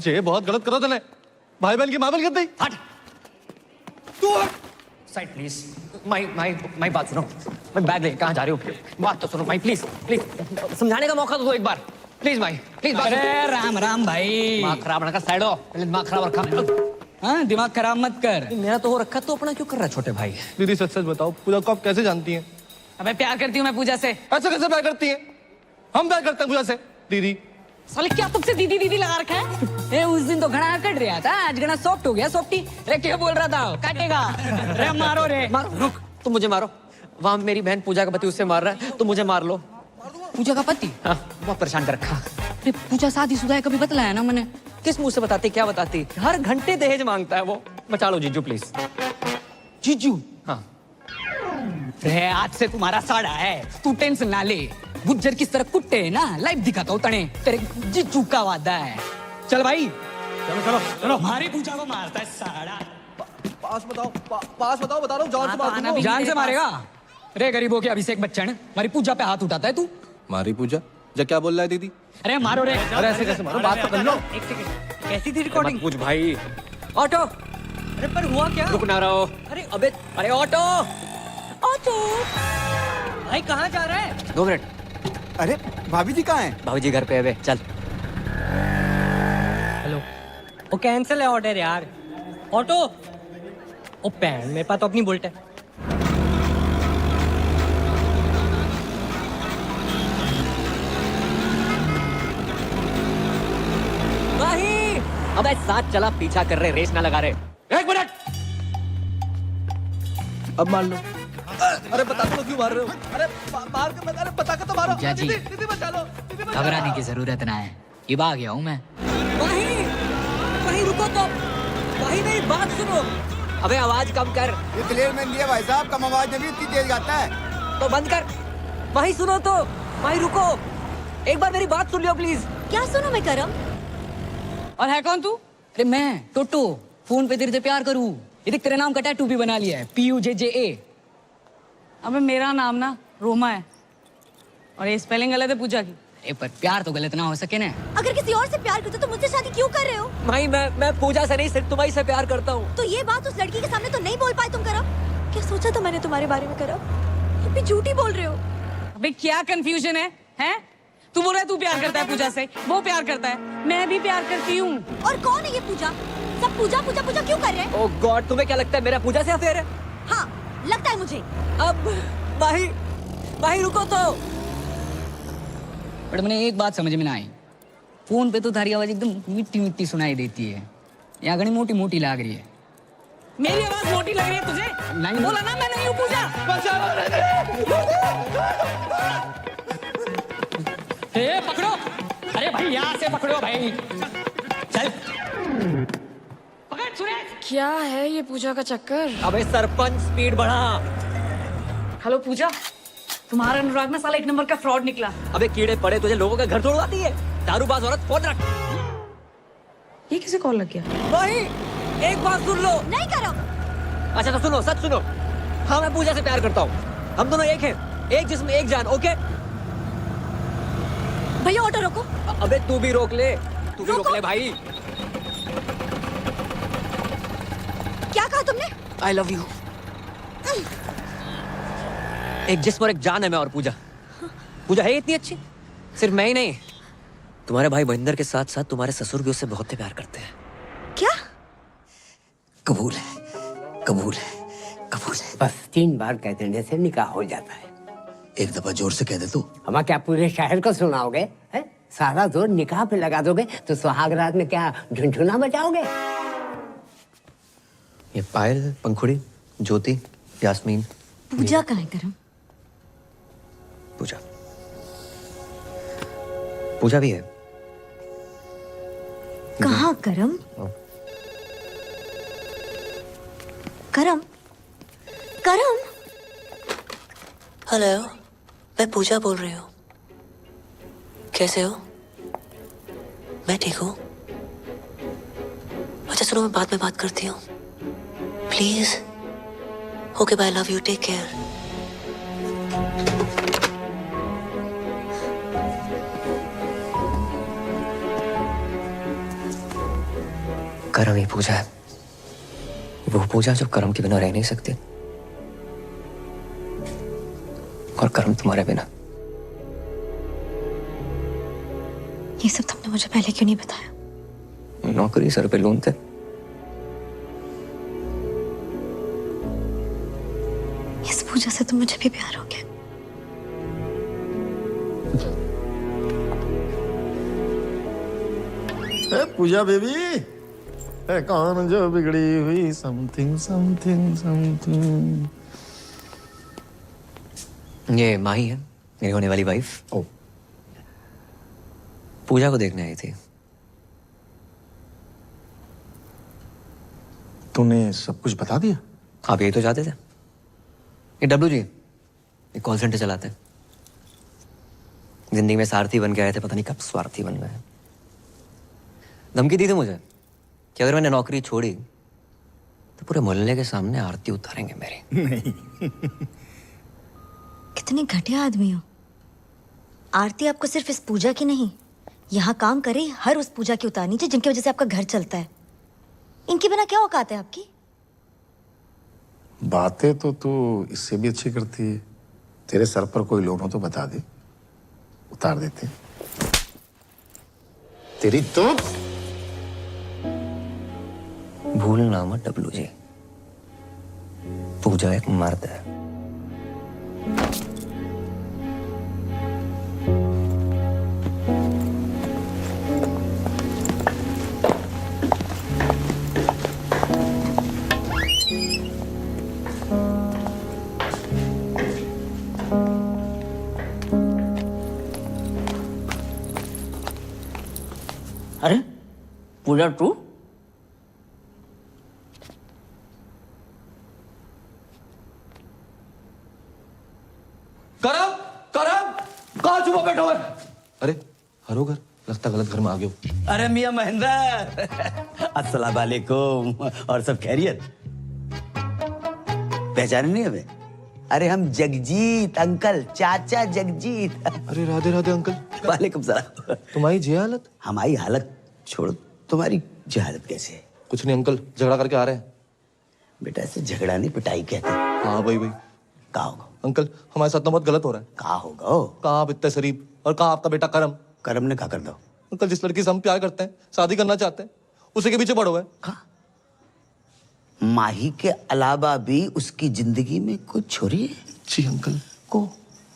ये बहुत गलत करो तूने। भाई बहन की मामल कर दी। हट तू साइड प्लीज। माई बात सुनो। मैं बैग लेके कहाँ जा रही हूँ? बात तो सुनो माई, प्लीज प्लीज समझाने का मौका तो दो एक बार, प्लीज माई प्लीज। अरे राम राम भाई। दिमाग खराब ना कर, साइड हो। पहले दिमाग खराब रखा। हाँ दिमाग खराब मत कर। मेरा तो हो रखा, तो अपना क्यों कर रहा है छोटे भाई? दीदी सच सच बताओ, पूजा को आप कैसे जानती हैं? अबे प्यार करती हूँ मैं पूजा से। ऐसे कैसे प्यार करती हैं? हम प्यार करते हैं पूजा से। दीदी साले क्या तुमसे दीदी दीदी लगा रखा है? ए उस दिन तो घना कट रहा था, आज घना सॉफ्ट हो गया। सॉफ्टी अरे क्या बोल रहा था? काटेगा। अरे मारो रे। मारो, रुक, तुम मुझे मारो। वहां मेरी बहन पूजा का पति उससे मार रहा है, तुम मुझे मार लो। पूजा का पति? हाँ, बहुत परेशान कर रखा। अरे पूजा शादीशुदा है, कभी बतलाया ना मैंने। किस मुंह से बताती, क्या बताती? हर घंटे दहेज मांगता है वो। बचा लो जीजू प्लीज। जीजू? हाँ। रे आज से तुम्हारा साड़ा है, तू टेंशन ना ले। गुज्जर किस तरह कुट्टे है ना, लाइव दिखाता हूँ तने। तेरे जीजू का वादा है। चल भाई चलो चलो चलो। हमारी पूजा को मारता है साड़ा। पास बताओ, पास बताओ, बता रहा हूँ जान से मार दूंगा। जान से मारेगा? रे गरीबों के अभिषेक बच्चन, हमारी पूजा पे हाथ उठाता है तू। मारी पूजा? जा क्या बोल रहा है दीदी? अरे मारो रे। अरे ऐसे कैसे मारो, बात तो कर लो। एक सेकंड, कैसी थी रिकॉर्डिंग? पूछ भाई। ऑटो। अरे पर हुआ क्या? रुक ना रहो। अरे ऑटो। भाई कहाँ जा रहा है? 2 मिनट। अरे भाभी जी कहाँ हैं? भाभी जी घर पे है बे, चल। हेलो, वो कैंसिल है ऑर्डर यार। ऑटो, ओ पैन मेरे पास तो अपनी बुलेट है। नहीं, अबे साथ चला, पीछा कर रहे, रेस ना लगा रहे। 1 मिनट। अब मान लो। अरे बता दो क्यों मार रहे हो? अरे मार के अरे बता के तो मारो। जी, दीदी बचा लो। घबराने की जरूरत ना है, ये आ गया हूँ मैं। वहीं रुको तो। वहीं मेरी बात सुनो। अबे आवाज कम कर। ये क्लियर मैन दिया भाई साहब, कम आवाज में भी इतनी तेज गाता है। तो बंद कर। वहीं सुनो तो। वहीं रुको, एक बार मेरी बात सुन लियो प्लीज। क्या सुनो मैं करम? और है कौन तू? अरे मैं टोटो, फोन पे तेरे से प्यार करूँ। ये देख तेरे नाम का टैटू भी बना लिया है, PUJJA। अबे मेरा नाम ना रोमा है, और ये स्पेलिंग गलत है पूजा की। अरे पर प्यार तो गलत ना हो सके ना। अगर किसी और से प्यार करते तो मुझसे शादी क्यों कर रहे हो? भाई मैं पूजा से नहीं, सिर्फ तुम्हारी से प्यार करता हूँ। तो ये बात उस लड़की के सामने तो नहीं बोल पाए तुम करम? क्या सोचा था मैंने तुम्हारे बारे में करम? तुम भी झूठी बोल रहे हो। अबे क्या कंफ्यूजन है? हैं? तू बोल रहा है तू प्यार करता है पूजा से, वो प्यार करता है, मैं भी प्यार करती हूँ। और कौन है ये पूजा? सब पूजा पूजा पूजा क्यों कर रहे हैं? ओह गॉड, तुम्हें क्या लगता है मेरा पूजा से अफेयर है? हाँ लगता है मुझे। अब भाई रुको तो। बट मैंने एक बात समझ में ना आई, फोन पे तो थारी आवाज एकदम मिट्टी मिट्टी सुनाई देती है, यहाँ घनी मोटी मोटी लाग रही है। मेरी आवाज मोटी लग रही है तुझे? नहीं बोला ना मैं नहीं हूँ पूजा। पकड़ो, अरे भाई यहाँ से पकड़ो भाई, चल। पकड़ सुरेश। क्या है ये पूजा का चक्कर? अबे सरपंच स्पीड बढ़ा। हेलो पूजा, तुम्हारा अनुराग में साला 1 नंबर का फ्रॉड निकला। अबे कीड़े पड़े तुझे, लोगों का घर तोड़वाती है। दारूबाज औरत, फोन रख। ये किसे कॉल लग गया? भाई एक बात सुन लो। नहीं करो। अच्छा तो सुनो, सच सुनो। हाँ मैं पूजा से प्यार करता हूँ, हम दोनों एक हैं, एक जिस्म एक जान। ओके भैया ऑटो रोको। अबे तू भी रोक ले, तू भी रोक ले भाई। क्या कहा तुमने? I love you. एक जिस्म और एक जान है मैं और पूजा। पूजा है इतनी अच्छी, सिर्फ मैं ही नहीं, तुम्हारे भाई महेंद्र के साथ साथ तुम्हारे ससुर भी उससे बहुत प्यार करते हैं। क्या? कबूल है, कबूल है, कबूल है। बस 3 बार कह देने से निकाह हो जाता है। एक दफा जोर से कह दे तू। हम क्या पूरे शहर को सुनाओगे? हैं? सारा जोर निकाह पे लगा दोगे तो सुहाग रात में क्या झुनझुना बजाओगे? ये पायल, पंखुड़ी, ज्योति, यास्मीन, पूजा कहाँ है करम? पूजा, पूजा भी है। कहाँ करम? करम, करम। हेलो, मैं पूजा बोल रही हूँ। कैसे हो? मैं ठीक हूँ। अच्छा सुनो, मैं बाद में बात करती हूँ please. Okay bye, love you, take care. करम ही पूजा है, वो पूजा जो करम के बिना रह नहीं सकती, और करम तुम्हारे बिना। ये सब तुमने मुझे पहले क्यों नहीं बताया? नौकरी सर पे लून थे। इस पूजा से तो मुझे भी प्यार हो गया। पूजा बेबी, कौन जो बिगड़ी हुई समथिंग समथिंग समथिंग। ये माही है, मेरी होने वाली वाइफ। ओ, पूजा को देखने आई थी। तूने सब कुछ बता दिया? आप यही तो चाहते थे। ये डब्लू जी, ये कॉल सेंटर चलाते हैं। जिंदगी में सारथी बन के आए थे, पता नहीं कब स्वार्थी बन गए। धमकी दी थी मुझे कि अगर मैंने नौकरी छोड़ी तो पूरे मोहल्ले के सामने आरती उतारेंगे मेरी। नहीं। कितने घटिया आदमी हो। आरती आपको सिर्फ इस पूजा की नहीं, यहाँ काम करे हर उस पूजा की उतारनी चाहिए जिनकी वजह से आपका घर चलता है। इनके बिना क्या औकात है आपकी? बातें तो तू इससे भी अच्छी करती है। तेरे सर पर कोई लोन हो तो बता दे, उतार देते। तेरी तो भूलना मत डब्लू जी, पूजा एक मर्द है। अरे पूजा तू? करम, करम, कहाँ छुपा बैठा हुआ है? अरे हरो घर, लगता गलत घर में आ गए हो। अरे मियां महेंद्र, अस्सलाम वालेकुम। और सब खैरियत? पहचाने नहीं हमें? अरे हम जगजीत अंकल, चाचा जगजीत। अरे राधे राधे अंकल। वालेकुम सलाम। तुम्हारी जी हालत? हमारी हालत छोड़ो, तुम्हारी जी हालत कैसे है? कुछ नहीं अंकल, झगड़ा करके आ रहे हैं। बेटा ऐसे झगड़ा नहीं, पिटाई कहते हैं। हाँ भाई भाई। कहाँ होगा अंकल, हमारे साथ तो बहुत गलत हो रहा है। कहाँ होगा? कहाँ आप इतने शरीफ, और कहाँ आपका बेटा करम? करम ने कहा कर दो। अंकल, जिस लड़की से हम प्यार करते हैं, शादी करना चाहते हैं, उसी के पीछे पड़ो है। माही के अलावा भी उसकी जिंदगी में कुछ छोरी है? जी अंकल। को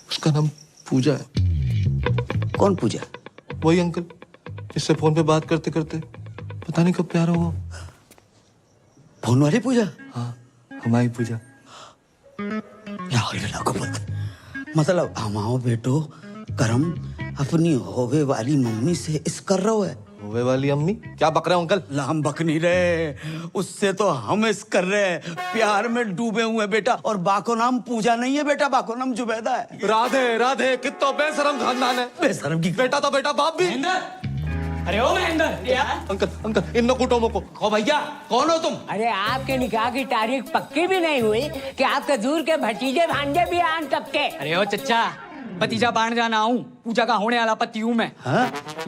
उसका नाम पूजा है। कौन पूजा? वही अंकल, इससे फोन पे बात करते करते पता नहीं कब प्यार हुआ। फोन वाली पूजा? हाँ, हमारी पूजा। मतलब हमाओ बेटो करम अपनी होवे वाली मम्मी से इस कर रहा है। होवे वाली अम्मी? क्या बक रहे हो अंकल? हम बक नहीं रहे, उससे तो हम इस कर रहे हैं। प्यार में डूबे हुए बेटा। और बाको नाम पूजा नहीं है बेटा, बाको नाम जुबैदा है। राधे राधे, कितना बेशरम खानदान है। बेशरम की बेटा तो बेटा, बाप भी। अरे ओ महेंद्र, अंकल अंकल, इन कुटो को। ओ भैया, कौन हो तुम? अरे आपके निकाह की तारीख पक्की भी नहीं हुई कि आपके दूर के भतीजे भांजे भी आन तक के। अरे ओ चच्चा, भतीजा बाण जाना हूँ, पूजा का होने वाला पति हूँ मैं।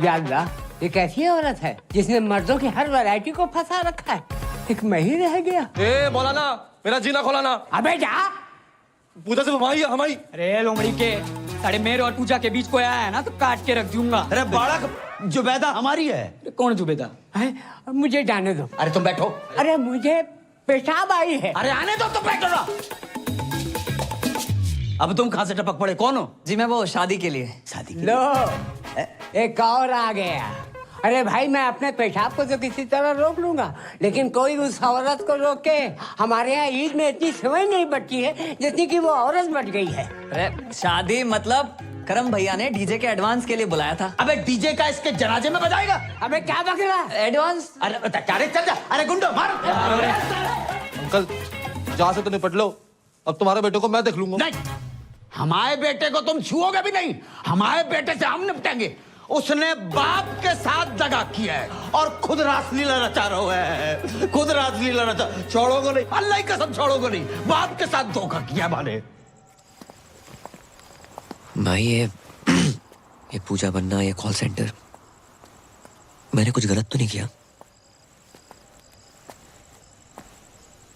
या अल्लाह, ये कैसी औरत है जिसने मर्दों की हर वैरायटी को फंसा रखा है? एक मैं ही रह गया। ए मौलाना, मेरा जीना खोलाना। अबे जा। पूजा से हमारी। अरे लोमड़ी के साढ़े मेरे और पूजा के बीच कोई आया है ना तो काट के रख दूंगा। अरे बालक, जुबैदा हमारी है। कौन जुबैदा? मुझे जाने दो। अरे तुम बैठो। अरे मुझे पेशाब आई है। अरे आने दो, तुम बैठो ना। अब तुम कहां से टपक पड़े, कौन हो? जी मैं वो शादी के लिए। शादी लो, एक और आ गया। अरे भाई, मैं अपने पेशाब को तो किसी तरह रोक लूंगा, लेकिन कोई उस औरत को रोके। हमारे यहाँ ईद में इतनी समय नहीं बची है जितनी कि वो औरत बच गई है। अरे शादी मतलब करम भैया ने डीजे के एडवांस के लिए बुलाया था। अबे डीजे का इसके जनाजे में बजाएगा? अबे क्या बक रहा है? एडवांस? अरे चल जा। अरे गुंडो मार। अंकल जहाँ से तो निपट लो, अब तुम्हारे बेटे को मैं देख लूंगा। नहीं, हमारे बेटे को तुम छुओगे भी नहीं। हमारे बेटे से हम निपटेंगे। उसने बाप के साथ दगा किया है और खुद रासलीला रचा रहा है। खुद रासलीला रचा। छोड़ोगे नहीं, अल्लाह की कसम छोड़ोगे नहीं। बाप के साथ धोखा किया माने। भाई ये पूजा बनना, ये कॉल सेंटर, मैंने कुछ गलत तो नहीं किया?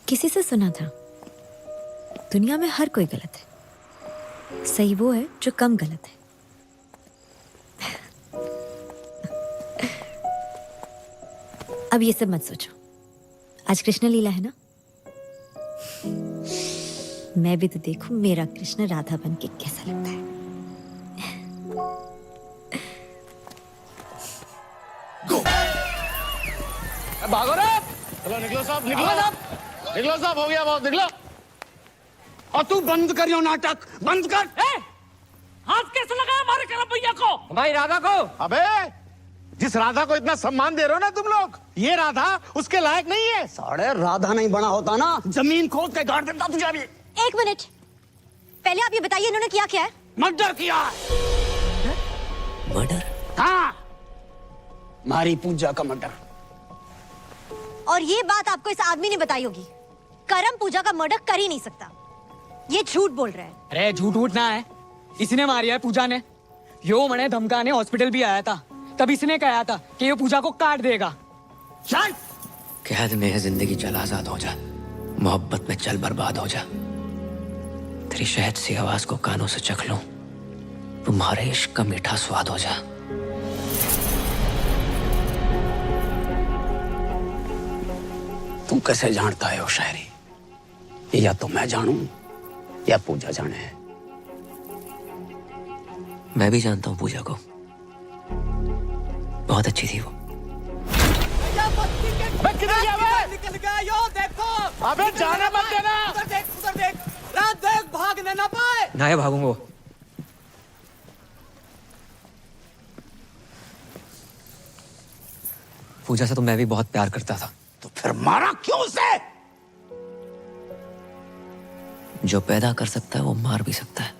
किसी से सुना था दुनिया में हर कोई गलत है, सही वो है जो कम गलत है। अब ये सब मत सोचो, आज कृष्ण लीला है ना, मैं भी तो देखूं मेरा कृष्ण राधा बन के कैसा लगता है। भागो रे। चलो निकलो साहब, निकलो साहब, निकलो साहब, हो गया बहुत, निकलो। और तू बंद कर यो नाटक, बंद कर। हाथ कैसे लगा हमारे करम भैया को? हमारी राधा को? अबे जिस राधा को इतना सम्मान दे रहे हो ना तुम लोग, ये राधा उसके लायक नहीं है। साढ़े राधा नहीं बना होता ना, जमीन खोद के गाड़ देता तुझे अभी। एक मिनट, पहले आप ये बताइए इन्होंने किया क्या है? मर्डर किया है। मर्डर? हाँ, मारी पूजा का मर्डर। और ये बात आपको इस आदमी ने बताई होगी। करम पूजा का मर्डर कर ही नहीं सकता, ये झूठ बोल रहा है। अरे झूठ उठना है, इसने मारी है पूजा ने। यो मने धमकाने हॉस्पिटल भी आया था, तब इसने कहा था कि ये पूजा को काट देगा। चल कैद में है जिंदगी, चल आजाद हो जा, मोहब्बत में चल बर्बाद हो जा। तेरी शहद सी आवाज को कानों से चख लूं, तुम्हारे इश्क का मीठा स्वाद हो जा। तुम कैसे जानता है वो शायरी? या तो मैं जानूं या पूजा जाने। मैं भी जानता हूं पूजा को, बहुत अच्छी थी वो। किधर गया बे? निकल गया यो, देखो। अबे जाने मत देना। उधर देख, रात देख, भागने ना पाए। ना भागूंगा। पूजा से तो मैं भी बहुत प्यार करता था। तो फिर मारा क्यों उसे? जो पैदा कर सकता है वो मार भी सकता है।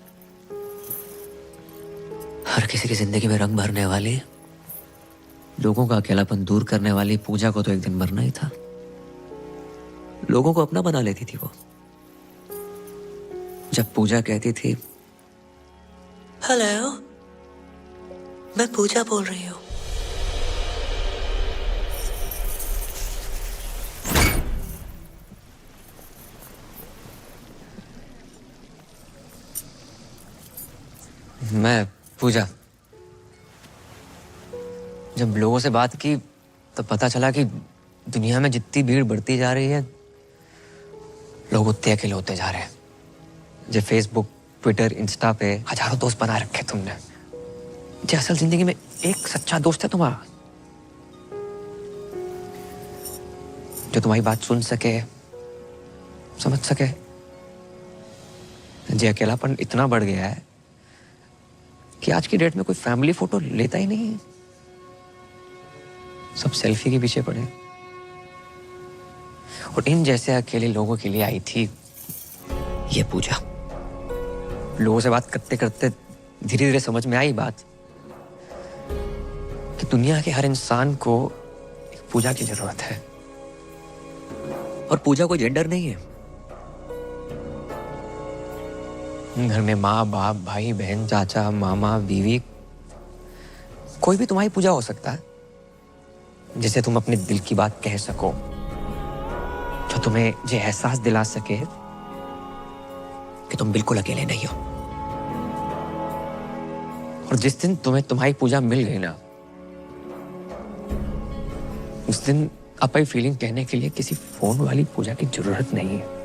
हर किसी की जिंदगी में रंग भरने वाली, लोगों का अकेलापन दूर करने वाली पूजा को तो एक दिन मरना ही था। लोगों को अपना बना लेती थी वो। जब पूजा कहती थी, हेलो, मैं पूजा बोल रही हूँ। मैं पूजा, जब लोगों से बात की तब पता चला कि दुनिया में जितनी भीड़ बढ़ती जा रही है, लोग उतने अकेले होते जा रहे हैं। जो फेसबुक, ट्विटर, इंस्टा पे हजारों दोस्त बना रखे तुमने, जो असल जिंदगी में एक सच्चा दोस्त है तुम्हारा, जो तुम्हारी बात सुन सके, समझ सके। जो अकेलापन इतना बढ़ गया है कि आज की डेट में कोई फैमिली फोटो लेता ही नहीं है, सब सेल्फी के पीछे पड़े। और इन जैसे अकेले लोगों के लिए आई थी ये पूजा। लोगों से बात करते करते धीरे धीरे समझ में आई बात कि दुनिया के हर इंसान को एक पूजा की जरूरत है। और पूजा कोई जेंडर नहीं है, घर में माँ बाप भाई बहन चाचा मामा बीवी कोई भी तुम्हारी पूजा हो सकता है, जिसे तुम अपने दिल की बात कह सको, जो तुम्हें ये एहसास दिला सके कि तुम बिल्कुल अकेले नहीं हो। और जिस दिन तुम्हें तुम्हारी पूजा मिल गई ना, उस दिन अपनी फीलिंग कहने के लिए किसी फोन वाली पूजा की जरूरत नहीं है।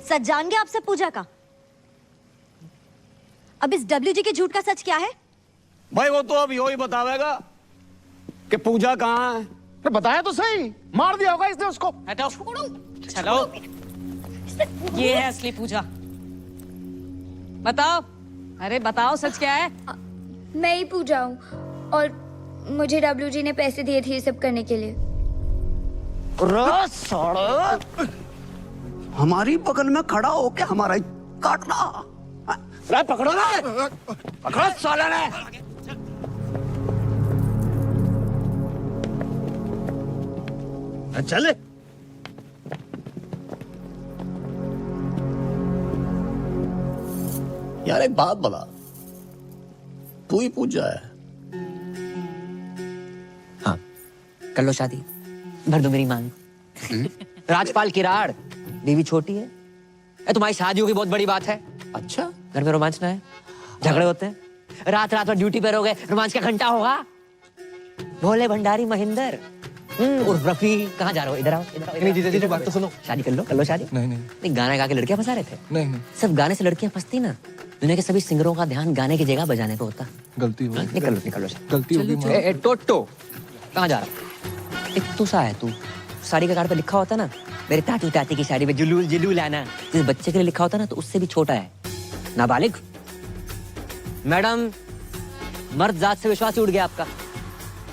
सच जान गया आपसे पूजा का। अब इस डब्ल्यूजी के झूठ का सच क्या है? भाई वो तो अब यो ही बतावेगा कि पूजा कहाँ है। तो बताया तो सही, मार दिया होगा इसने उसको। हटाओ, चलो, ये है असली पूजा। बताओ, अरे बताओ सच क्या है? मैं ही पूजा हूँ और मुझे डब्ल्यूजी ने पैसे दिए थे ये सब करने के लिए। हमारी बगल में खड़ा होके हमारा काटना। अरे पकड़ो ना, पकड़ो साले ने। चले। यार एक बात बता, तू ही पूजा है? हाँ, कर लो शादी, भर दो मेरी मांग। राजपाल किराड़, बीवी छोटी है। तुम्हारी शादी होगी बहुत बड़ी बात है। अच्छा, घर में रोमांच ना है, झगड़े होते हैं, रात रात में ड्यूटी पर हो गए, रोमांच का घंटा होगा। भोले भंडारी महेंद्र उर्फ रफी, कहाँ जा रहे हो? इधर आओ, इधर आओ। नहीं जीजा बात तो सुनो। शादी कर लो शादी। नहीं गाना गा के लड़कियां फंसा रहे थे। नहीं सिर्फ गाने से लड़कियां फंसती ना, दुनिया के सभी सिंगरों का ध्यान गाने की जगह बजाने पे होता। गलती हो गई। निकलो गलती हो गई। टोटो कहाँ जा रहा? एक तू सा है तू, साड़ी के कार्ड पे लिखा होता ना, मेरे तातू ताती की साड़ी में जुलूल जुलूल आना, जिस बच्चे के लिए लिखा होता ना तो उससे भी छोटा है, नाबालिग। मैडम, मर्द जात से विश्वास उड़ गया आपका।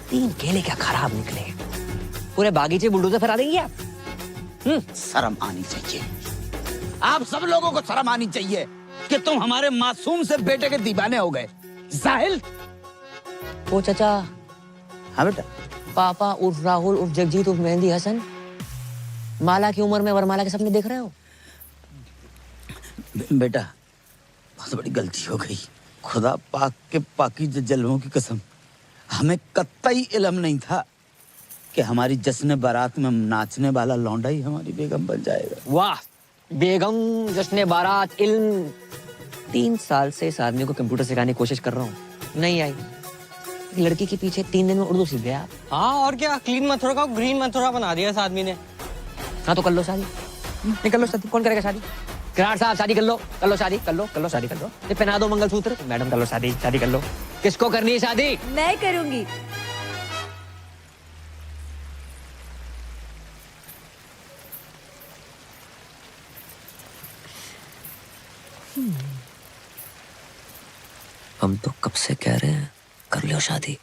3 केले क्या खराब निकले, पूरे बागीचे बुलडोजर फरा देंगे आप। शर्म आनी चाहिए, आप सब लोगों को शर्म आनी चाहिए कि तुम हमारे मासूम से बेटे के दीवाने हो गए। जाहिल। ओ चाचा। हाँ बेटा। पापा उर्फ राहुल उर्फ जगजीत उर्फ मेहंदी हसन माला की उम्र में वरमाला के सपने देख रहे हो? बेटा बहुत बड़ी गलती हो गई, खुदा पाक के पाकीज़ जलवों की कसम, हमें कतई इल्म नहीं था कि हमारी जश्न बारात में नाचने वाला लौंडा ही हमारी बेगम बन जाएगा। वाह, बेगम, जश्न बारात, इल्म। 3 साल से इस आदमी को कंप्यूटर सिखाने की कोशिश कर रहा हूँ, नहीं आई। लड़की के पीछे 3 दिन में उर्दू सीख गया। हाँ और क्या, क्लीन मथुरा का ग्रीन मथुरा बना दिया इस आदमी ने। हाँ तो कर लो शादी, नहीं कर लो शादी, कौन करेगा शादी? किराड़ साहब शादी कर लो शादी, कर लो शादी कर लो। ये पहना दो मंगलसूत्र। मैडम कर लो शादी कर लो। किसको करनी है शादी? मैं करूंगी। हम तो कब से कह रहे हैं कर लो शादी।